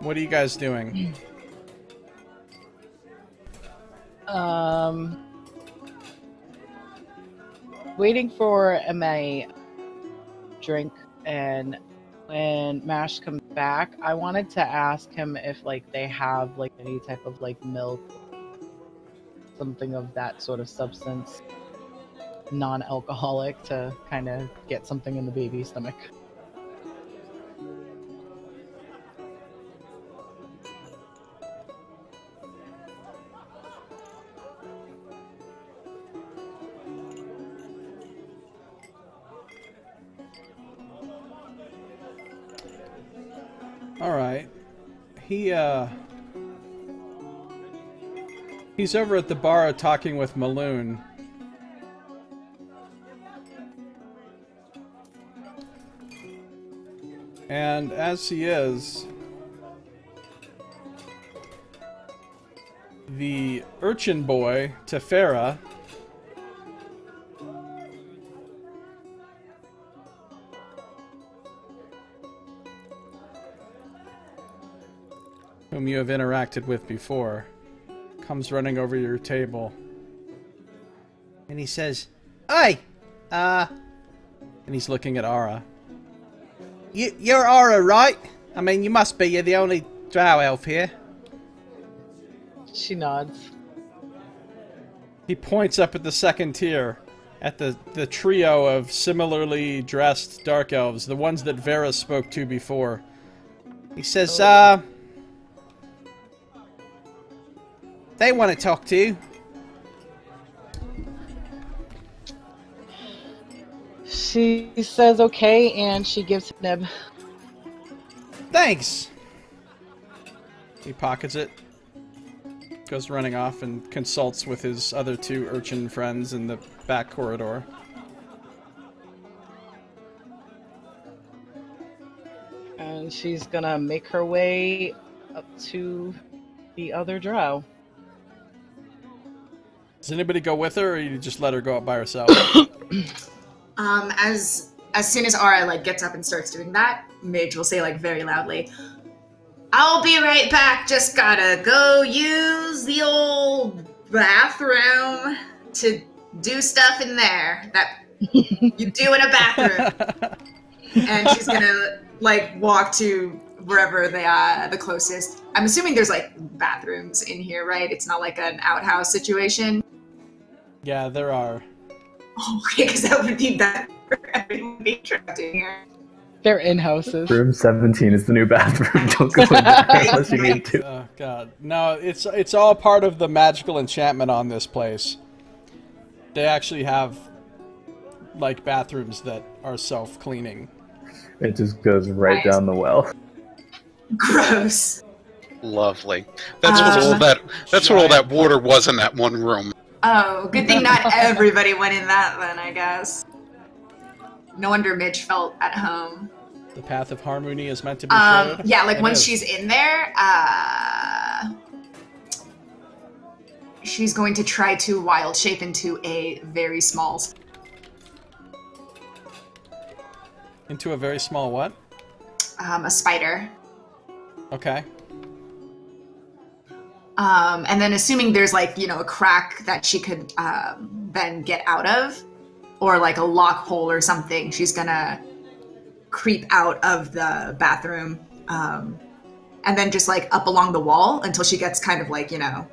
What are you guys doing? Waiting for my drink, and when Mash comes back, I wanted to ask him if, like, they have, like, any type of, like, milk, something of that sort of substance, non-alcoholic, to kind of get something in the baby's stomach. Alright. He's over at the bar talking with Maloon. And as he is, the urchin boy, Tefera, whom you have interacted with before, comes running over your table. And he says, "Hey! And he's looking at Ara. You're Ara, right? I mean, you must be. You're the only drow elf here." She nods. He points up at the second tier, at the trio of similarly dressed dark elves, the ones that Vera spoke to before. He says, they want to talk to you. She says okay, and she gives him a nib. Thanks. He pockets it, goes running off, and consults with his other two urchin friends in the back corridor. And she's gonna make her way up to the other drow. Does anybody go with her, or you just let her go up by herself? As soon as Ara, like, gets up and starts doing that, Midge will say, like, very loudly, "I'll be right back, just gotta go use the old bathroom to do stuff in there that you do in a bathroom." And she's gonna, like, walk to wherever they are, the closest. I'm assuming there's, like, bathrooms in here, right? It's not like an outhouse situation. Yeah, there are. Oh, okay, because that would be better for everyone being trapped in here. They're in houses. Room 17 is the new bathroom. Don't go in there unless you need to. Oh, God. No, it's all part of the magical enchantment on this place. They actually have, like, bathrooms that are self-cleaning. It just goes right Nice. down the well. Gross. Lovely. That's what all that water was in that one room. Oh, good thing not everybody went in that then, I guess. No wonder Midge felt at home. The path of harmony is meant to be shared. Yeah, like, It once is. she's in there, she's going to try to wild shape into a very small... Into a very small what? a spider. Okay. And then assuming there's, like, you know, a crack that she could then get out of, or like a lock hole or something. She's gonna creep out of the bathroom, and then just like up along the wall until she gets kind of like, you know,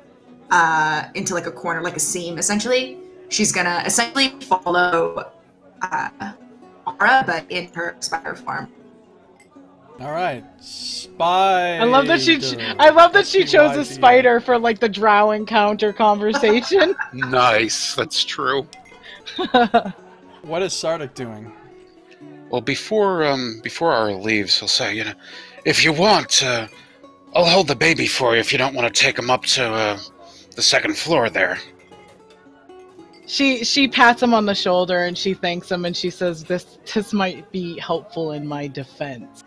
into like a corner, like a seam essentially. She's gonna essentially follow Aura, but in her spider form. All right, spider. I love that she chose a spider for like the drow encounter conversation. Nice, that's true. What is Sardick doing? Well, before Aura leaves, he'll say, you know, if you want, I'll hold the baby for you if you don't want to take him up to the second floor there. She pats him on the shoulder and she thanks him and she says, "This might be helpful in my defense."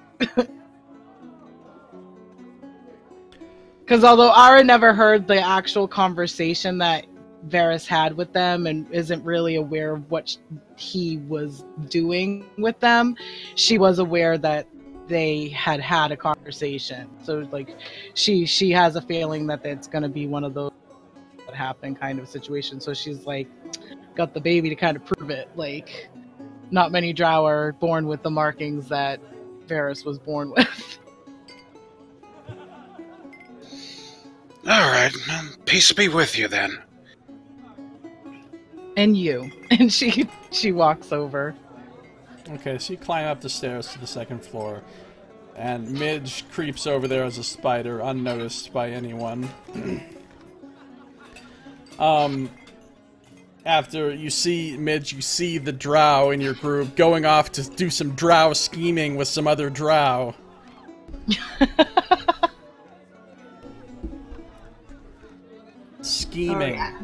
Because although Ara never heard the actual conversation that Varys had with them and isn't really aware of what he was doing with them, she was aware that they had a conversation. So like she has a feeling that it's going to be one of those that happened kind of situation. So she's like, got the baby to kind of prove it. Like, not many drow are born with the markings that Varys was born with. Alright, peace be with you then. And you. And she walks over. Okay, so you climb up the stairs to the second floor, and Midge creeps over there as a spider, unnoticed by anyone. After you see Midge, you see the drow in your group going off to do some drow scheming with some other drow. Scheming. Oh, yeah.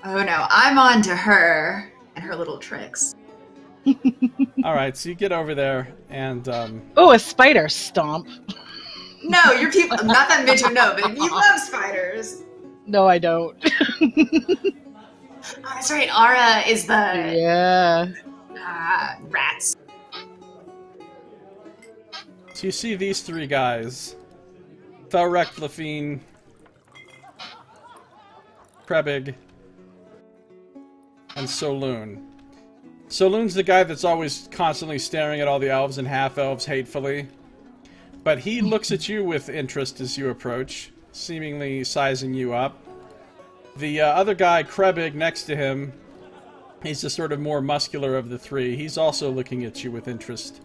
Oh no, I'm on to her and her little tricks. Alright, so you get over there, and, Oh, a spider stomp. No, your people, not that Midge would know, but you love spiders. No, I don't. Oh, that's right, Aura is the... Yeah. Rats. So you see these three guys. Felrek, Lafine, Krebig, and Soloon. Soloon's the guy that's always constantly staring at all the elves and half-elves hatefully. But he looks at you with interest as you approach, seemingly sizing you up. The other guy, Krebig, next to him, he's the sort of more muscular of the three. He's also looking at you with interest.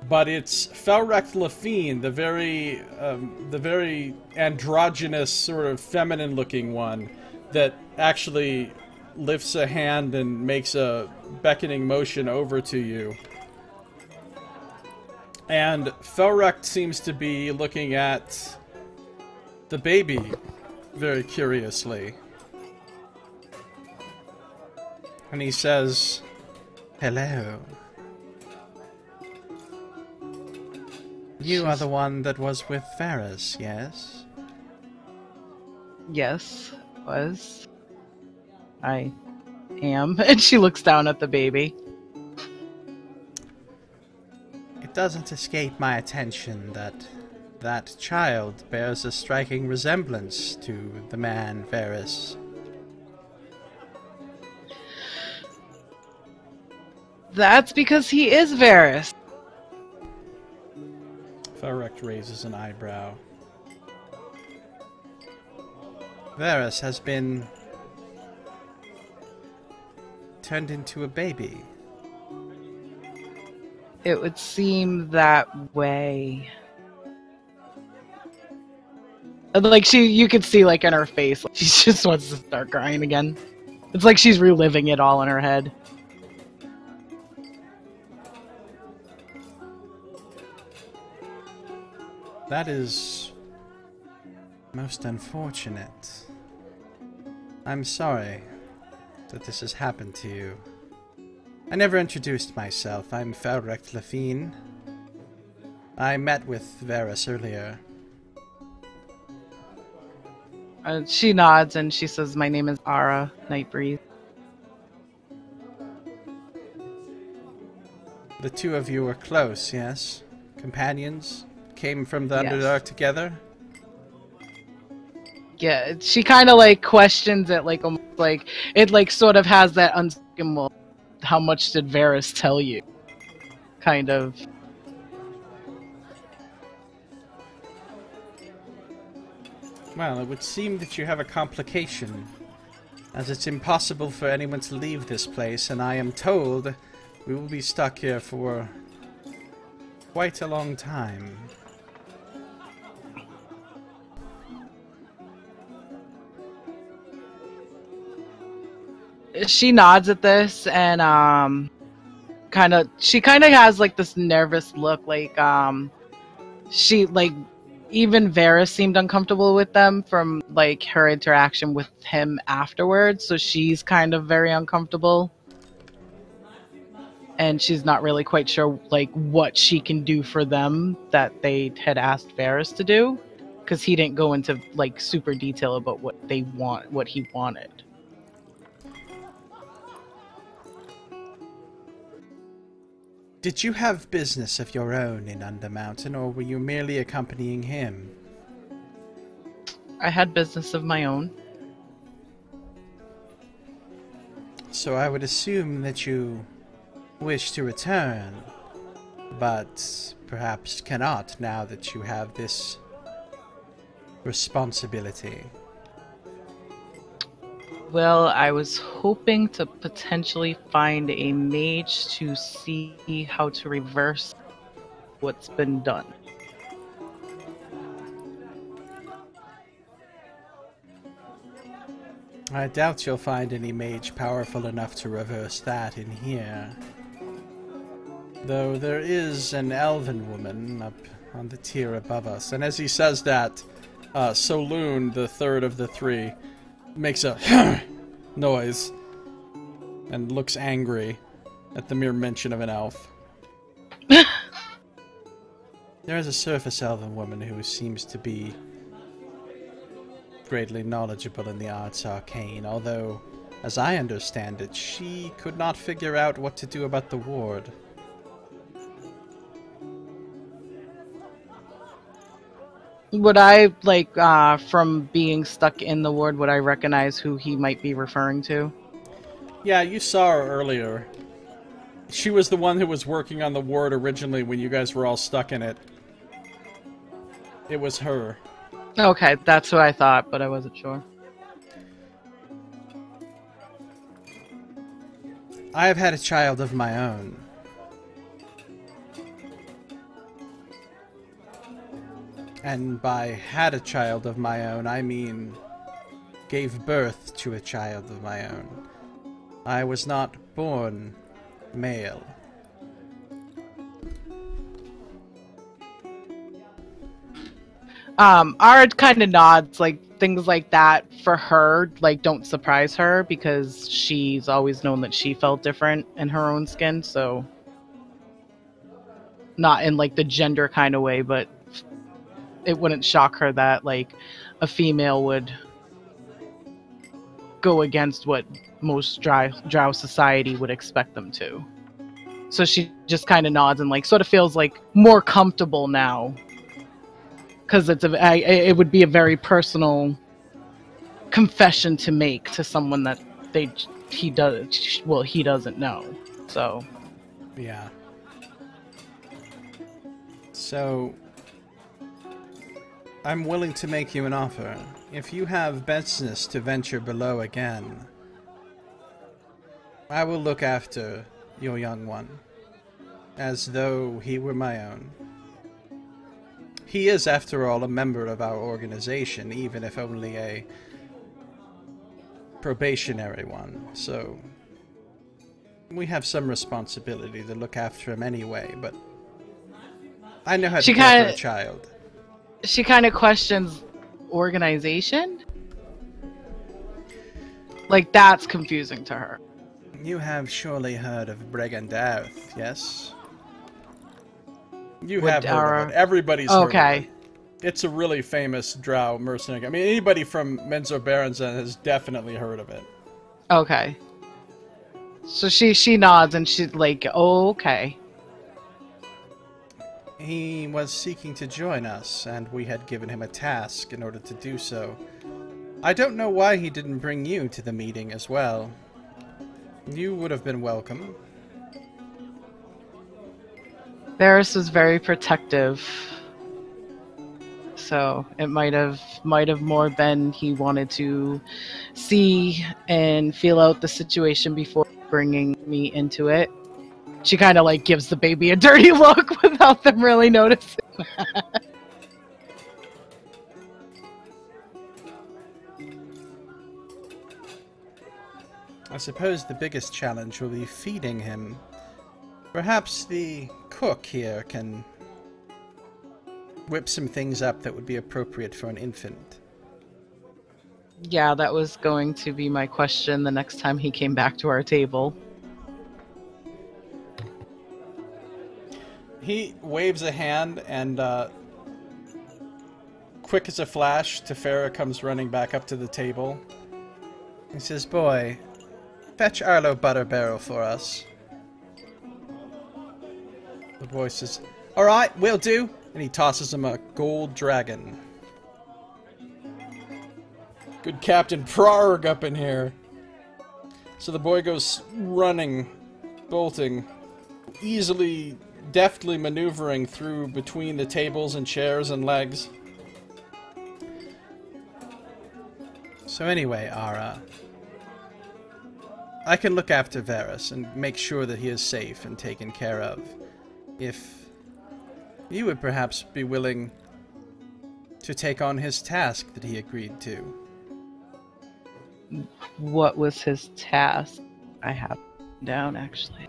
But it's Felrek Lafine, the very androgynous, sort of feminine-looking one, that actually lifts a hand and makes a beckoning motion over to you. And Felrek seems to be looking at the baby very curiously. And he says, "Hello. You are the one that was with Varys, yes?" Yes, was. I am. And she looks down at the baby. It doesn't escape my attention that that child bears a striking resemblance to the man Varys. That's because he is Varys. Felrek raises an eyebrow. Varys has been turned into a baby. It would seem that way. Like you could see like in her face, like, she just wants to start crying again. It's like she's reliving it all in her head. That is most unfortunate. I'm sorry that this has happened to you. I never introduced myself. I'm Felrek Lafine. I met with Varys earlier. She nods and she says, "My name is Ara Nightbreeze." The two of you were close, yes? Companions? Came from the Yes. Underdark together? Yeah, she kind of like questions it, like almost like it like sort of has that unspoken, well, how much did Varys tell you? Kind of. Well, it would seem that you have a complication, as it's impossible for anyone to leave this place, and I am told we will be stuck here for quite a long time. She nods at this and she kind of has like this nervous look, like she like even Varys seemed uncomfortable with them from like her interaction with him afterwards, so she's kind of very uncomfortable. And she's not really quite sure like what she can do for them that they had asked Varys to do, because he didn't go into like super detail about what he wanted. Did you have business of your own in Undermountain, or were you merely accompanying him? I had business of my own. So I would assume that you wish to return, but perhaps cannot now that you have this responsibility. Well, I was hoping to potentially find a mage to see how to reverse what's been done. I doubt you'll find any mage powerful enough to reverse that in here. Though there is an elven woman up on the tier above us. And as he says that, Soloon, the third of the three, makes a noise and looks angry at the mere mention of an elf. There is a surface elven woman who seems to be greatly knowledgeable in the arts arcane, although, as I understand it, she could not figure out what to do about the ward. Would I, like, from being stuck in the ward, would I recognize who he might be referring to? Yeah, you saw her earlier. She was the one who was working on the ward originally when you guys were all stuck in it. It was her. Okay, that's what I thought, but I wasn't sure. I have had a child of my own. And by had a child of my own, I mean gave birth to a child of my own. I was not born male. Ard kind of nods, like, things like that for her, like, don't surprise her, because she's always known that she felt different in her own skin, so... Not in, like, the gender kind of way, but it wouldn't shock her that, like, a female would go against what most Drow society would expect them to. So she just kind of nods and, like, sort of feels, like, more comfortable now. Because it would be a very personal confession to make to someone that he doesn't know. So yeah. So I'm willing to make you an offer. If you have business to venture below again, I will look after your young one as though he were my own. He is, after all, a member of our organization, even if only a probationary one, so we have some responsibility to look after him anyway, but I know how to care for a child. She kind of questions organization? Like, that's confusing to her. You have surely heard of Brigandarth, yes? You have heard of it. Everybody's heard of it. It's a really famous Drow mercenary. I mean, anybody from Menzo Baronzen has definitely heard of it. Okay. So she nods and she's like, oh, okay. He was seeking to join us, and we had given him a task in order to do so. I don't know why he didn't bring you to the meeting as well. You would have been welcome. Varys was very protective. So it might have more been he wanted to see and feel out the situation before bringing me into it. She kind of like gives the baby a dirty look without them really noticing. I suppose the biggest challenge will be feeding him. Perhaps the cook here can whip some things up that would be appropriate for an infant. Yeah, that was going to be my question the next time he came back to our table. He waves a hand and, quick as a flash, Tefera comes running back up to the table. He says, "Boy, fetch Arlo Butterbarrow for us." The boy says, "Alright, will do." And he tosses him a gold dragon. Good Captain Prarg up in here. So the boy goes running, bolting, easily, deftly maneuvering through between the tables and chairs and legs. So anyway, Ara, I can look after Varys and make sure that he is safe and taken care of. If you would perhaps be willing to take on his task that he agreed to. What was his task? I have it down, actually.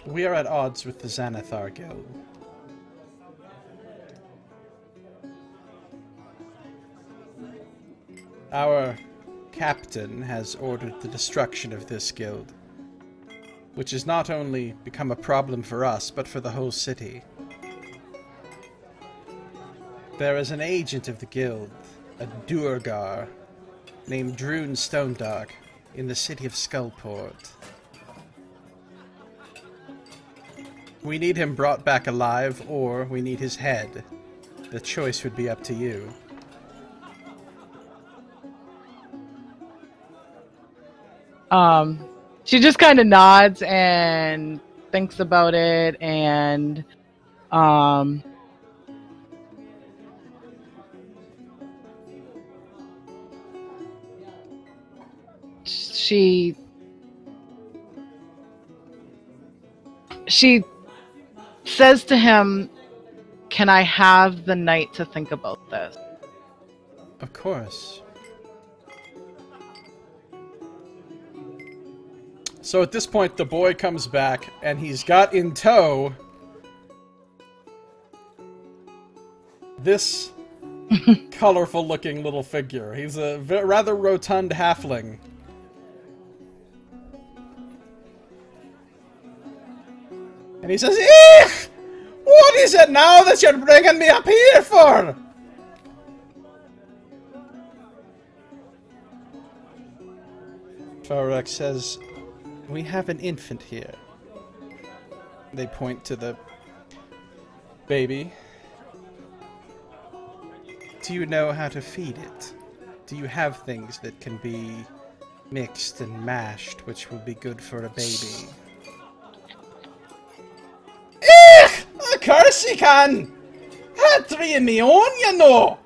We are at odds with the Xanathar Guild. Our captain has ordered the destruction of this guild, which has not only become a problem for us, but for the whole city. There is an agent of the guild, a Duergar, named Droon Stonedark, in the city of Skullport. We need him brought back alive, or we need his head. The choice would be up to you. She just kind of nods and thinks about it, and she says to him, "Can I have the night to think about this?" Of course. So at this point, the boy comes back, and he's got in tow this colorful-looking little figure. He's a rather rotund halfling. And he says, "Eek! What is it now that you're bringing me up here for?" Farrak says, "We have an infant here." They point to the baby. Do you know how to feed it? Do you have things that can be mixed and mashed, which will be good for a baby? Of course you can! I had 3 of my own, you know!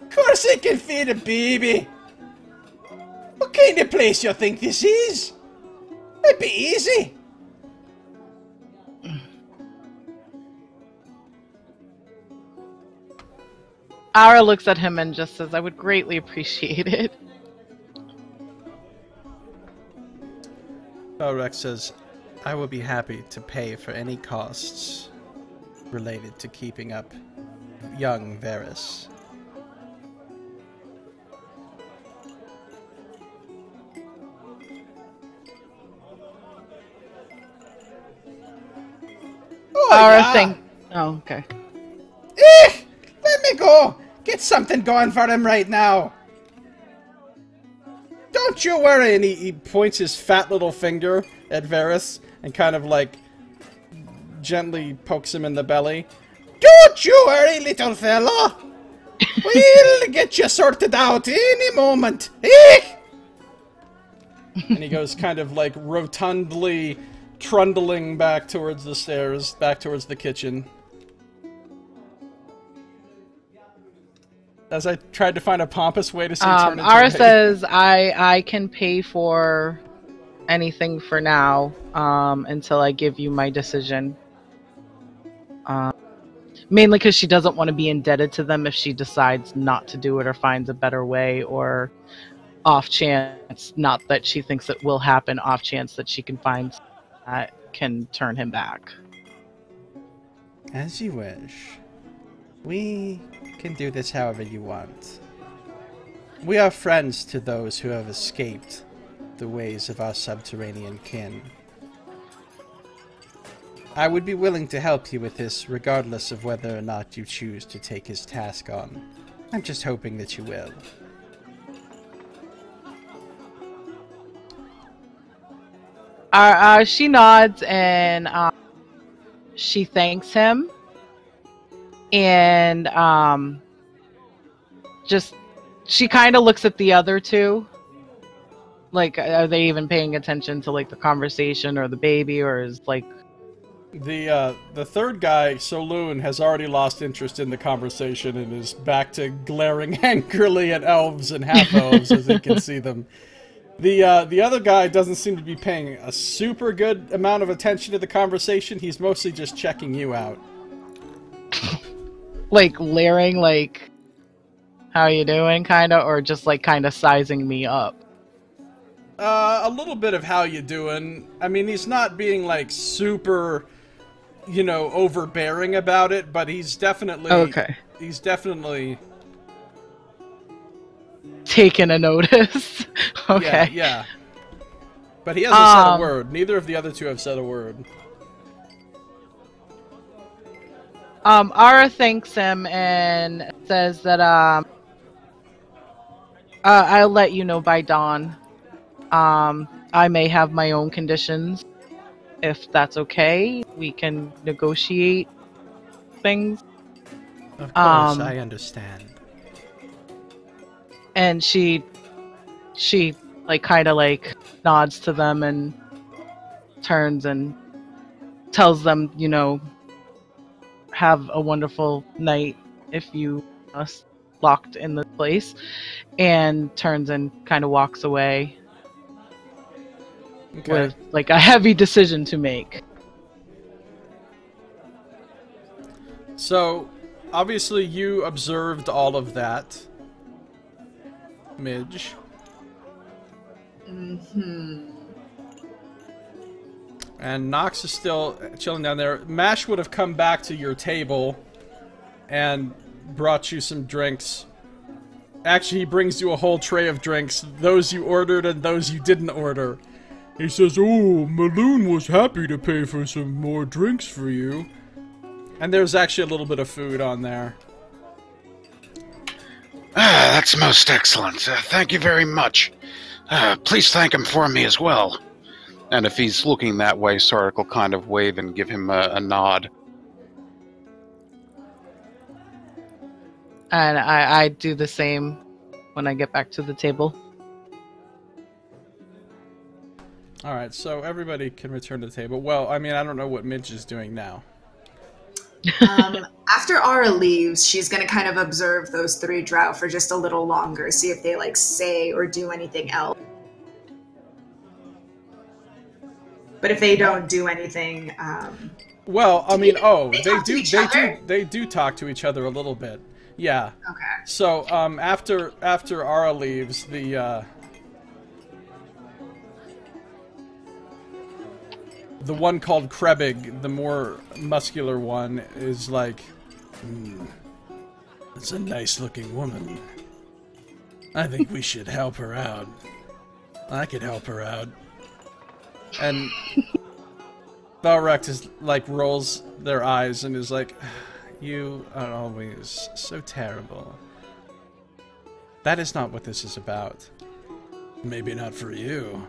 Of course I can feed a baby! What kind of place you think this is? It'd be easy! Ara looks at him and just says, "I would greatly appreciate it." Falrex says, "I will be happy to pay for any costs related to keeping up young Varys." Oh, okay. Let me go! Get something going for him right now! Don't you worry! And he points his fat little finger at Varys and kind of like gently pokes him in the belly. Don't you worry, little fella. We'll get you sorted out any moment. And he goes kind of like rotundly trundling back towards the stairs, back towards the kitchen. As I tried to find a pompous way to say turn into Ara a says, I can pay for anything for now, until I give you my decision. Mainly because she doesn't want to be indebted to them if she decides not to do it or finds a better way, or off chance, not that she thinks it will happen, off chance that she can find that can turn him back. As you wish. We can do this however you want. We are friends to those who have escaped the ways of our subterranean kin. I would be willing to help you with this, regardless of whether or not you choose to take his task on. I'm just hoping that you will. She nods and she thanks him, and just she kind of looks at the other two, like, are they even paying attention to like the conversation or the baby, or is like the third guy, Soloon, has already lost interest in the conversation and is back to glaring angrily at elves and half elves as he can see them. The other guy doesn't seem to be paying a super good amount of attention to the conversation. He's mostly just checking you out. like leering, like, how you doing, kind of, or just like kind of sizing me up? A little bit of how you doing. I mean, he's not being like super, you know, overbearing about it, but he's definitely Okay. He's definitely Taking a notice. Okay. Yeah. But he hasn't said a word. Neither of the other two have said a word. Ara thanks him and says that I'll let you know by dawn. I may have my own conditions. If that's okay, we can negotiate things. Of course, I understand. And she like kind of like nods to them and turns and tells them, you know, have a wonderful night if you are locked in the place, and turns and kind of walks away. Okay. With like a heavy decision to make. So, obviously you observed all of that, Midge. Mm-hmm. And Nox is still chilling down there. Mash would have come back to your table and brought you some drinks. Actually, he brings you a whole tray of drinks, those you ordered and those you didn't order. He says, "Oh, Maloon was happy to pay for some more drinks for you." And there's actually a little bit of food on there. That's most excellent. Thank you very much. Please thank him for me as well. And if he's looking that way, Sardick will kind of wave and give him a nod. And I do the same when I get back to the table. Alright, so everybody can return to the table. Well, I mean, I don't know what Midge is doing now. After Ara leaves, she's gonna kind of observe those three drow for just a little longer, see if they like say or do anything else. But if they don't do anything, well, I mean, they do talk to each other a little bit. Yeah. Okay. So, after Ara leaves, the one called Krebig, the more muscular one, is like, that's a nice-looking woman. I think we should help her out. I could help her out. And Balrect is like rolls their eyes and is like, "You are always so terrible. That is not what this is about. Maybe not for you.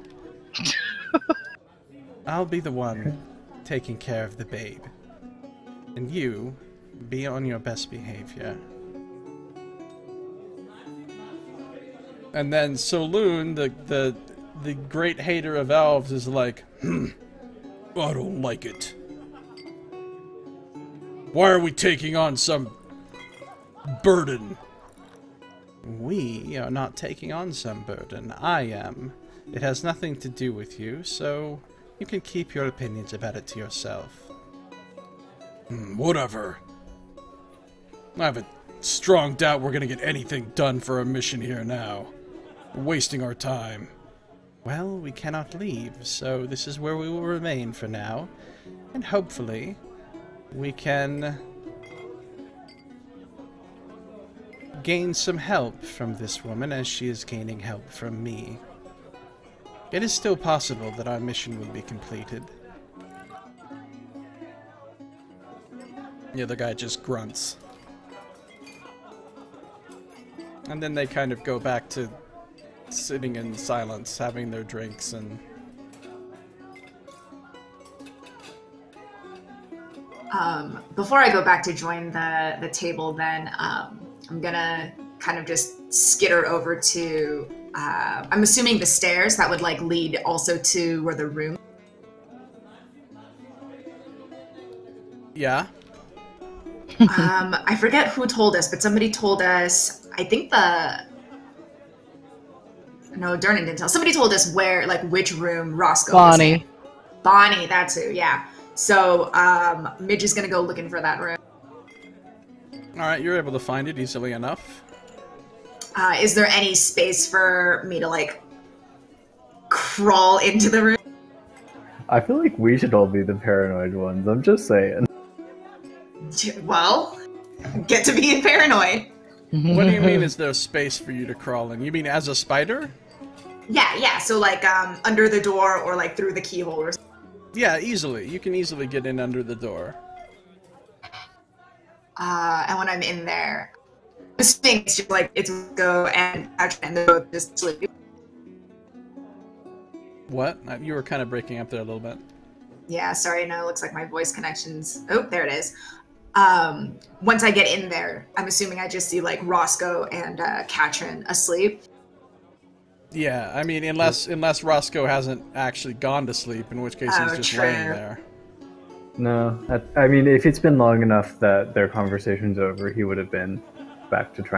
I'll be the one taking care of the babe. And you, be on your best behavior. And then Saloon, the great hater of elves, is like, I don't like it. Why are we taking on some burden? We are not taking on some burden. I am. It has nothing to do with you, so you can keep your opinions about it to yourself. Whatever. I have a strong doubt we're gonna get anything done for our mission here now. We're wasting our time. Well, we cannot leave, so this is where we will remain for now. And hopefully, we can gain some help from this woman as she is gaining help from me. It is still possible that our mission will be completed. The other guy just grunts. And then they kind of go back to sitting in silence, having their drinks and... Before I go back to join the table, then I'm gonna kind of just skitter over to, I'm assuming the stairs that would like lead also to where the room. Yeah. I forget who told us, but somebody told us, I think no, Durnan didn't tell. Somebody told us where, like, which room Roscoe was in. Bonnie, that's who, yeah. So, Midge is gonna go looking for that room. Alright, you're able to find it easily enough. Is there any space for me to, like, crawl into the room? I feel like we should all be the paranoid ones, I'm just saying. Well, get to being paranoid. What do you mean is there space for you to crawl in? You mean as a spider? Yeah, so like under the door or like through the keyhole or something. Yeah, easily. You can easily get in under the door. And when I'm in there, this thing is just like, it's go and they're both just sleep. What? You were kind of breaking up there a little bit. Yeah, sorry, no, it looks like my voice connection's... Oh, there it is. Once I get in there, I'm assuming I just see, like, Roscoe and Katrin asleep. Yeah, I mean, unless Roscoe hasn't actually gone to sleep, in which case he's just laying there. No, I mean, if it's been long enough that their conversation's over, he would have been back to try.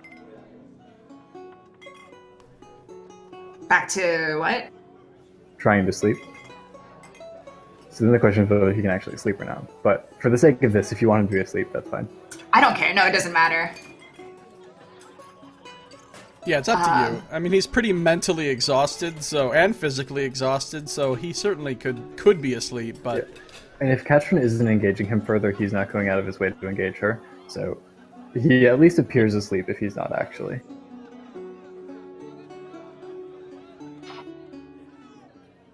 Back to what? Trying to sleep. So then the question is whether he can actually sleep or not. But for the sake of this, if you want him to be asleep, that's fine. I don't care. No, it doesn't matter. Yeah, it's up to you. I mean, he's pretty mentally exhausted, and physically exhausted, so he certainly could be asleep, but... Yeah. And if Katrin isn't engaging him further, he's not going out of his way to engage her. So he at least appears asleep if he's not actually.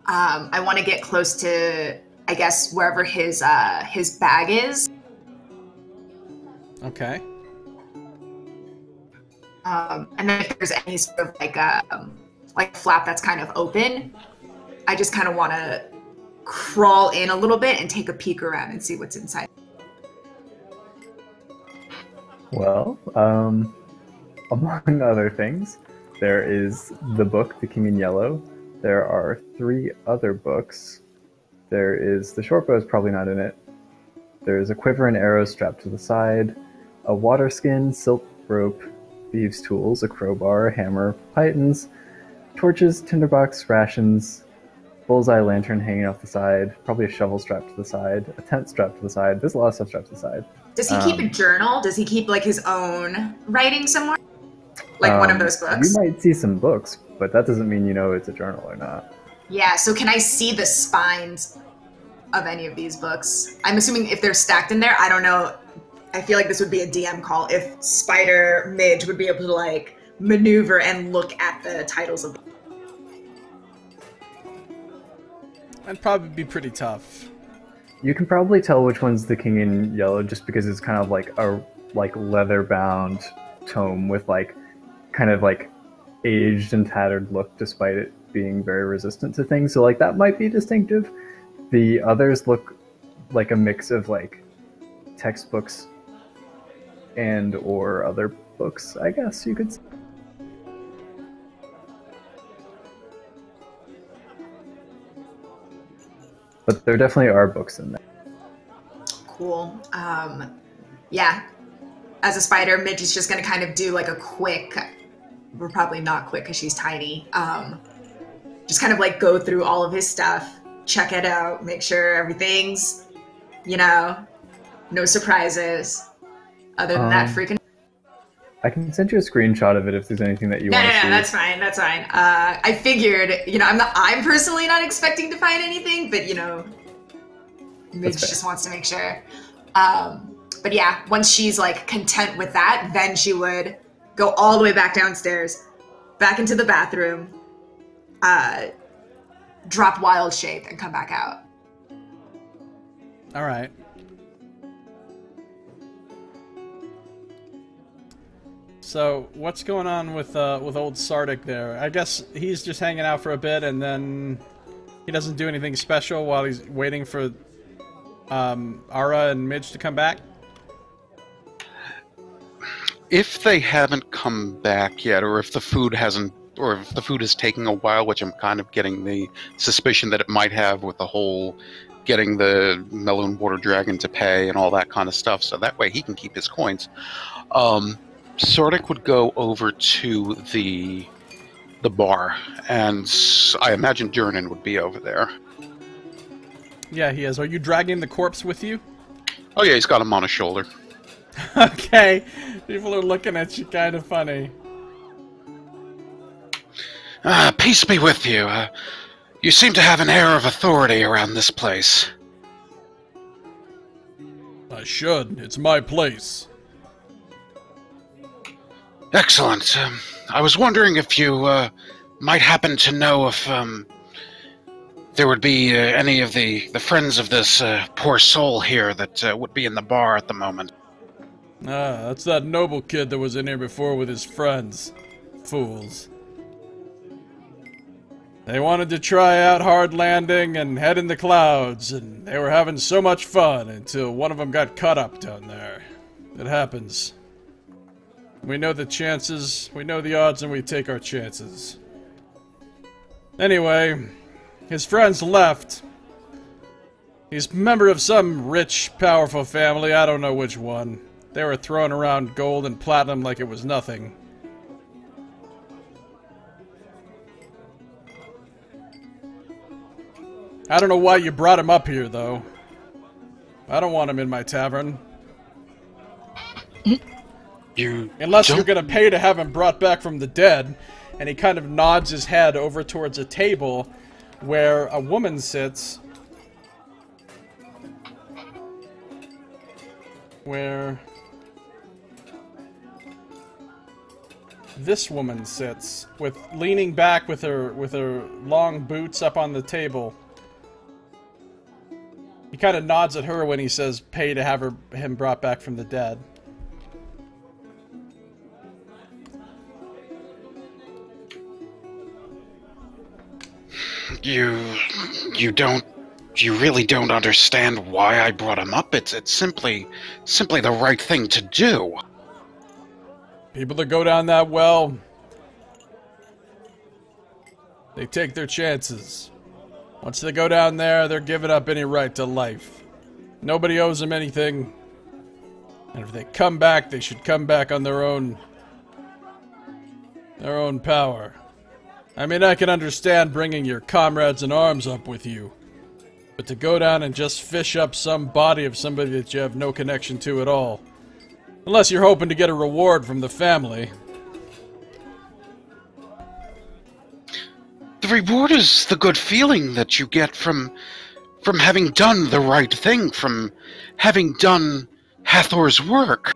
I want to get close to, I guess, wherever his bag is. Okay. And then if there's any sort of like flap that's kind of open, I just kind of want to crawl in a little bit and take a peek around and see what's inside. Well, among other things, there is the book, The King in Yellow. There are 3 other books. There is the short bow is probably not in it. There's a quiver and arrows strapped to the side, a water skin, silk rope, thieves' tools, a crowbar, a hammer, pythons, torches, tinderbox, rations, bullseye lantern hanging off the side, probably a shovel strapped to the side, a tent strapped to the side. There's a lot of stuff strapped to the side. Does he keep a journal? Does he keep like his own writing somewhere? Like one of those books? You might see some books, but that doesn't mean you know it's a journal or not. Yeah, so can I see the spines of any of these books? I'm assuming if they're stacked in there, I don't know. I feel like this would be a DM call if Spider Midge would be able to like maneuver and look at the titles of them. That'd probably be pretty tough. You can probably tell which one's The King in Yellow just because it's kind of like a leather-bound tome with like kind of like aged and tattered look despite it being very resistant to things. So like that might be distinctive. The others look like a mix of like textbooks and or other books, I guess you could say. But there definitely are books in there. Cool. Yeah. As a spider, Midge is just going to kind of do like a quick, we're probably not quick because she's tiny, just kind of like go through all of his stuff, check it out, make sure everything's, no surprises. Other than that freaking... I can send you a screenshot of it if there's anything that you want to see. No, that's fine. I figured, I'm personally not expecting to find anything, but, Midge just wants to make sure. But yeah, once she's like content with that, then she would go all the way back downstairs, back into the bathroom, drop wild shape, and come back out. All right. So what's going on with old Sardick there? I guess he's just hanging out for a bit, and then he doesn't do anything special while he's waiting for Ara and Midge to come back. If they haven't come back yet, or if the food hasn't, or if the food is taking a while, which I'm kind of getting the suspicion that it might have with the whole getting the Melon Water Dragon to pay and all that kind of stuff, so that way he can keep his coins. Sardick would go over to the bar, and I imagine Durnan would be over there. Yeah, he is. Are you dragging the corpse with you? Oh yeah, he's got him on his shoulder. Okay. People are looking at you kind of funny. Peace be with you. You seem to have an air of authority around this place. I should. It's my place. Excellent. I was wondering if you might happen to know if there would be any of the friends of this poor soul here that would be in the bar at the moment. Ah, that's that noble kid that was in here before with his friends. Fools. They wanted to try out hard landing and head in the clouds, and they were having so much fun until one of them got cut up down there. It happens. We know the chances, we know the odds, and we take our chances. Anyway, his friends left. He's a member of some rich, powerful family, I don't know which one. They were throwing around gold and platinum like it was nothing. I don't know why you brought him up here, though. I don't want him in my tavern. Unless you're gonna pay to have him brought back from the dead. And he kind of nods his head over towards a table where a woman sits. Where this woman sits, with leaning back with her long boots up on the table. He kind of nods at her when he says pay to have him brought back from the dead. You really don't understand why I brought him up. It's simply the right thing to do. People that go down that well, they take their chances. Once they go down there, they're giving up any right to life. Nobody owes them anything. And if they come back, they should come back on their own power. I mean, I can understand bringing your comrades in arms up with you. But to go down and just fish up some body of somebody that you have no connection to at all. Unless you're hoping to get a reward from the family. The reward is the good feeling that you get from having done the right thing, from having done Hathor's work.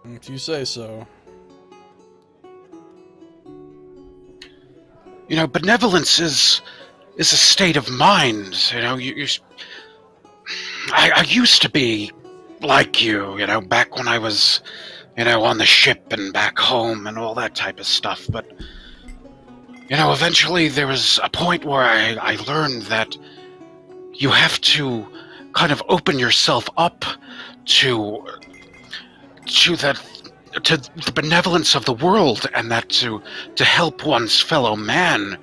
If you say so. You know, benevolence is a state of mind. You know, I used to be like you know, back when I was, on the ship and back home and all that type of stuff. But, eventually there was a point where I learned that you have to kind of open yourself up to the benevolence of the world, and that to help one's fellow man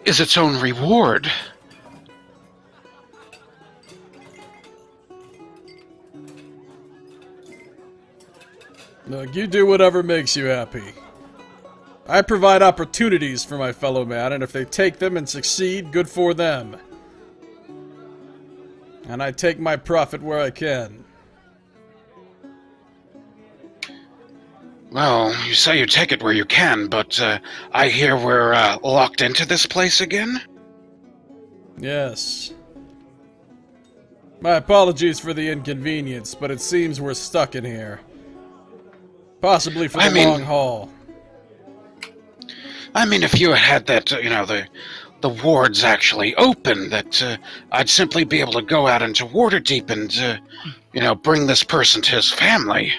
is its own reward. Look, you do whatever makes you happy. I provide opportunities for my fellow man, and if they take them and succeed, good for them. And I take my profit where I can. Well, you say you take it where you can, but I hear we're locked into this place again? Yes. My apologies for the inconvenience, but it seems we're stuck in here. Possibly for the long haul. I mean, if you had that, the wards actually open, that I'd simply be able to go out into Waterdeep and, bring this person to his family.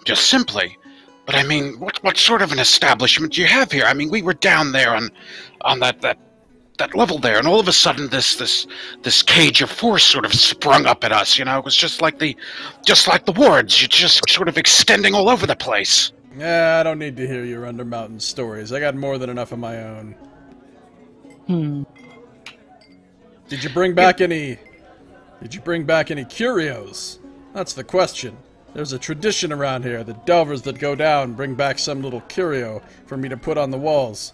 Just simply. But I mean, what sort of an establishment do you have here? I mean, we were down there on that level there, and all of a sudden this cage of force sort of sprung up at us. It was just like the wards. You're just sort of extending all over the place. Yeah, I don't need to hear your Undermountain stories. I got more than enough of my own. Did you bring back any curios? That's the question. There's a tradition around here. The delvers that go down bring back some little curio for me to put on the walls.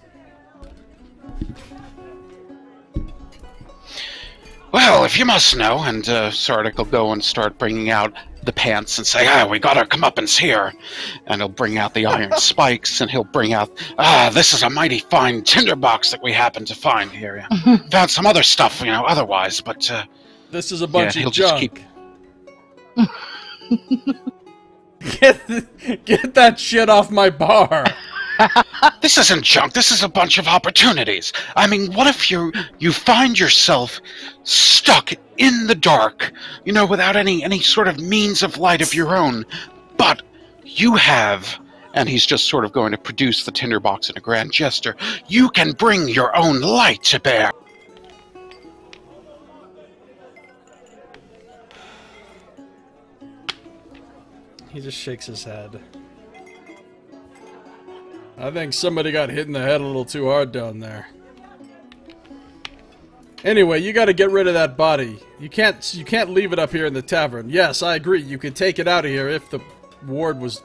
Well, if you must know, and Sardick will go and start bringing out the pants and say, we got our comeuppance here. And he'll bring out the iron spikes, and he'll bring out, this is a mighty fine tinderbox that we happen to find here. Found some other stuff, otherwise, but... this is a bunch of junk. Get that shit off my bar. This isn't junk. This is a bunch of opportunities. I mean, what if you find yourself stuck in the dark, without any sort of means of light of your own, but you have, and he's just sort of going to produce the tinderbox in a grand gesture, you can bring your own light to bear. He just shakes his head. I think somebody got hit in the head a little too hard down there. Anyway, you gotta get rid of that body. You can't leave it up here in the tavern. Yes, I agree, you could take it out of here if the ward was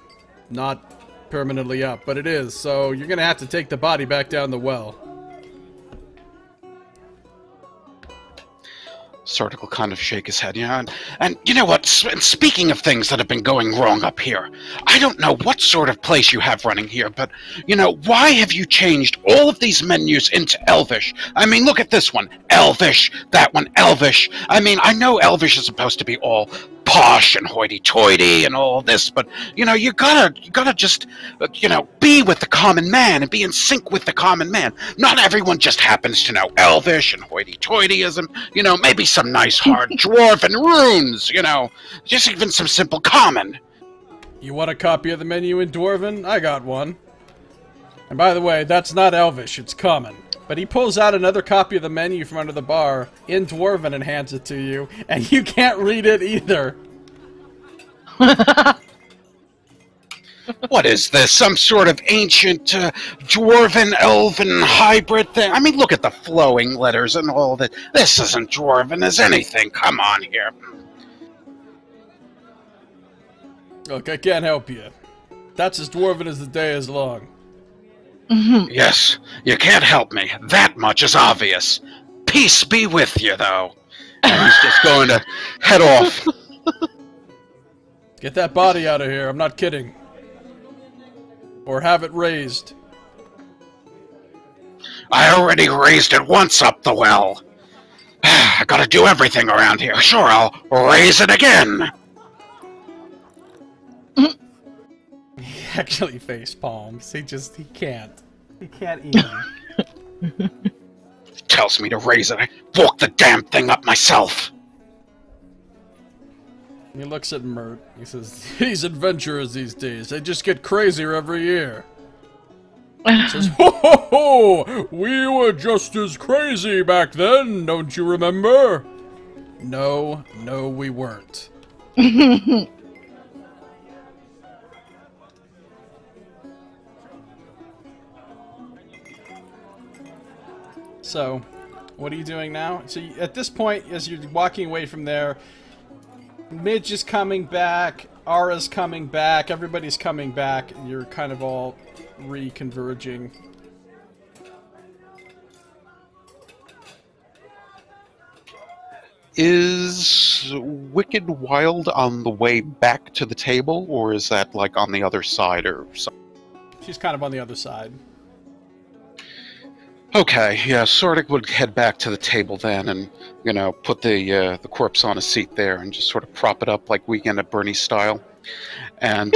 not permanently up, but it is, so you're gonna have to take the body back down the well. Sardick will kind of shake his head, and you know what, and speaking of things that have been going wrong up here, I don't know what sort of place you have running here, but, why have you changed all of these menus into Elvish? I mean, look at this one, Elvish, that one, Elvish. I mean, I know Elvish is supposed to be all posh and hoity-toity and all this, but, you gotta just, be with the common man and be in sync with the common man. Not everyone just happens to know Elvish and hoity-toityism, maybe some nice hard dwarf and runes, just even some simple common. You want a copy of the menu in Dwarven? I got one. And by the way, that's not Elvish, it's common. But he pulls out another copy of the menu from under the bar in Dwarven and hands it to you, and you can't read it either. What is this? Some sort of ancient Dwarven, Elven hybrid thing? I mean, look at the flowing letters and all that. This isn't Dwarven as anything. Come on here. Look, I can't help you. That's as Dwarven as the day is long. Yes, you can't help me. That much is obvious. Peace be with you, though. And he's just going to head off. Get that body out of here, I'm not kidding. Or have it raised. I already raised it once up the well. I gotta do everything around here. Sure, I'll raise it again. He actually face palms. He can't. He can't even. Tells me to raise it. I walk the damn thing up myself. He looks at Mert. He says, these adventurers these days, they just get crazier every year. He says, ho ho ho! We were just as crazy back then, don't you remember? No, we weren't. So, what are you doing now? So at this point, as you're walking away from there, Midge is coming back, Ara's coming back, everybody's coming back, and you're kind of all reconverging. Is Wicked Wild on the way back to the table, or is that like on the other side or something? She's kind of on the other side. Okay, yeah, Sardick would head back to the table then and, put the corpse on a seat there and just sort of prop it up like Weekend at Bernie's style. And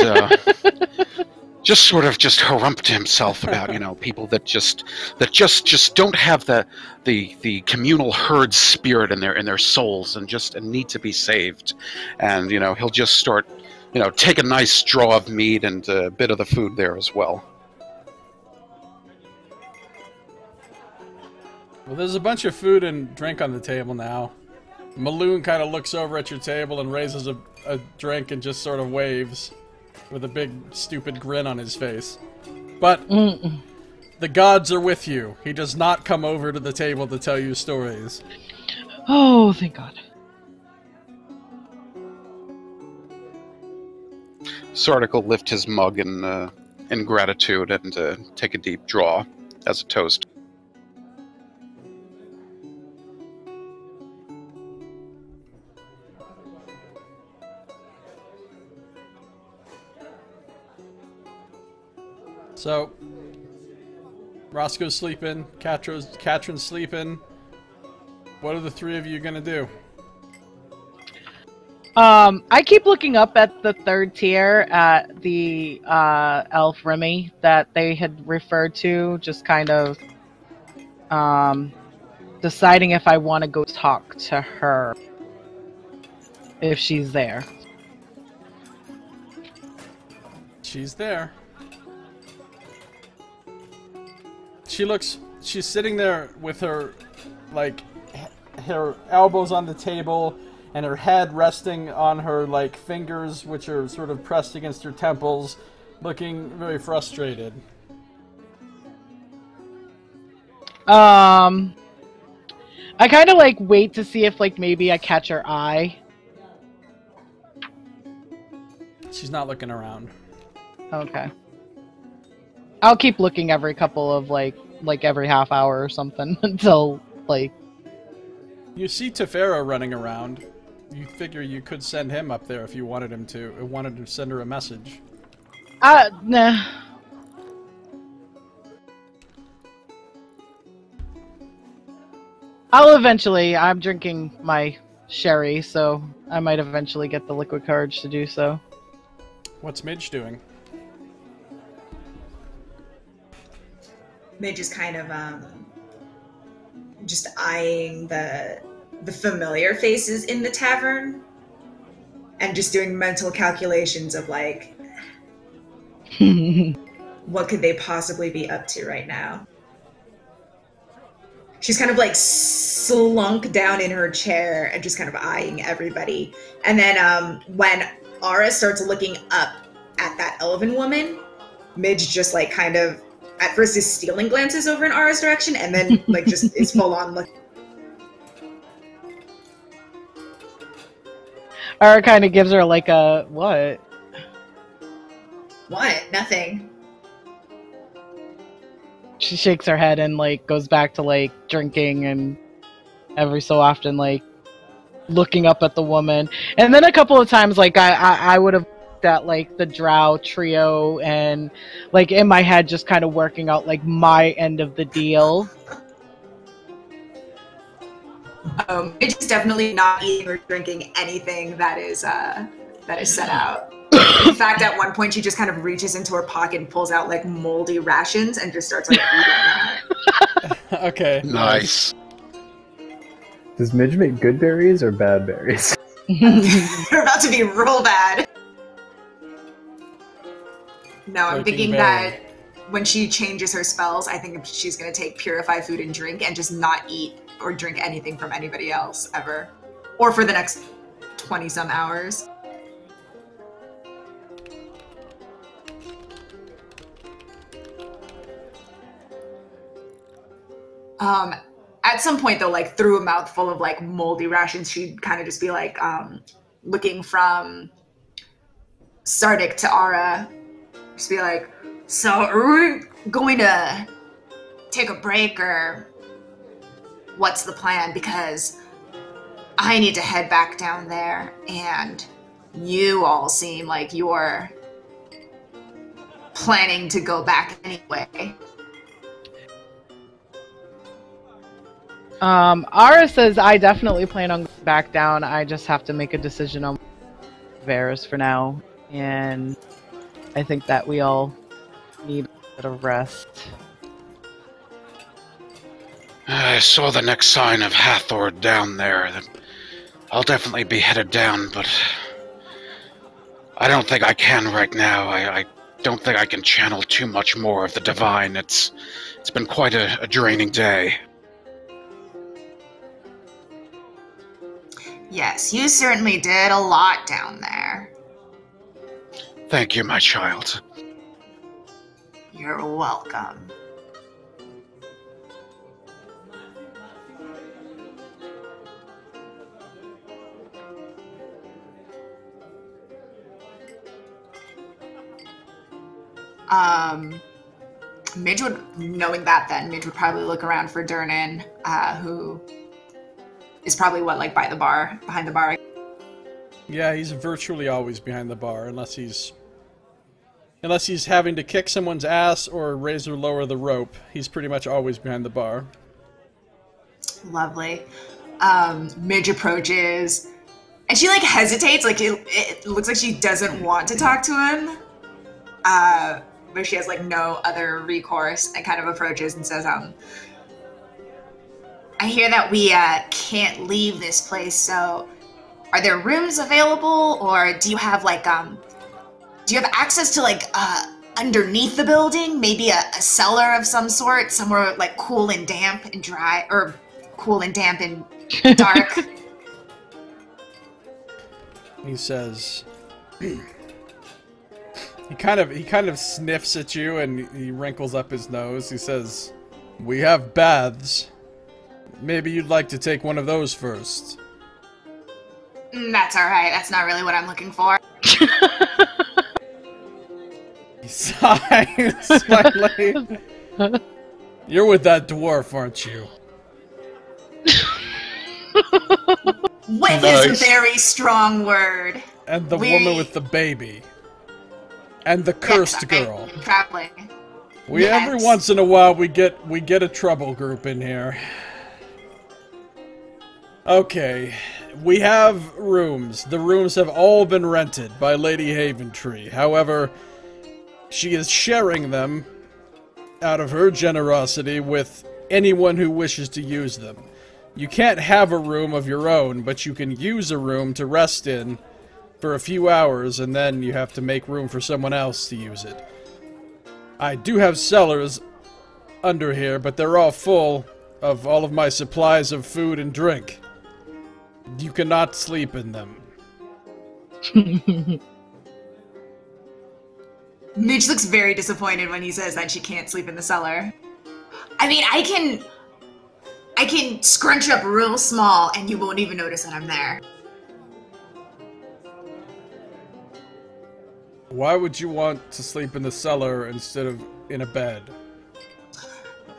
just sort of just harump to himself about, people that just don't have the communal herd spirit in their souls and need to be saved. And, he'll just start, take a nice straw of meat and a bit of the food there as well. Well, there's a bunch of food and drink on the table now. Maloon kind of looks over at your table and raises a drink and just sort of waves with a big, stupid grin on his face. But the gods are with you. He does not come over to the table to tell you stories. Oh, thank God. Sardick will lift his mug in gratitude and take a deep draw as a toast. So, Roscoe's sleeping, Katrin's sleeping. What are the three of you gonna do? I keep looking up at the third tier at the elf Remy that they had referred to, just kind of deciding if I want to go talk to her, if she's there. She's there. She's sitting there with her, her elbows on the table and her head resting on her, fingers, which are sort of pressed against her temples, looking very frustrated. I kind of, wait to see if, maybe I catch her eye. She's not looking around. Okay. I'll keep looking every couple of, every half hour or something until, You see Tefera running around. You figure you could send him up there if you wanted him to. Wanted to send her a message. Nah. I'm drinking my sherry, so I might eventually get the liquid courage to do so. What's Midge doing? Midge is kind of just eyeing the familiar faces in the tavern and just doing mental calculations of what could they possibly be up to right now. She's kind of slunk down in her chair and just kind of eyeing everybody. And then when Ara starts looking up at that elven woman, Midge just kind of at first is stealing glances over in Ara's direction, and then just is full on looking. Ara kind of gives her a what? What? Nothing. She shakes her head and goes back to drinking, and every so often looking up at the woman. And then a couple of times I would have that the Drow trio and in my head just kind of working out my end of the deal. Midge is definitely not eating or drinking anything that is set out. In fact, at one point she just kind of reaches into her pocket and pulls out moldy rations and just starts eating them. Okay. Nice. Does Midge make good berries or bad berries? They're about to be real bad. No, I'm thinking that when she changes her spells, I think she's going to take Purify Food and Drink and just not eat or drink anything from anybody else, ever. or for the next 20-some hours. At some point, though, like through a mouthful of like moldy rations, she'd kind of just be like looking from Sardick to Ara, just be like, "So are we going to take a break, or what's the plan? Because I need to head back down there, and you all seem like you're planning to go back anyway." Ara says, I definitely plan on going back down. I just have to make a decision on Varys for now. And I think that we all need a bit of rest. I saw the next sign of Hathor down there. I'll definitely be headed down, but I don't think I can right now. I don't think I can channel too much more of the divine. It's been quite a draining day. Yes, you certainly did a lot down there. Thank you, my child. You're welcome. Midge would, knowing that then, Midge would probably look around for Durnan, who is probably like behind the bar. Yeah, he's virtually always behind the bar, unless he's having to kick someone's ass or raise or lower the rope. He's pretty much always behind the bar. Lovely. Midge approaches, and she like hesitates, like it looks like she doesn't want to talk to him. But she has like no other recourse, and kind of approaches and says, I hear that we can't leave this place, so are there rooms available, or do you have like do you have access to like underneath the building, maybe a cellar of some sort, somewhere like cool and damp and dry, or cool and damp and dark? He says, he kind of sniffs at you and he wrinkles up his nose. He says, "We have baths. Maybe you'd like to take one of those first." That's alright, that's not really what I'm looking for. He sighs slightly. "You're with that dwarf, aren't you?" With Nice. is a very strong word. "And the woman with the baby. And the cursed girl. Traveling. Every once in a while we get a trouble group in here." Okay, we have rooms. The rooms have all been rented by Lady Haventree. However, she is sharing them out of her generosity with anyone who wishes to use them. You can't have a room of your own, but you can use a room to rest in for a few hours, and then you have to make room for someone else to use it. I do have cellars under here, but they're all full of all of my supplies of food and drink. You cannot sleep in them. Midge looks very disappointed when he says that she can't sleep in the cellar. I mean, I can scrunch up real small and you won't even notice that I'm there. Why would you want to sleep in the cellar instead of in a bed?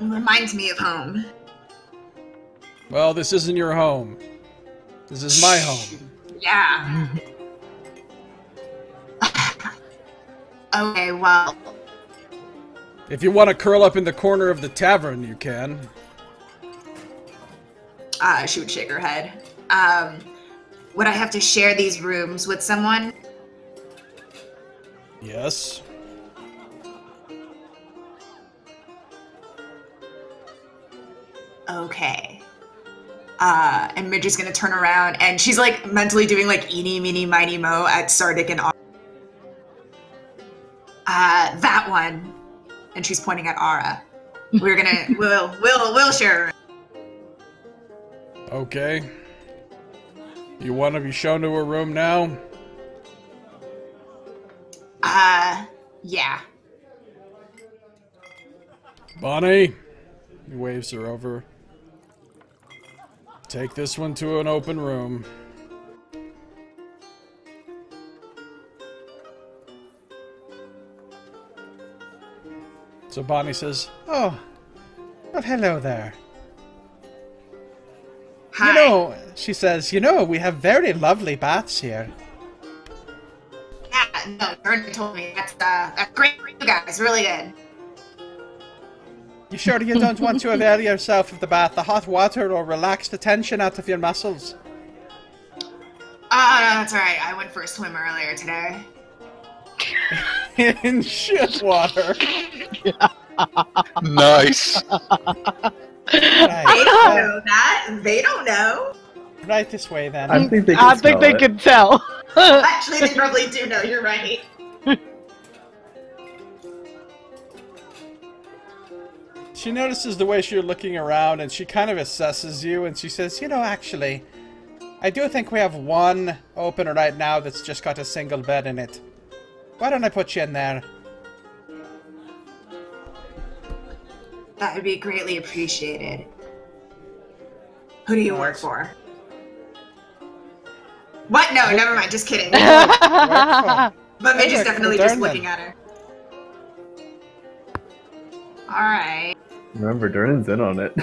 It reminds me of home. Well, this isn't your home. This is my home. Yeah. Okay, well, If you want to curl up in the corner of the tavern, you can. she would shake her head. Would I have to share these rooms with someone? Yes. Okay. And Midge is gonna turn around, and she's like mentally doing like eeny, meeny, miny, mo at Sardick and Ara. That one. And she's pointing at Ara. We'll share. Okay. You want to be shown to a room now? Yeah. Bonnie? He waves her over. Take this one to an open room. So Bonnie says, "Oh, well, hello there. Hi. You know," she says, "you know, we have very lovely baths here." Yeah, no, Vernon told me that's great for you guys. Really good. You sure you don't want to avail yourself of the bath? The hot water will relax the tension out of your muscles. Oh, no, that's alright. I went for a swim earlier today. In shit water. Nice. Right. They don't know that. They don't know. Right this way, then. I think they can I think they smell it. could tell. Actually, they probably do know. You're right. She notices the way you're looking around, and she kind of assesses you, and she says, "You know, actually, I do think we have one open right now that's just got a single bed in it. Why don't I put you in there?" That would be greatly appreciated. Who do you work for? What? No, never mind. Just kidding. But Midge is definitely just looking at her. Alright. Remember, Durnan's in on it.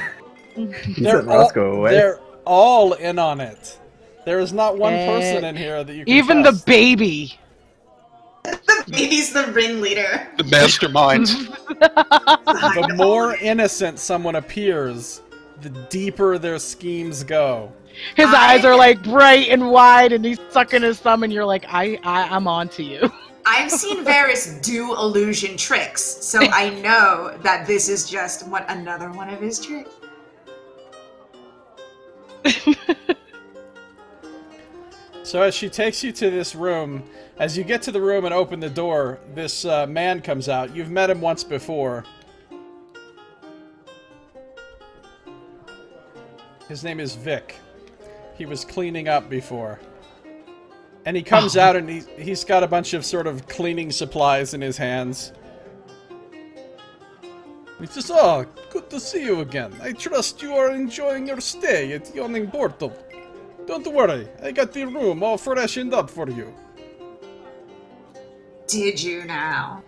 He They're sent Roscoe away. They're all in on it. There is not one person in here that you can Even trust. the baby. The baby's the ringleader. The mastermind. The more innocent someone appears, the deeper their schemes go. His eyes are like bright and wide, and he's sucking his thumb, and you're like, I'm on to you. I've seen Varys do illusion tricks, so I know that this is just another one of his tricks. So as she takes you to this room, as you get to the room and open the door, this man comes out. You've met him once before. His name is Vic. He was cleaning up before. And he comes out and he's got a bunch of sort of cleaning supplies in his hands. He says, "Oh, good to see you again. I trust you are enjoying your stay at Yawning Portal. Don't worry, I got the room all freshened up for you." Did you now?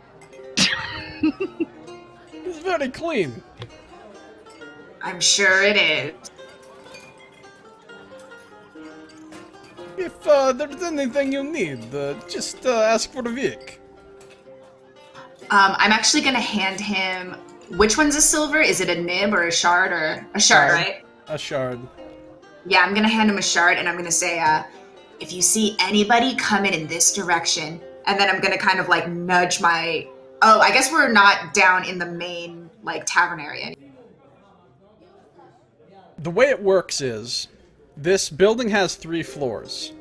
It's very clean. I'm sure it is. If there's anything you need, just ask for Vic. I'm actually gonna hand him. Which one's a silver? Is it a nib or a shard or a shard? Right? A shard. Yeah, I'm gonna hand him a shard, and I'm gonna say, if you see anybody coming in this direction, and then I'm gonna kind of like nudge my. Oh, I guess we're not down in the main like tavern area. The way it works is, this building has 3 floors.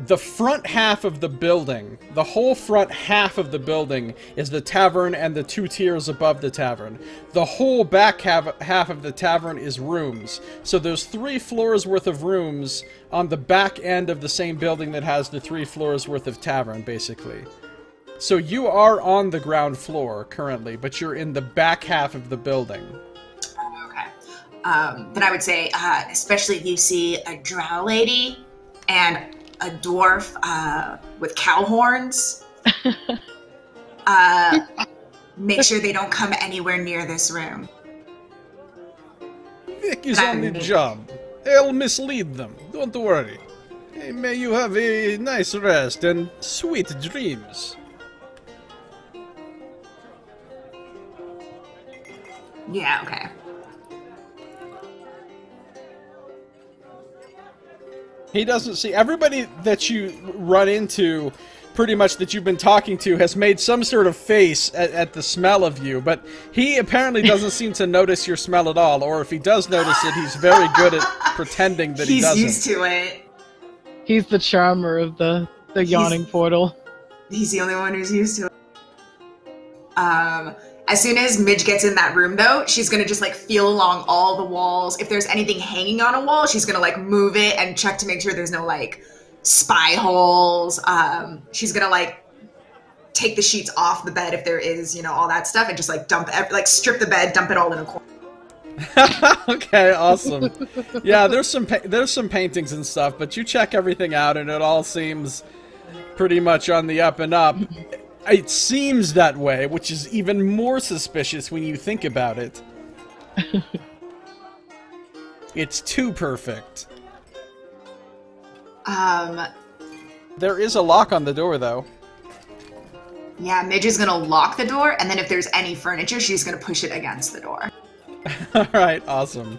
The front half of the building, the whole front half of the building, is the tavern and the 2 tiers above the tavern. The whole back half of the tavern is rooms. So there's 3 floors worth of rooms on the back end of the same building that has the 3 floors worth of tavern, basically. So you are on the ground floor currently, but you're in the back half of the building. Okay. Then I would say, especially if you see a drow lady and a dwarf with cow horns, make sure they don't come anywhere near this room. Vic is on the job. I'll mislead them. Don't worry. Hey, may you have a nice rest and sweet dreams. Yeah, okay. He doesn't see... Everybody that you run into, pretty much that you've been talking to, has made some sort of face at the smell of you, but he apparently doesn't seem to notice your smell at all, or if he does notice it, he's very good at pretending that he doesn't. He's used to it. He's the charmer of the Yawning Portal. He's the only one who's used to it. As soon as Midge gets in that room, though, she's gonna just like feel along all the walls. If there's anything hanging on a wall, she's gonna like move it and check to make sure there's no like spy holes. She's gonna like take the sheets off the bed if there is, you know, all that stuff, and just like strip the bed, dump it all in a corner. Okay, awesome. Yeah, there's some paintings and stuff, but you check everything out, and it all seems pretty much on the up and up. It seems that way, which is even more suspicious when you think about it. It's too perfect. There is a lock on the door, though. Yeah, Midge is gonna lock the door, and then if there's any furniture, she's gonna push it against the door. Alright, awesome.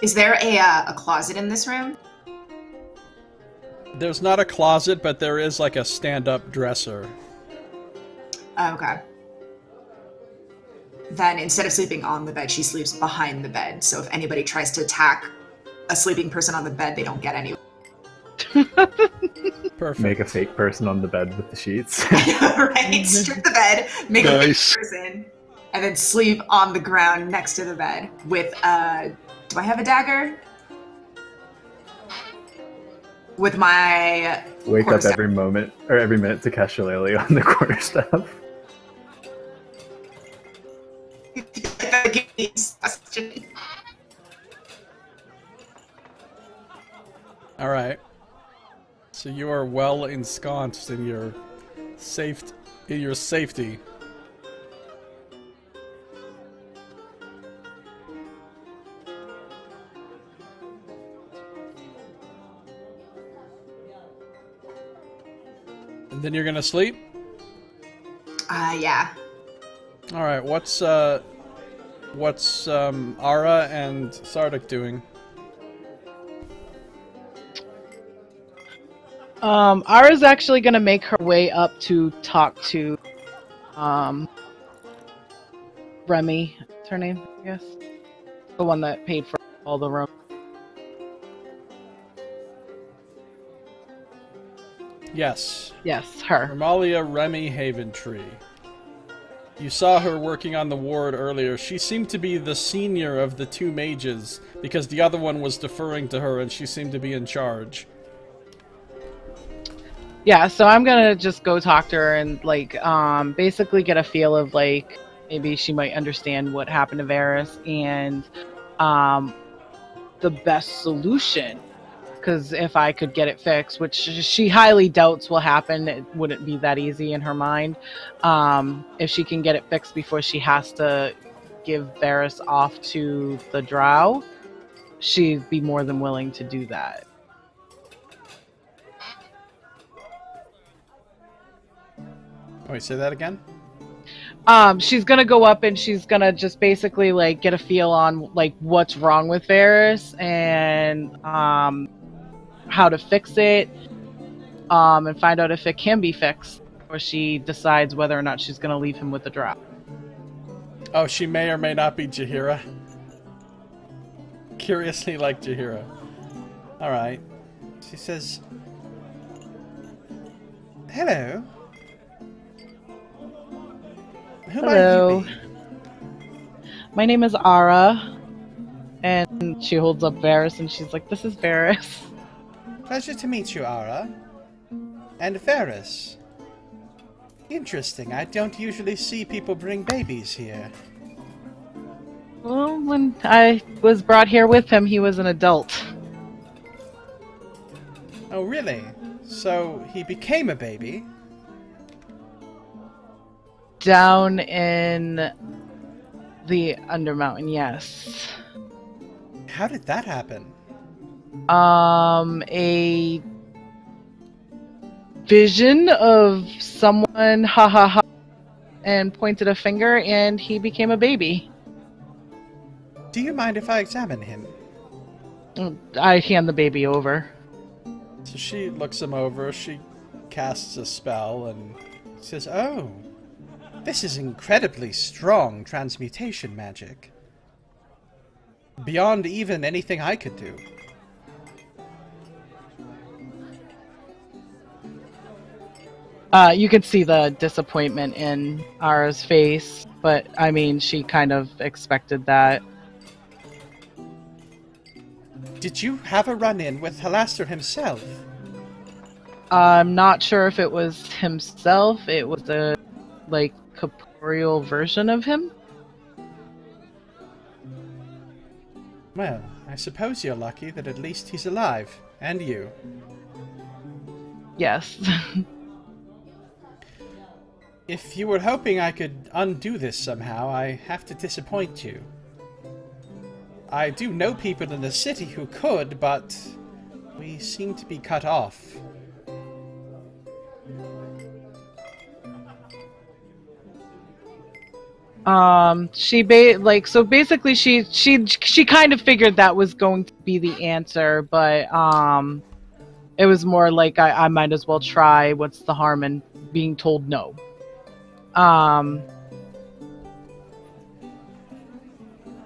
Is there a closet in this room? There's not a closet, but there is like a stand-up dresser. Oh, okay. Then instead of sleeping on the bed, she sleeps behind the bed. So if anybody tries to attack a sleeping person on the bed, they don't get any. Perfect. Make a fake person on the bed with the sheets. Right? Strip the bed, make a fake person, and then sleep on the ground next to the bed with do I have a dagger? With my Wake up every moment or every minute to cast Shillelagh on the quarterstaff. Alright. So you are well ensconced in your safety. And then you're gonna sleep? Yeah. Alright, what's Ara and Sardick doing? Ara's actually gonna make her way up to talk to Remy. What's her name, I guess? The one that paid for all the room. Yes. Yes, her. Amalia Remy Haventree. You saw her working on the ward earlier. She seemed to be the senior of the two mages, because the other one was deferring to her and she seemed to be in charge. Yeah, so I'm gonna just go talk to her and, like, basically get a feel of, like, maybe she might understand what happened to Varys and, the best solution. Because if I could get it fixed, which she highly doubts will happen, it wouldn't be that easy in her mind. If she can get it fixed before she has to give Varys off to the Drow, she'd be more than willing to do that. Wait, say that again? She's gonna go up and she's gonna just basically, like, get a feel on, like, what's wrong with Varys and how to fix it, and find out if it can be fixed, or she decides whether or not she's gonna leave him with the Drow. Oh, she may or may not be Jaheira. Curiously like Jaheira. Alright. She says, hello. Who Hello. might you be? My name is Ara, and she holds up Varys and she's like, this is Varys. Pleasure to meet you, Ara. And Varys. Interesting, I don't usually see people bring babies here. Well, when I was brought here with him, he was an adult. Oh, really? So, he became a baby? Down in the Undermountain, yes. How did that happen? A vision of someone, ha ha ha, and pointed a finger, and he became a baby. Do you mind if I examine him? I hand the baby over. So she looks him over, she casts a spell, and says, oh, This is incredibly strong transmutation magic. Beyond even anything I could do. You could see the disappointment in Ara's face, but I mean, she kind of expected that. Did you have a run-in with Hathor himself? I'm not sure if it was himself. It was a, like, corporeal version of him. Well, I suppose you're lucky that at least he's alive. And you. Yes. If you were hoping I could undo this somehow, I have to disappoint you. I do know people in the city who could, but we seem to be cut off. So basically she kind of figured that was going to be the answer, but it was more like I might as well try. What's the harm in being told no?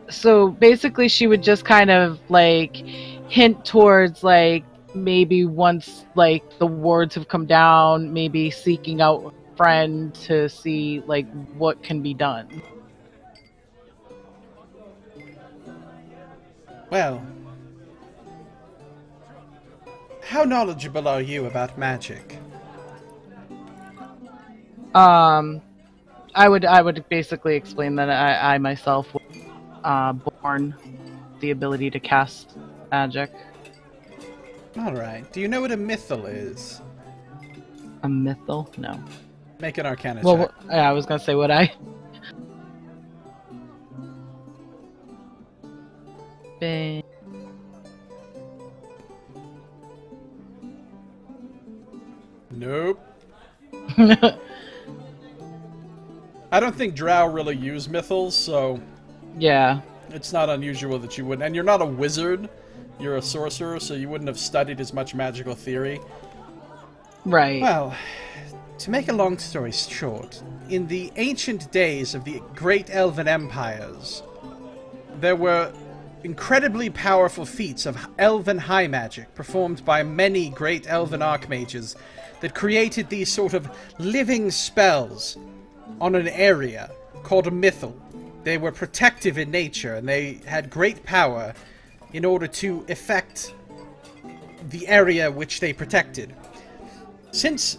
So basically she would just kind of like hint towards like maybe once like the wards have come down, maybe seeking out a friend to see like what can be done. Well, how knowledgeable are you about magic? I would basically explain that I myself was born the ability to cast magic. Alright, do you know what a mythal is? A mythal? No. Make an arcana check. Well, yeah, I was gonna say, would I? Bang. Nope. I don't think Drow really use mythals, so Yeah. it's not unusual that you wouldn't. And you're not a wizard, you're a sorcerer, so you wouldn't have studied as much magical theory. Right. Well, to make a long story short, in the ancient days of the great elven empires, there were incredibly powerful feats of elven high magic performed by many great elven archmages that created these sort of living spells on an area called a mythal. They were protective in nature, and they had great power in order to affect the area which they protected. Since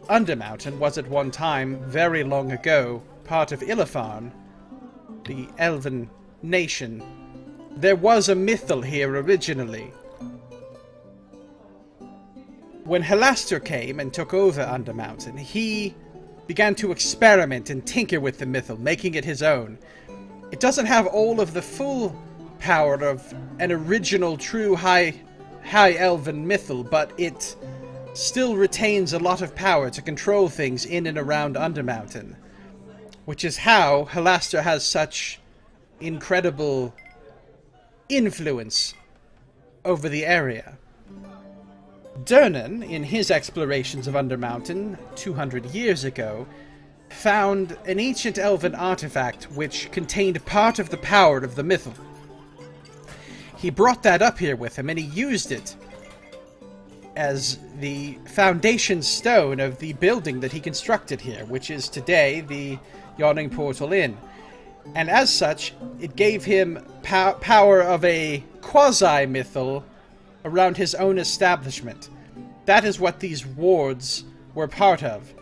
Undermountain was at one time, very long ago, part of Illifarn, the elven nation, there was a mythal here originally. When Hathor came and took over Undermountain, he began to experiment and tinker with the mythal, making it his own. It doesn't have all of the full power of an original true high elven mythal, but it still retains a lot of power to control things in and around Undermountain, which is how Hathor has such incredible influence over the area. Durnan, in his explorations of Undermountain 200 years ago, found an ancient elven artifact which contained part of the power of the mythal. He brought that up here with him, and he used it as the foundation stone of the building that he constructed here, which is today the Yawning Portal Inn. And as such, it gave him power of a quasi-mythal around his own establishment. That is what these wards were part of.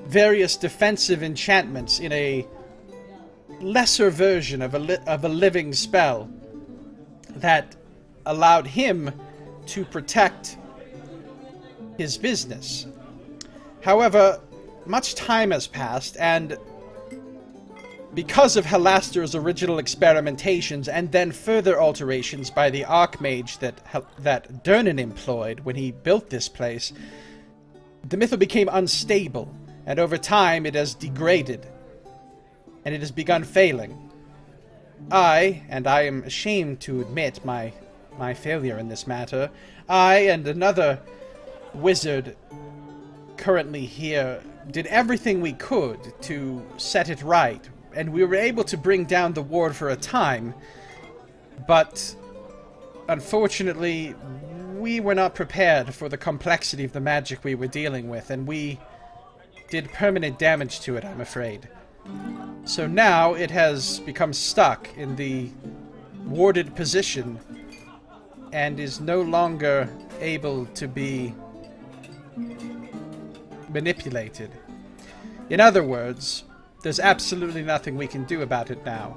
Various defensive enchantments in a lesser version of a living spell that allowed him to protect his business. However, much time has passed, and because of Hathor's original experimentations and then further alterations by the Archmage that Durnan employed when he built this place, the mythal became unstable, and over time it has degraded, and it has begun failing. I am ashamed to admit my failure in this matter, I and another wizard currently here did everything we could to set it right, and we were able to bring down the ward for a time, but unfortunately, we were not prepared for the complexity of the magic we were dealing with, and we did permanent damage to it, I'm afraid. So now it has become stuck in the warded position and is no longer able to be manipulated. In other words, there's absolutely nothing we can do about it now.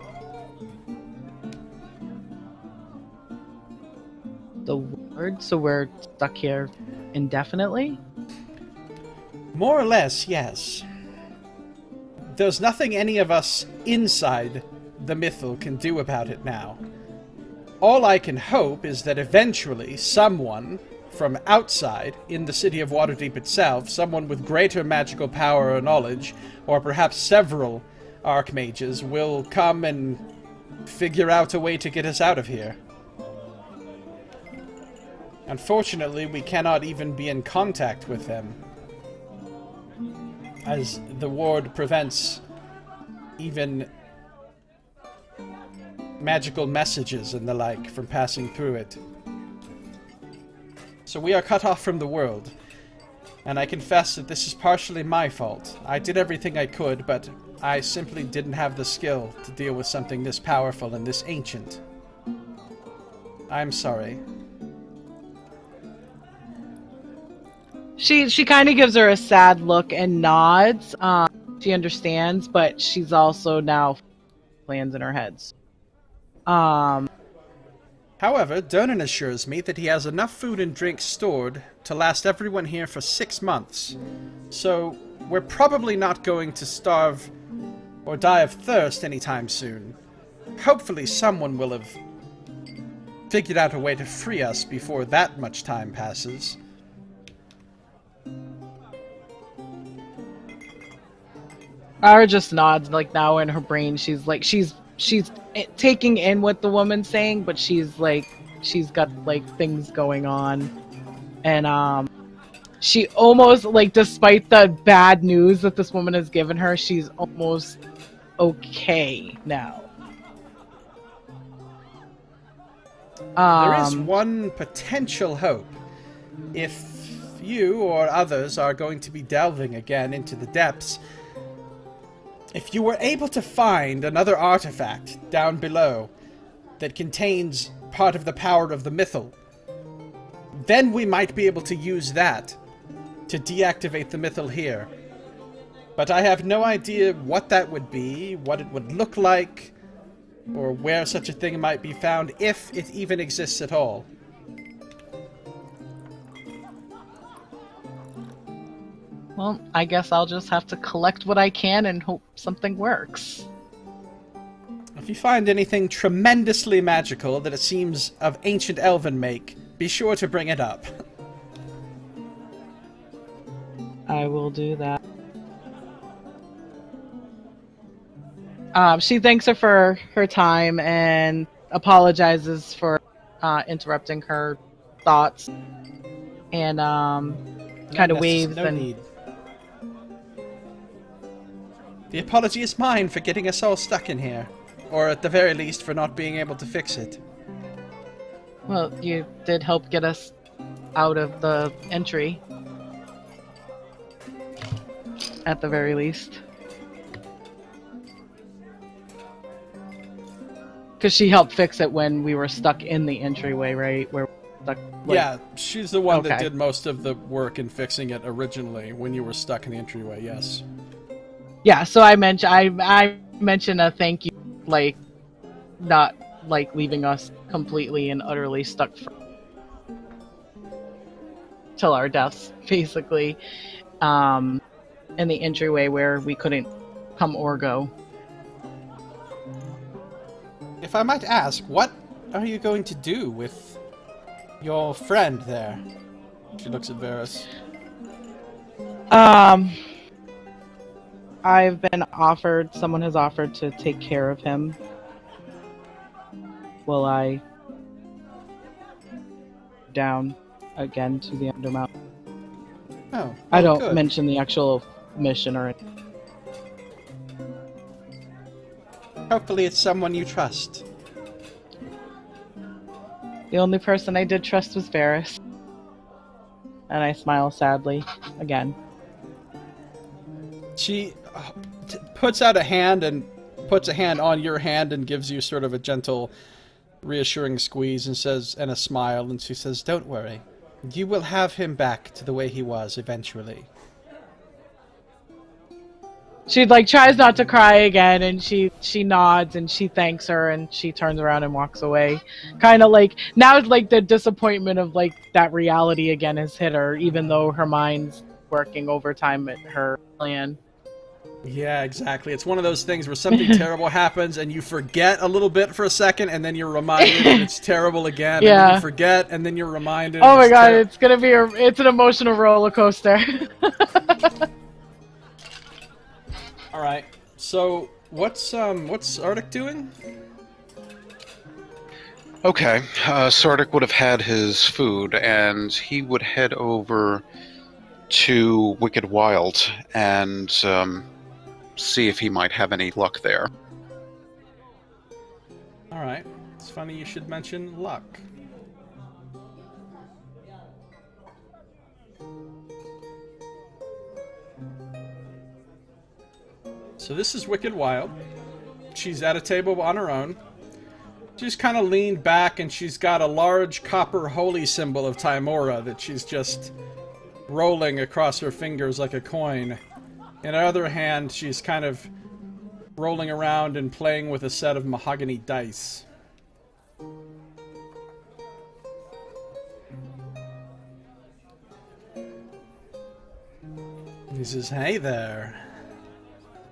The word? So we're stuck here indefinitely? More or less, yes. There's nothing any of us inside the Mythal can do about it now. All I can hope is that eventually someone from outside, in the city of Waterdeep itself, someone with greater magical power or knowledge, or perhaps several archmages, will come and figure out a way to get us out of here. Unfortunately, we cannot even be in contact with them, as the ward prevents even magical messages and the like from passing through it. So we are cut off from the world, and I confess that this is partially my fault. I did everything I could, but I simply didn't have the skill to deal with something this powerful and this ancient. I'm sorry. She kind of gives her a sad look and nods. She understands, but she's also now plans in her head. However, Durnan assures me that he has enough food and drink stored to last everyone here for 6 months. So, we're probably not going to starve or die of thirst anytime soon. Hopefully someone will have figured out a way to free us before that much time passes. Ara just nods, like now in her brain she's like, she's taking in what the woman's saying, but she's got like things going on. And she almost, like, despite the bad news that this woman has given her, she's almost okay now. There is one potential hope. If you or others are going to be delving again into the depths, if you were able to find another artifact down below that contains part of the power of the Mythal, then we might be able to use that to deactivate the Mythal here. But I have no idea what that would be, what it would look like, or where such a thing might be found, if it even exists at all. Well, I guess I'll just have to collect what I can and hope something works. If you find anything tremendously magical that it seems of ancient elven make, be sure to bring it up. I will do that. She thanks her for her time and apologizes for interrupting her thoughts, and kind of waves No and need. The apology is mine for getting us all stuck in here. Or at the very least, for not being able to fix it. well, you did help get us out of the entry. At the very least. Because she helped fix it when we were stuck in the entryway, right? Where we were stuck, like... Yeah, she's the one that Okay. did most of the work in fixing it originally, when you were stuck in the entryway, yes. Yeah, so I mentioned a thank you, like, not, like, leaving us completely and utterly stuck till our deaths, basically, in the entryway where we couldn't come or go. If I might ask, what are you going to do with your friend there? She looks at Varys. Someone has offered to take care of him. Will I down again to the Undermountain? Oh, I well, don't good. mention the actual mission or anything. Hopefully it's someone you trust. The only person I did trust was Varys. And I smile sadly again. She puts out a hand and puts a hand on your hand and gives you sort of a gentle, reassuring squeeze and says, and a smile, and she says, "Don't worry. You will have him back to the way he was eventually." She tries not to cry again, and she nods and she thanks her and she turns around and walks away. Kind of now the disappointment of that reality again has hit her, even though her mind's working overtime at her plan. Yeah, exactly. It's one of those things where something terrible happens and you forget a little bit for a second, and then you're reminded and it's terrible again. Yeah. And then you forget, and then you're reminded. Oh my god, it's gonna be it's an emotional roller coaster. All right. So what's Sardick doing? Okay, Sardick would have had his food, and he would head over to Wicked Wild and see if he might have any luck there. All right. It's funny you should mention luck. So this is Wicked Wild. She's at a table on her own. She's kind of leaned back, and she's got a large copper holy symbol of Tymora that she's just rolling across her fingers like a coin. In her other hand, she's kind of rolling around and playing with a set of mahogany dice. He says, "Hey there.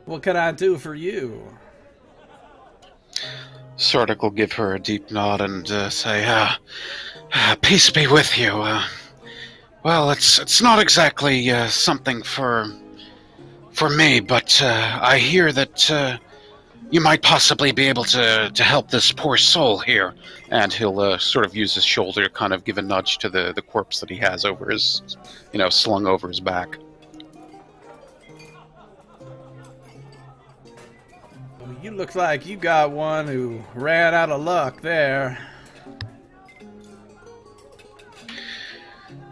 What can I do for you?" Sardick will give her a deep nod and say, "Peace be with you. Well, it's not exactly something for me, but I hear that you might possibly be able to help this poor soul here." And he'll sort of use his shoulder to kind of give a nudge to the corpse that he has over his, slung over his back. You look like you got one who ran out of luck there.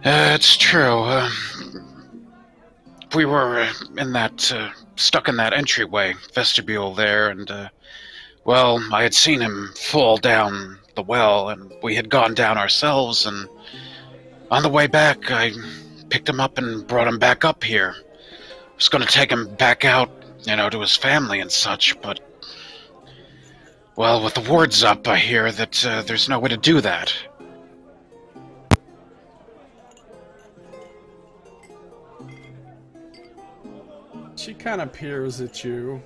It's true. We were stuck in that entryway vestibule there, and, well, I had seen him fall down the well, and we had gone down ourselves, and on the way back, I picked him up and brought him back up here. I was going to take him back out, to his family and such, but, well, with the wards up, I hear that there's no way to do that. She kind of peers at you.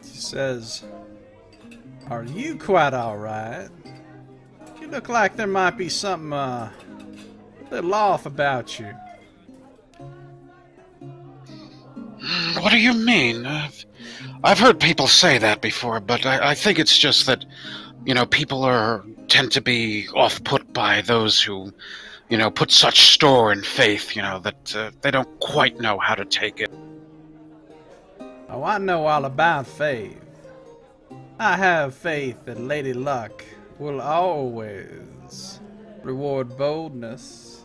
She says, "Are you quite alright? You look like there might be something a little off about you." What do you mean? I've heard people say that before, but I think it's just that, people tend to be off-put by those who, put such store in faith, that they don't quite know how to take it. Oh, I know all about faith. I have faith that Lady Luck will always reward boldness.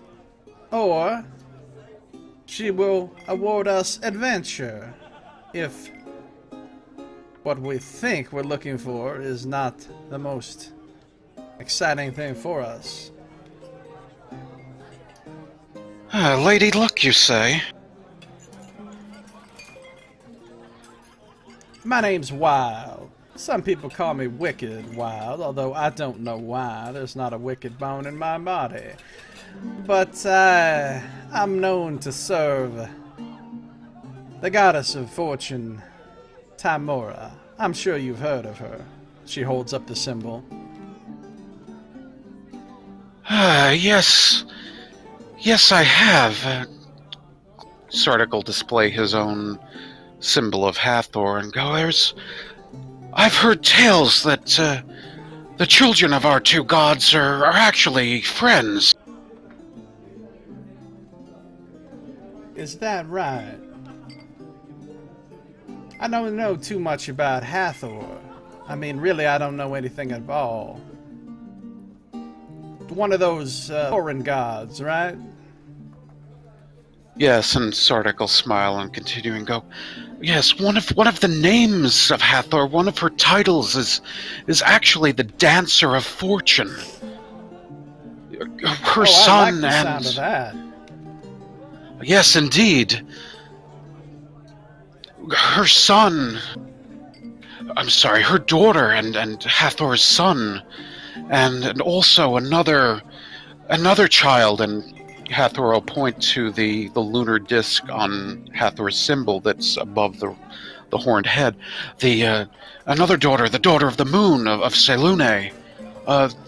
Or she will award us adventure if what we think we're looking for is not the most exciting thing for us. Lady Luck, you say? My name's Wild. Some people call me Wicked Wild, although I don't know why. There's not a wicked bone in my body. But I'm known to serve the goddess of fortune, Tymora. I'm sure you've heard of her. She holds up the symbol. Yes. Yes, I have. Sardick will display his own symbol of Hathor and go, I've heard tales that the children of our two gods are actually friends. Is that right? I don't know too much about Hathor. I mean, really, I don't know anything at all. One of those foreign gods, right? Yes, and Sardick will smile and continue and go, yes, one of the names of Hathor, one of her titles is actually the Dancer of Fortune. Her son I like the sound of that. Yes, indeed. Her son... I'm sorry, her daughter and Hathor's son, and also another child, and Hathor will point to the lunar disc on Hathor's symbol that's above the horned head. Another daughter, the daughter of the moon of Selune.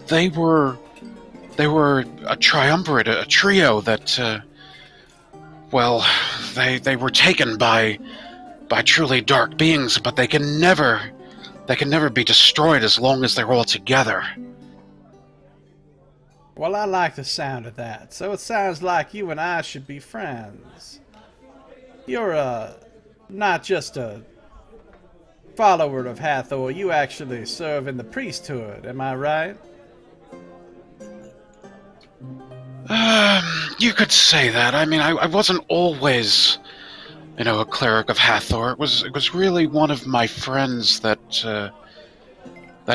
They were a triumvirate, a trio that they were taken by truly dark beings, but they can never be destroyed as long as they're all together. Well, I like the sound of that. So it sounds like you and I should be friends. You're not just a follower of Hathor, you actually serve in the priesthood, am I right? You could say that. I mean, I wasn't always, a cleric of Hathor. It was really one of my friends that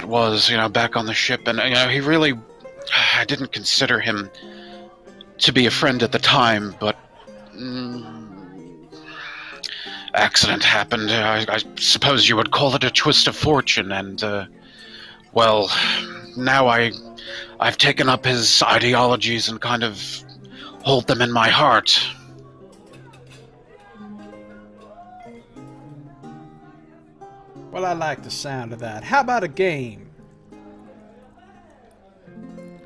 was, back on the ship, and he really, I didn't consider him to be a friend at the time, but accident happened. I suppose you would call it a twist of fortune, and now I've taken up his ideologies and kind of hold them in my heart. Well, I like the sound of that. How about a game?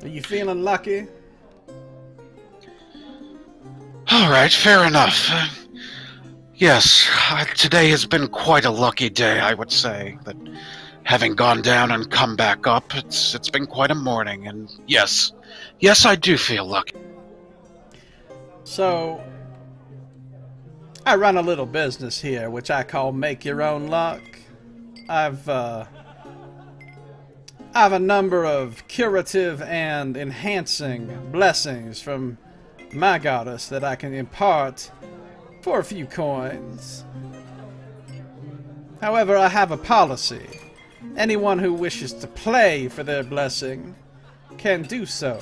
Are you feeling lucky? All right, fair enough. Yes, today has been quite a lucky day, I would say. That having gone down and come back up, it's been quite a morning, and yes, I do feel lucky. So, I run a little business here, which I call Make Your Own Luck. I've a number of curative and enhancing blessings from my goddess that I can impart for a few coins. However, I have a policy. Anyone who wishes to play for their blessing can do so.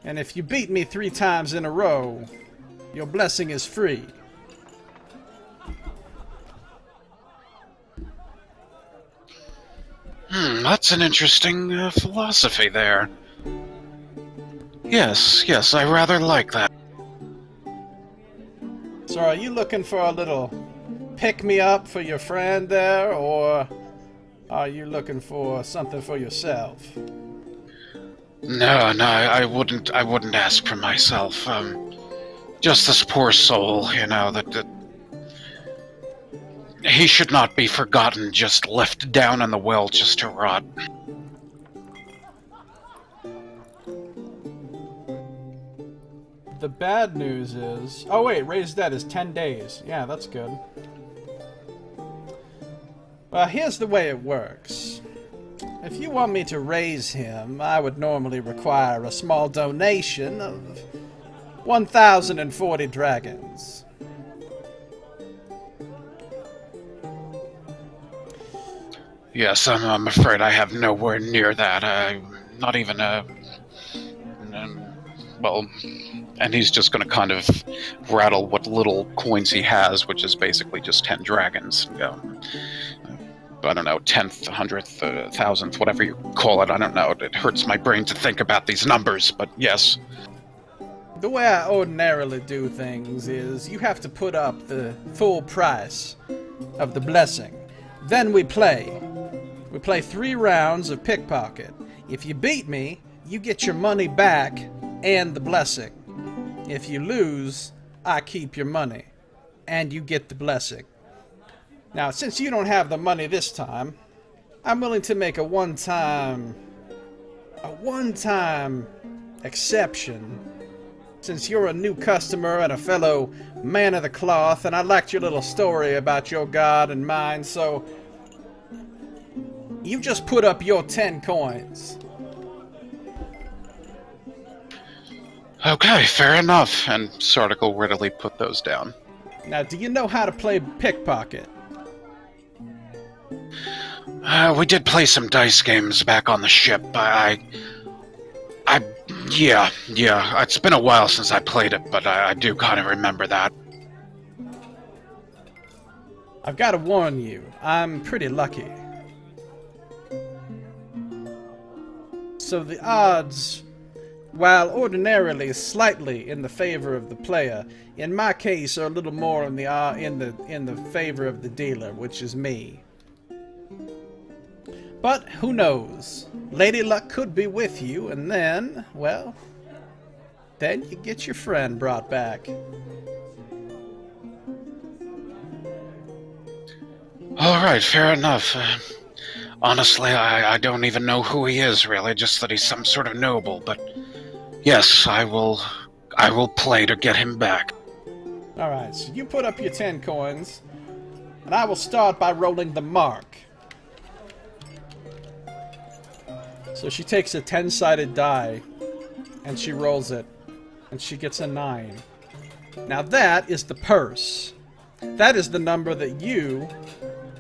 And if you beat me 3 times in a row, your blessing is free. That's an interesting philosophy there. Yes, I rather like that. So are you looking for a little pick-me-up for your friend there, or are you looking for something for yourself? No, I wouldn't ask for myself. Just this poor soul, that he should not be forgotten, just left down in the well just to rot. The bad news is... Oh wait, raised dead is 10 days. Yeah, that's good. Well, here's the way it works. If you want me to raise him, I would normally require a small donation of 1,040 dragons. Yes, I'm afraid I have nowhere near that. Not even and he's just going to kind of rattle what little coins he has, which is basically just 10 dragons. I don't know, 10th, 100th, 1000th, whatever you call it. I don't know. It hurts my brain to think about these numbers, but yes. The way I ordinarily do things is you have to put up the full price of the blessing. Then we play. We play 3 rounds of pickpocket. If you beat me, you get your money back and the blessing. If you lose, I keep your money, and you get the blessing. Now, since you don't have the money this time, I'm willing to make a one-time exception. Since you're a new customer and a fellow man of the cloth, and I liked your little story about your god and mine, so you just put up your 10 coins. Okay, fair enough. And Sardick will readily put those down. Now, do you know how to play pickpocket? We did play some dice games back on the ship. Yeah. It's been a while since I played it, but I do kind of remember that. I've got to warn you, I'm pretty lucky. So the odds, while ordinarily slightly in the favor of the player, in my case are a little more in the favor of the dealer, which is me. But who knows? Lady Luck could be with you, and then, well, then you get your friend brought back. Alright, fair enough. Honestly, I don't even know who he is, really, just that he's some sort of noble, but yes, I will play to get him back. Alright, so you put up your 10 coins, and I will start by rolling the mark. So she takes a 10-sided die, and she rolls it, and she gets a 9. Now that is the purse. That is the number that you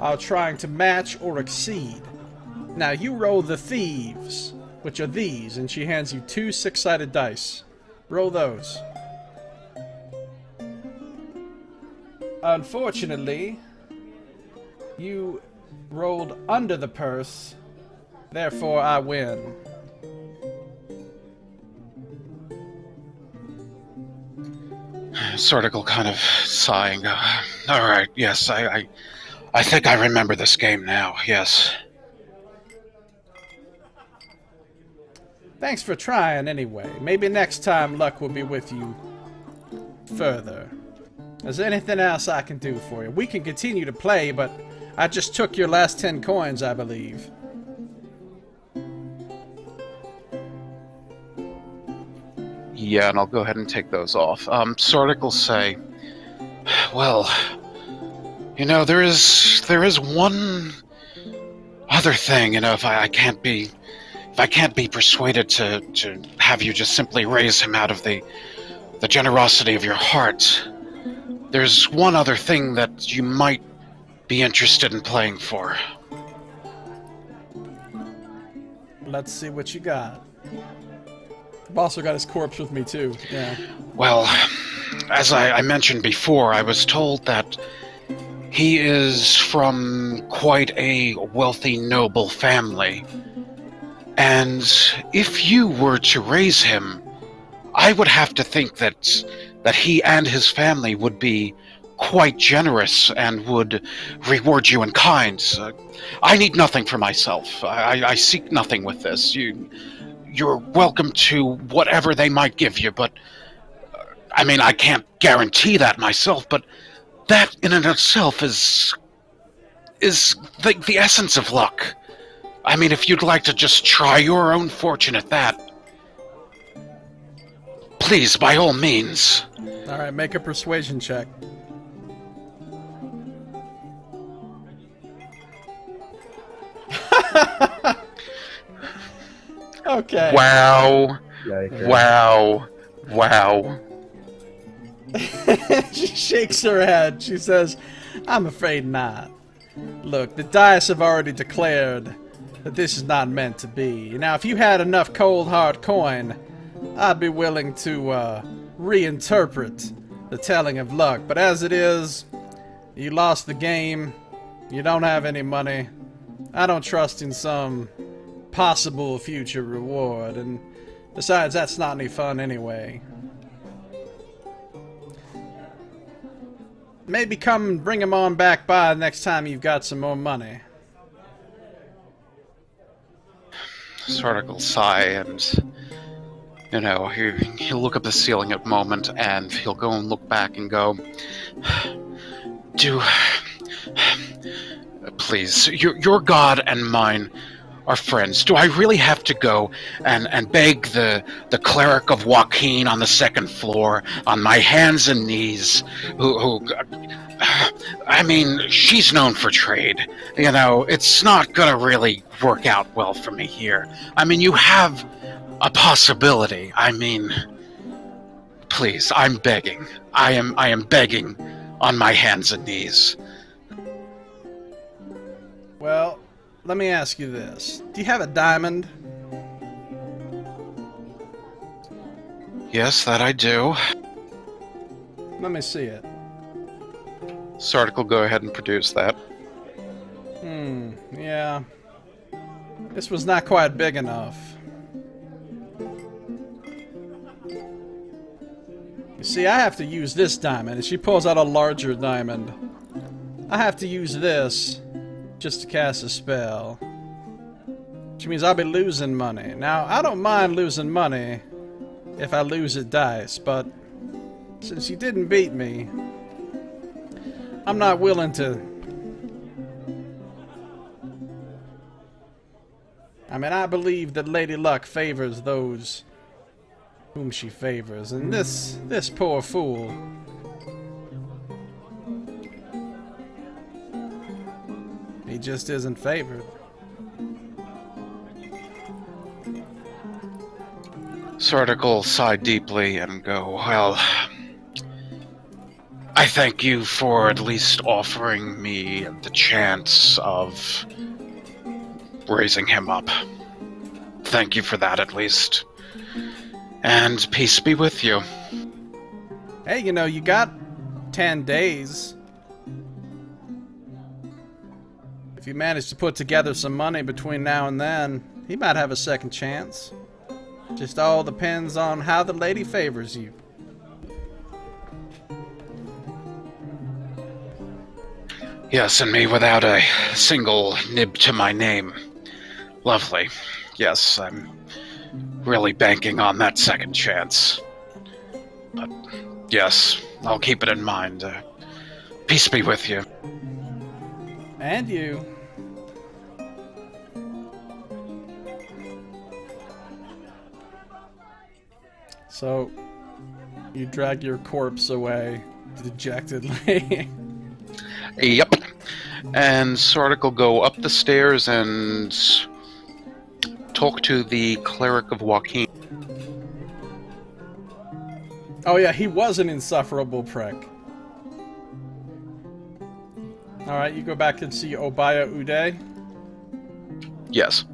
are trying to match or exceed. Now you roll the thieves, which are these, and she hands you 2 6-sided dice. Roll those. Unfortunately, you rolled under the purse. Therefore, I win. Sardick kind of sighing. Alright, yes, I think I remember this game now, yes. Thanks for trying anyway. Maybe next time luck will be with you further. Is there anything else I can do for you? We can continue to play, but I just took your last 10 coins, I believe. Yeah, and I'll go ahead and take those off. Sardick will say, well, you know, there is one other thing, you know, if I can't be persuaded to have you just simply raise him out of the generosity of your heart, there's one other thing that you might be interested in playing for. Let's see what you got. I've also got his corpse with me, too. Yeah. Well, as I mentioned before, I was told that he is from quite a wealthy, noble family. And if you were to raise him, I would have to think that he and his family would be quite generous and would reward you in kind. I need nothing for myself. I seek nothing with this. You're welcome to whatever they might give you, but I mean, I can't guarantee that myself, but that in and of itself is the essence of luck. I mean, if you'd like to just try your own fortune at that, please, by all means. Alright, make a persuasion check. Okay. Wow. Yikers. Wow. She shakes her head. She says, I'm afraid not. Look, the dice have already declared that this is not meant to be. Now, if you had enough cold hard coin, I'd be willing to reinterpret the telling of luck. But as it is, you lost the game. You don't have any money. I don't trust in some possible future reward, and besides, that's not any fun anyway. Maybe come and bring him on back by next time you've got some more money. Sardick will sigh and, You know, he'll look at the ceiling at a moment, and he'll go and look back and go, please, your god and mine are friends. Do I really have to go and beg the Cleric of Joaquin on the second floor on my hands and knees, who I mean, she's known for trade. You know, it's not gonna really work out well for me here. I mean, you have a possibility. I mean, please, I'm begging. I am begging on my hands and knees. Well, let me ask you this. Do you have a diamond? Yes, that I do. Let me see it. Sardick will go ahead and produce that. Yeah. This was not quite big enough. You see, I have to use this diamond, and she pulls out a larger diamond. I have to use this just to cast a spell. Which means I'll be losing money. Now, I don't mind losing money if I lose at dice, but since you didn't beat me, I'm not willing to... I mean, I believe that Lady Luck favors those whom she favors, and this poor fool... he just isn't favored. Sardick will sigh deeply and go, well, I thank you for at least offering me the chance of raising him up. Thank you for that, at least. And peace be with you. Hey, you know, you got 10 days. If you manage to put together some money between now and then, he might have a second chance. Just all depends on how the lady favors you. Yes, and me without a single nib to my name. Lovely. Yes, I'm really banking on that second chance. But, yes, I'll keep it in mind. Peace be with you. And you. So, you drag your corpse away dejectedly. Yep. And Sardick will go up the stairs and talk to the Cleric of Joaquin. Oh yeah, he was an insufferable prick. Alright, you go back and see Obaya Uday. Yes.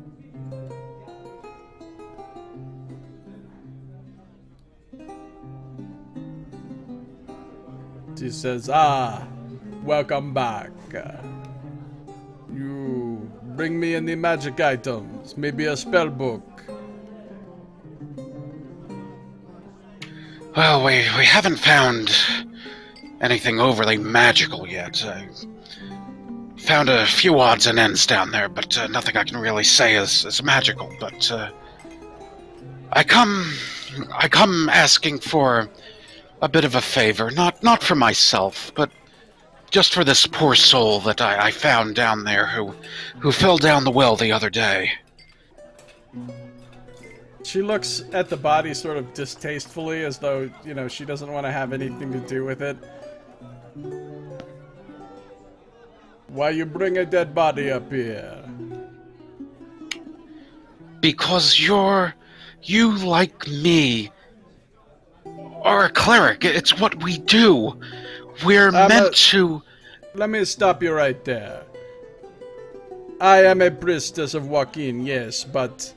She says, welcome back. You bring me any magic items, maybe a spell book. Well, we haven't found anything overly magical yet. I found a few odds and ends down there, but nothing I can really say is magical. But I come asking for a bit of a favor, not for myself, but just for this poor soul that I found down there who fell down the well the other day. She looks at the body sort of distastefully, as though, you know, she doesn't want to have anything to do with it. Why you bring a dead body up here? Because you like me, are a cleric. It's what we do. We're meant to... Let me stop you right there. I am a priestess of Joaquin, yes, but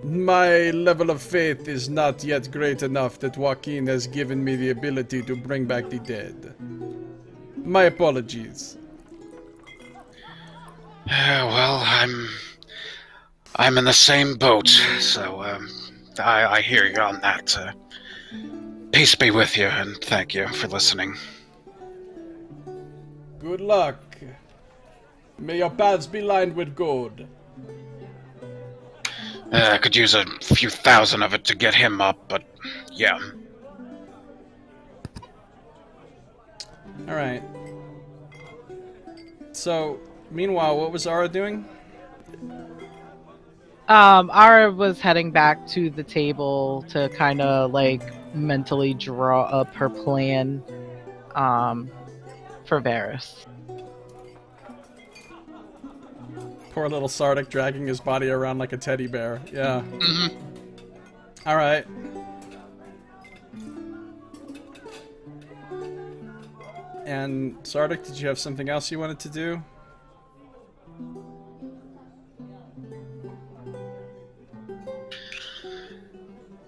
my level of faith is not yet great enough that Joaquin has given me the ability to bring back the dead. My apologies. Well, I'm in the same boat, so I hear you on that. Peace be with you, and thank you for listening. Good luck. May your paths be lined with gold. I could use a few thousand of it to get him up, but yeah. Alright. So, meanwhile, what was Ara doing? Ara was heading back to the table to kind of like mentally draw up her plan for Varys. Poor little Sardick dragging his body around like a teddy bear. Yeah. Mm-hmm. Alright. And Sardick, did you have something else you wanted to do?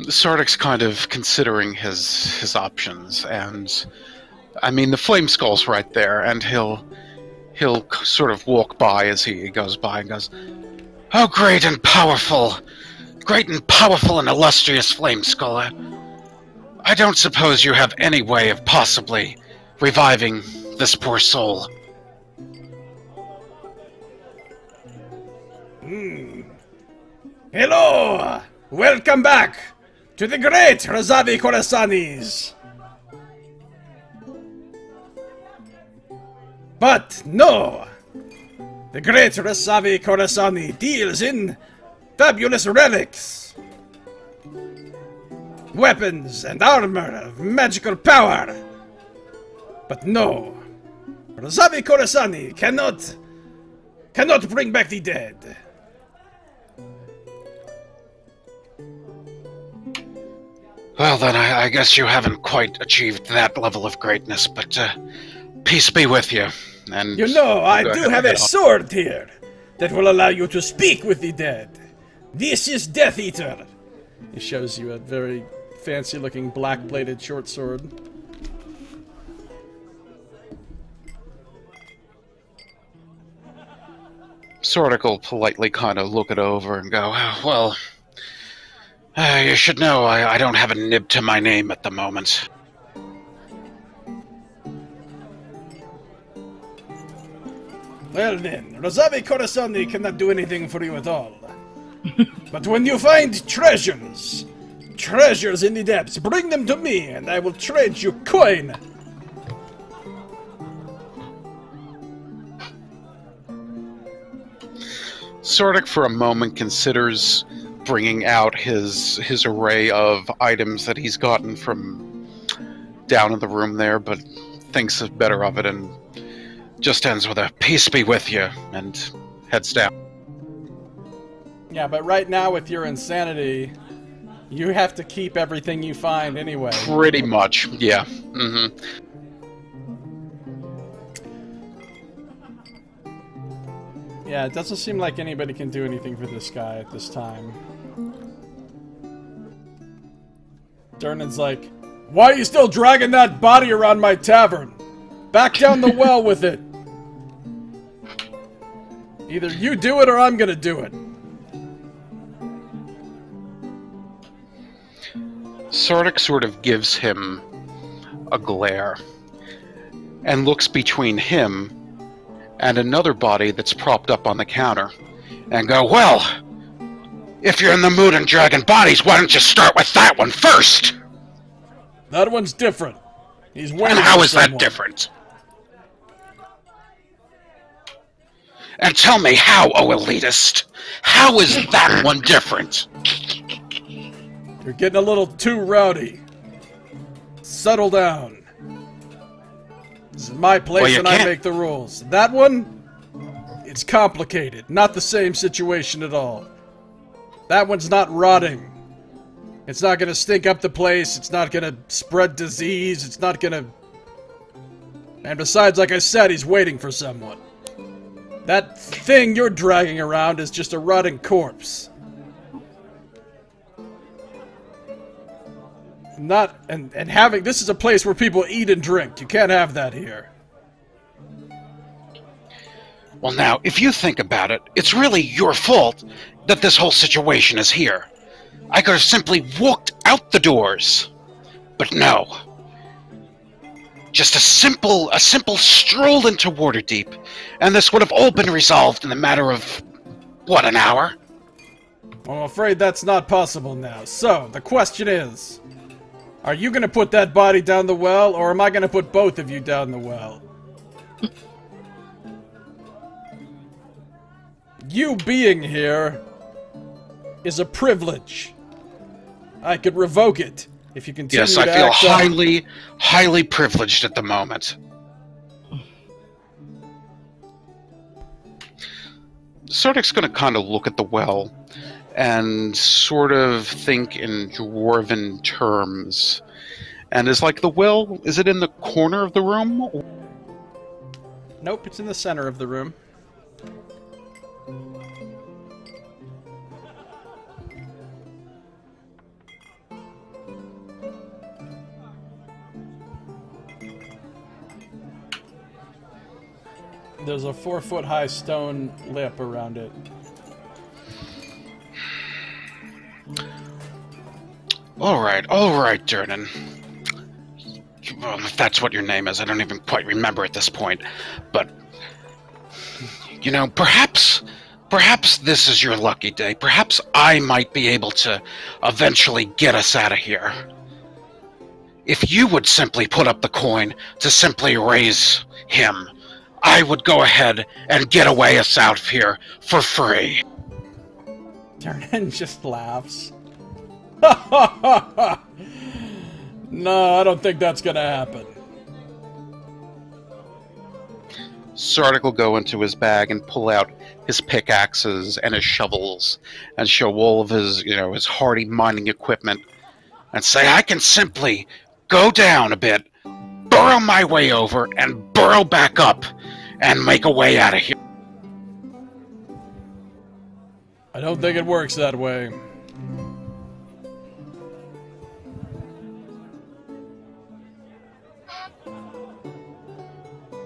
Sardick's kind of considering his options, and I mean the flame skull's right there, and he'll sort of walk by as he goes by and goes, "Oh, great and powerful and illustrious flame skull. I don't suppose you have any way of possibly reviving this poor soul." Hello! Welcome back to the great Razavi Khorasanis! But no! The great Razavi Khorasani deals in fabulous relics, weapons and armor of magical power. But no, Razavi Khorasani cannot bring back the dead. Well, then I guess you haven't quite achieved that level of greatness, but peace be with you. And you know, I do have a sword here that will allow you to speak with the dead. This is Death Eater. He shows you a very fancy-looking black-bladed short sword. Sardick will politely kind of look it over and go, well, you should know I don't have a nib to my name at the moment. Well then, Razavi Khorasani cannot do anything for you at all. But when you find treasures in the depths, bring them to me and I will trade you coin. Sardick for a moment considers bringing out his array of items that he's gotten from down in the room there, but thinks better of it and just ends with a "peace be with you" and heads down. Yeah, but right now with your insanity, you have to keep everything you find anyway. Pretty much, yeah. Mm-hmm. Yeah, it doesn't seem like anybody can do anything for this guy at this time. Durnan's like, "Why are you still dragging that body around my tavern? Back down the well with it. Either you do it or I'm gonna do it." Sardick sort of gives him a glare and looks between him and another body that's propped up on the counter and go, "Well, if you're in the mood and dragging bodies, why don't you start with that one first?" That one's different. He's waiting. And how for is someone. that different? And tell me how, oh elitist. How is that one different? You're getting a little too rowdy. Settle down. This is my place Well, you and I can't- make the rules. That one, it's complicated. Not the same situation at all. That one's not rotting. It's not gonna stink up the place. It's not gonna spread disease. It's not gonna... And besides, like I said, he's waiting for someone. That thing you're dragging around is just a rotting corpse. Not... And having... This is a place where people eat and drink. You can't have that here. Well now, if you think about it, it's really your fault that this whole situation is here. I could have simply walked out the doors. But no. Just a simple stroll into Waterdeep, and this would have all been resolved in the matter of, what, an hour? I'm afraid that's not possible now. So, the question is, are you gonna put that body down the well, or am I gonna put both of you down the well? You being here is a privilege. I could revoke it if you continue Yes, to I feel act highly privileged at the moment. Sardick's going to kind of look at the well and sort of think in dwarven terms. And is like the well, is it in the corner of the room? Nope, it's in the center of the room. There's a 4-foot-high stone lip around it. All right, Durnan. Well, if that's what your name is, I don't even quite remember at this point. But, you know, perhaps this is your lucky day. Perhaps I might be able to eventually get us out of here. If you would simply put up the coin to simply raise him, I would go ahead and get us out of here for free. Durnan just laughs. No, I don't think that's gonna happen. Sardick will go into his bag and pull out his pickaxes and his shovels and show all of his, his hardy mining equipment and say, I can simply go down a bit, burrow my way over, and burrow back up and make a way out of here. I don't think it works that way.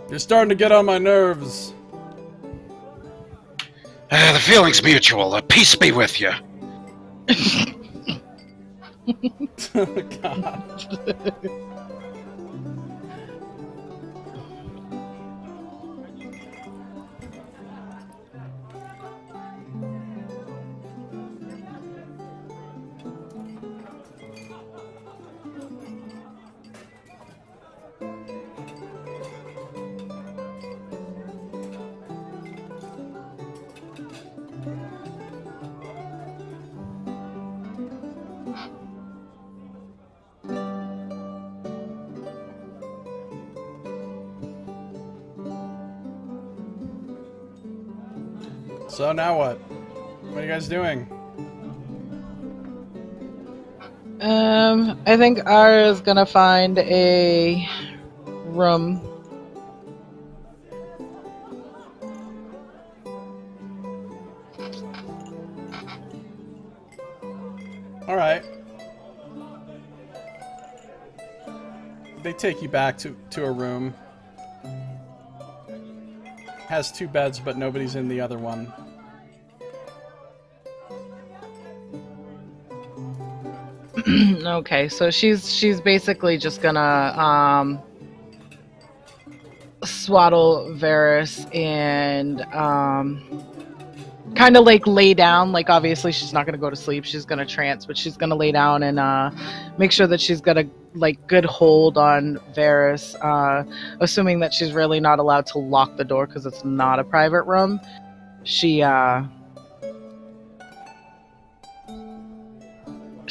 You're starting to get on my nerves. The feeling's mutual. Peace be with you. Oh, God. So now what? What are you guys doing? I think Ara's gonna find a room. Alright. They take you back to a room. Has 2 beds, but nobody's in the other one. Okay, so she's basically just gonna swaddle Varys and kind of like lay down. Like obviously she's not gonna go to sleep. She's gonna trance, but she's gonna lay down and make sure that she's got a good hold on Varys. Assuming that she's really not allowed to lock the door because it's not a private room.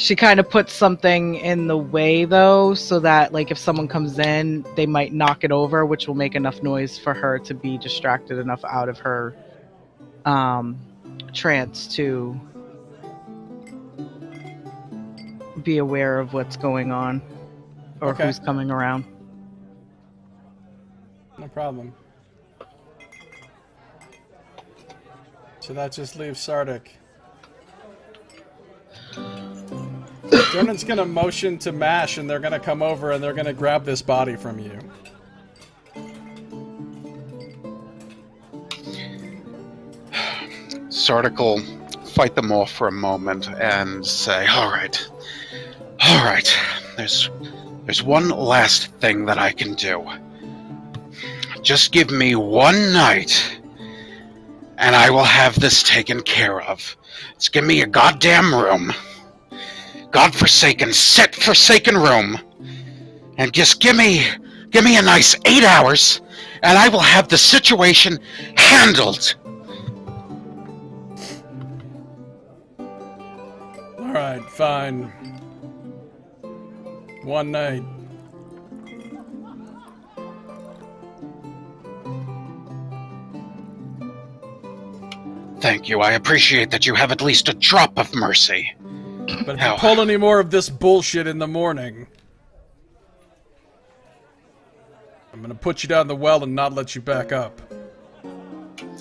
She kind of puts something in the way, though, so that, like, if someone comes in, they might knock it over, which will make enough noise for her to be distracted enough out of her trance to be aware of what's going on or Okay. who's coming around. No problem. So that just leaves Sardick. Durnan's gonna motion to Mash, and they're gonna come over and they're gonna grab this body from you. Sardick will fight them off for a moment and say, all right, there's one last thing that I can do. Just give me one night, and I will have this taken care of. Just give me a goddamn room. Godforsaken, set-forsaken room. And just give me a nice 8 hours, and I will have the situation handled. Alright, fine. One night. Thank you. I appreciate that you have at least a drop of mercy. But if you pull any more of this bullshit in the morning, I'm gonna put you down the well and not let you back up.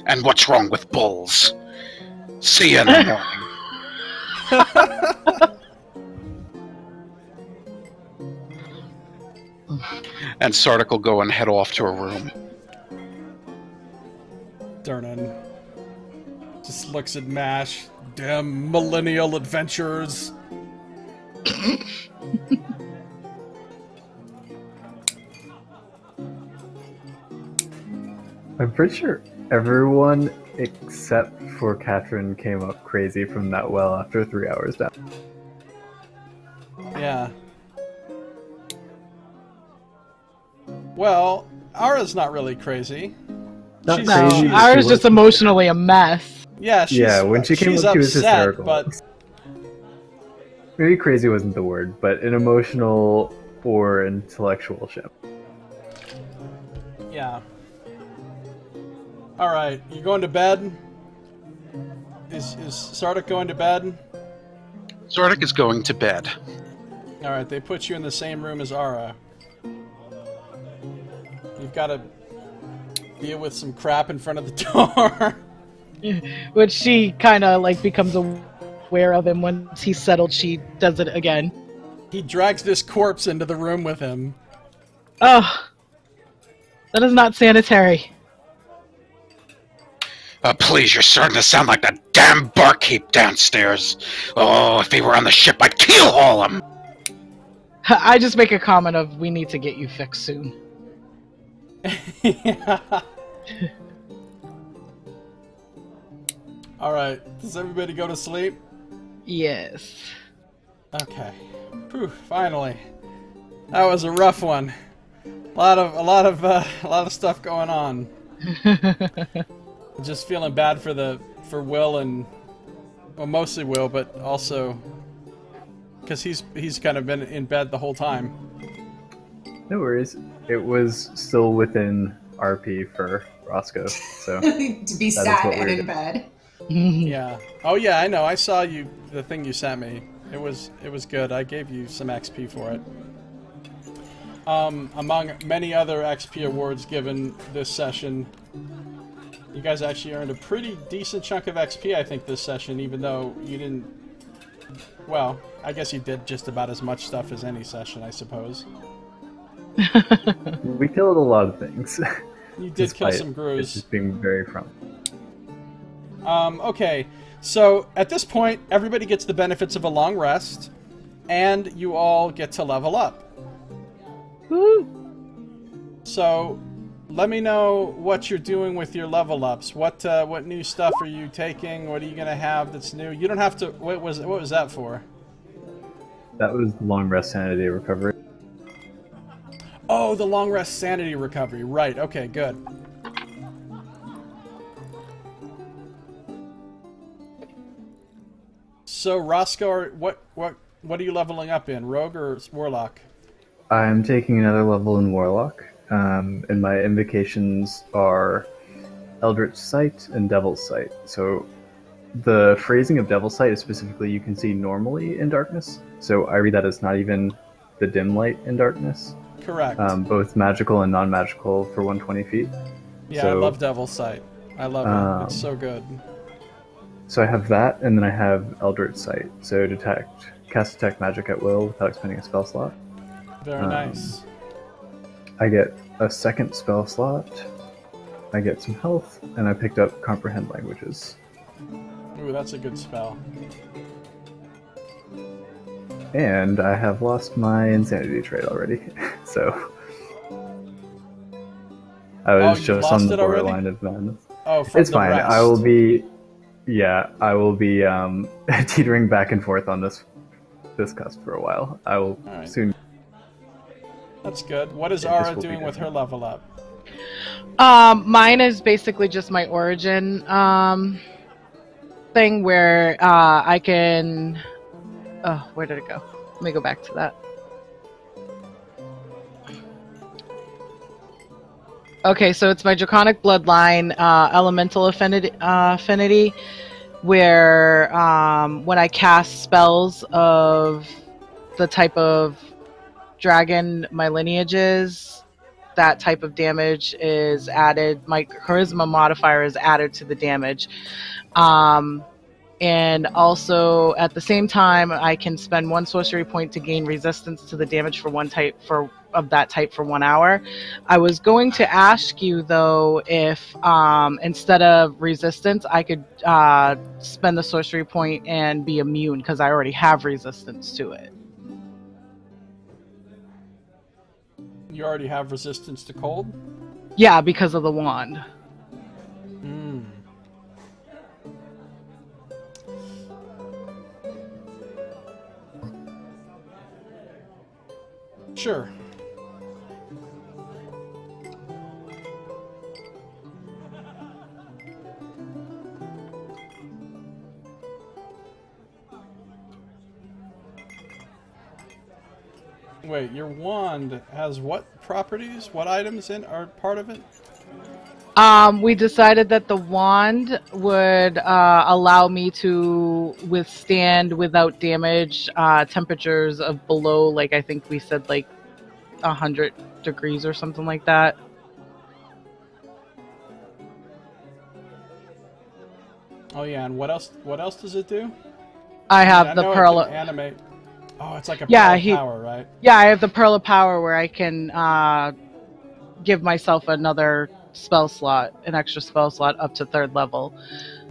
And what's wrong with bulls? See you in the morning. And Sardick will go and head off to a room. Durnan just looks at MASH. Damn millennial adventurers. I'm pretty sure everyone except for Catherine came up crazy from that well after 3 hours down. Yeah. Well, Ara's not really crazy. Not She's- crazy. No, I was just emotionally a mess. Yeah, she's, Yeah, when she came she's up, she was upset, hysterical. but Maybe crazy wasn't the word, but an emotional or intellectual ship. yeah. All right, you going to bed? Is Sardick going to bed? Sardick is going to bed. All right, they put you in the same room as Ara. You've got to deal with some crap in front of the door. Which she kind of like becomes aware of, and once he's settled, she does it again. He drags this corpse into the room with him. Oh, that is not sanitary. Please, you're starting to sound like the damn barkeep downstairs. Oh, if he were on the ship, I'd keelhaul him. I just make a comment of, we need to get you fixed soon. Yeah. All right, does everybody go to sleep? Yes. Okay. Whew, finally. That was a rough one. A lot of stuff going on. Just feeling bad for Will and, well, mostly Will, but also because he's kind of been in bed the whole time. No worries. It was still within RP for Roscoe, so To be That is sad what and we're in bed. Yeah. Oh yeah, I know. I saw the thing you sent me. It was good. I gave you some XP for it. Among many other XP awards given this session, you guys actually earned a pretty decent chunk of XP, I think, this session, even though you didn't... Well, I guess you did just about as much stuff as any session, I suppose. we killed a lot of things. You did kill Despite some it grooves. just being very front. Okay, so at this point, everybody gets the benefits of a long rest, and you all get to level up. Woo! So, let me know what you're doing with your level ups. What new stuff are you taking? What are you gonna have that's new? You don't have to. What was that for? That was long rest sanity recovery. Oh, the long rest sanity recovery. Right. Okay. Good. So Roscoe, what are you leveling up in? Rogue or Warlock? I'm taking another level in Warlock, and my invocations are Eldritch Sight and Devil's Sight. So the phrasing of Devil's Sight is specifically you can see normally in darkness. So I read that as not even the dim light in darkness. Correct. Both magical and non-magical for 120 feet. Yeah, so, I love Devil's Sight. I love it. It's so good. So I have that, and then I have Eldritch Sight. So cast detect magic at will without expending a spell slot. Very nice. I get a second spell slot. I get some health, and I picked up Comprehend Languages. Ooh, that's a good spell. And I have lost my Insanity trait already, so... I was you just lost on the it already? borderline of madness. Oh, from It's the fine, rest. I will be... Yeah, I will be teetering back and forth on this cusp for a while. I will soon. That's good. What is Yeah, this Ara will be doing with her different. level up? Mine is basically just my origin thing where I can. Oh, where did it go? Let me go back to that. Okay, so it's my Draconic Bloodline Elemental Affinity, where when I cast spells of the type of dragon my lineage is, that type of damage is added. My Charisma modifier is added to the damage. And also, at the same time, I can spend 1 sorcery point to gain resistance to the damage for of that type for 1 hour. I was going to ask you though if instead of resistance, I could spend the sorcery point and be immune because I already have resistance to it. You already have resistance to cold? Yeah, because of the wand. Sure. Wait, your wand has what properties? What items are part of it? We decided that the wand would allow me to withstand without damage temperatures of below, like I think we said, like 100 degrees or something like that. Oh yeah, and what else? What else does it do? I have I the know pearl. it can animate. Oh, it's like a Yeah, pearl of power, right? Yeah, I have the pearl of power where I can give myself another spell slot, an extra spell slot up to 3rd level.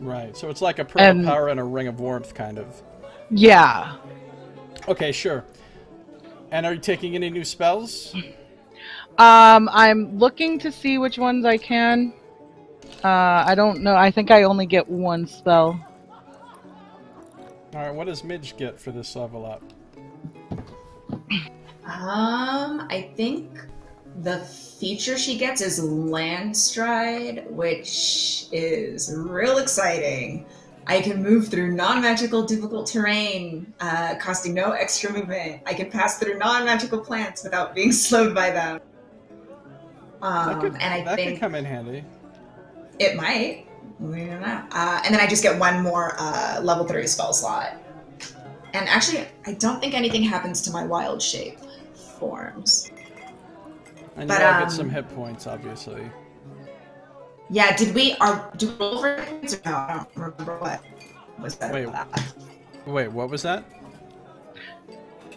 Right. So it's like a pearl of power and a ring of warmth, kind of. Yeah. Okay, sure. And are you taking any new spells? I'm looking to see which ones I can. I don't know. I think I only get 1 spell. Alright, what does Midge get for this level up? I think the feature she gets is Landstride, which is real exciting. I can move through non-magical difficult terrain, costing no extra movement. I can pass through non-magical plants without being slowed by them. That think could come in handy. It might. We don't know. And then I just get 1 more level 3 spell slot. And actually, I don't think anything happens to my wild shape forms. And you all get some hit points, obviously. Yeah, do we roll for hit points or no? I don't remember what was that. Wait, what was that?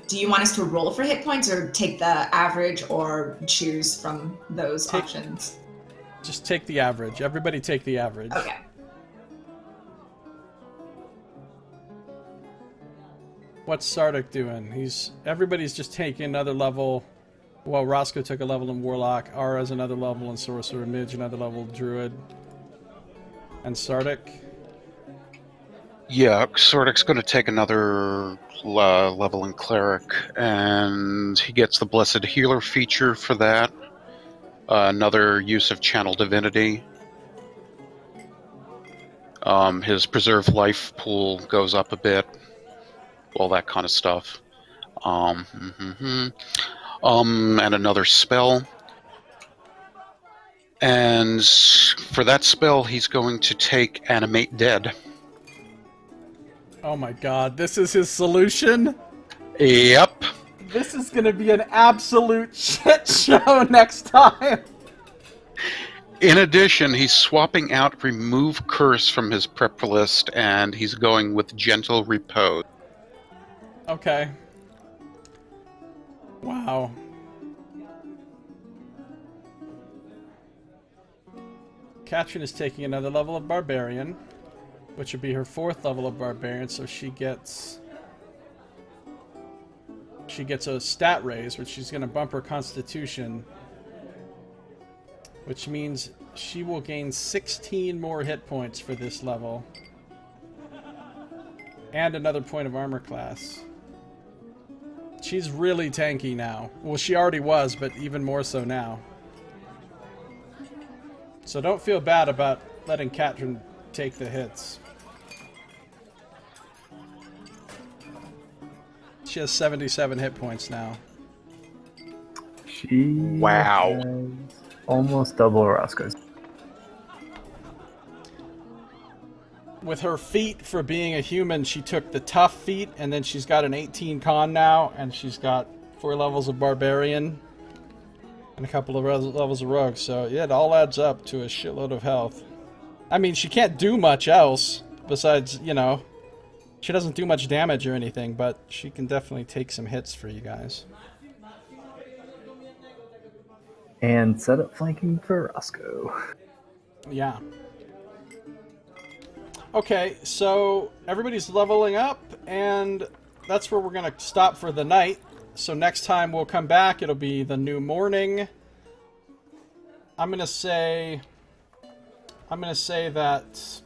Do you want us to roll for hit points or take the average or choose from those options? Just take the average. Everybody take the average. Okay. What's Sardick doing? Everybody's just taking another level. Well, Roscoe took a level in Warlock. Ara's another level in Sorcerer. Midge another level Druid. And Sardick? Yeah, Sardick's going to take another level in Cleric, and he gets the Blessed Healer feature for that. Another use of Channel Divinity. His Preserve Life pool goes up a bit. All that kind of stuff. And another spell. And for that spell, he's going to take Animate Dead. Oh my god, this is his solution? Yep. This is gonna be an absolute shit show next time. In addition, he's swapping out Remove Curse from his prep list, and he's going with Gentle Repose. Okay. Wow. Katrin is taking another level of Barbarian, which would be her 4th level of Barbarian, so she gets a stat raise, which she's going to bump her Constitution, which means she will gain 16 more hit points for this level. And another point of armor class. She's really tanky now. Well, she already was, but even more so now. So don't feel bad about letting Katrin take the hits. She has 77 hit points now. She Wow. has almost double Roscoe's. With her feat for being a human, she took the tough feat, and then she's got an 18 con now, and she's got 4 levels of barbarian and a couple of levels of rogue. So yeah, it all adds up to a shitload of health. I mean, she can't do much else besides, you know, she doesn't do much damage or anything, but she can definitely take some hits for you guys. And set up flanking for Roscoe. Yeah. Okay, so everybody's leveling up, and that's where we're going to stop for the night. So next time we'll come back, it'll be the new morning. I'm going to say that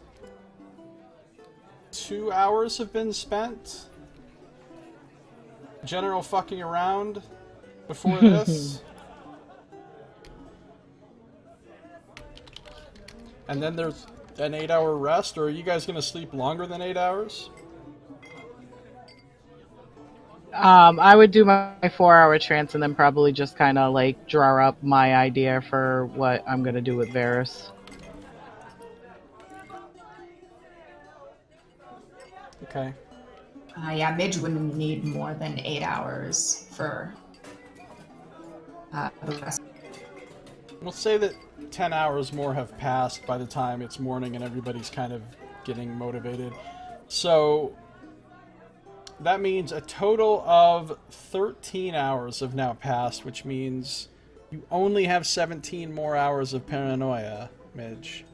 2 hours have been spent general fucking around before this. And then there's an 8-hour rest, or are you guys going to sleep longer than 8 hours? I would do my 4-hour trance and then probably just kind of like draw up my idea for what I'm going to do with Varys. Okay. Yeah, Midge wouldn't need more than 8 hours for the rest. We'll say that 10 hours more have passed by the time it's morning and everybody's kind of getting motivated. So that means a total of 13 hours have now passed, which means you only have 17 more hours of paranoia, Midge.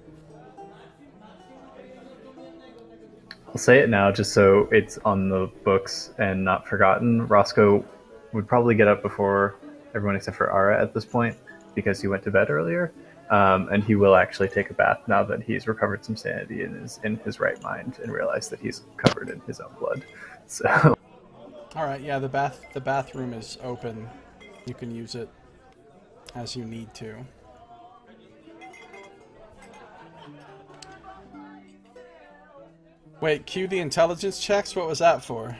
I'll say it now just so it's on the books and not forgotten. Roscoe would probably get up before everyone except for Ara at this point because he went to bed earlier. And he will actually take a bath now that he's recovered some sanity and is in his right mind and realized that he's covered in his own blood. So, all right, yeah, the bathroom is open. You can use it as you need to. Wait, cue the intelligence checks? What was that for?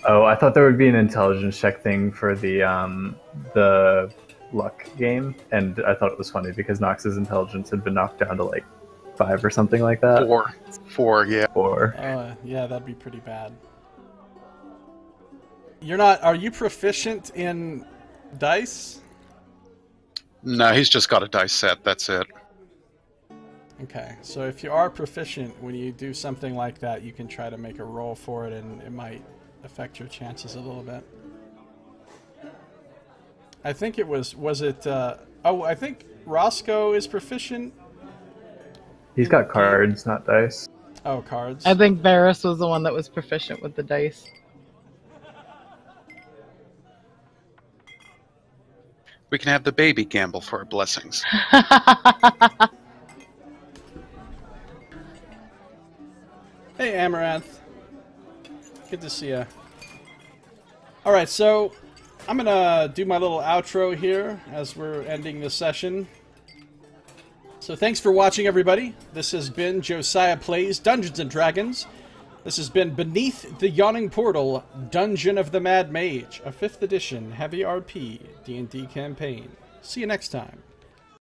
oh, I thought there would be an intelligence check thing for the luck game, and I thought it was funny because Nox's intelligence had been knocked down to like 5 or something like that. 4, yeah. 4. Yeah, that'd be pretty bad. Are you proficient in dice? No, he's just got a dice set, that's it. Okay, so if you are proficient, when you do something like that, you can try to make a roll for it, and it might affect your chances a little bit. I think it was it, I think Roscoe is proficient. He's got cards, not dice. Oh, cards. I think Varys was the one that was proficient with the dice. We can have the baby gamble for our blessings. Hey, Amaranth. Good to see ya. Alright, so I'm gonna do my little outro here as we're ending the session. So thanks for watching, everybody. This has been Josiah Plays Dungeons & Dragons. This has been Beneath the Yawning Portal, Dungeon of the Mad Mage, a 5th edition heavy RP D&D campaign. See you next time.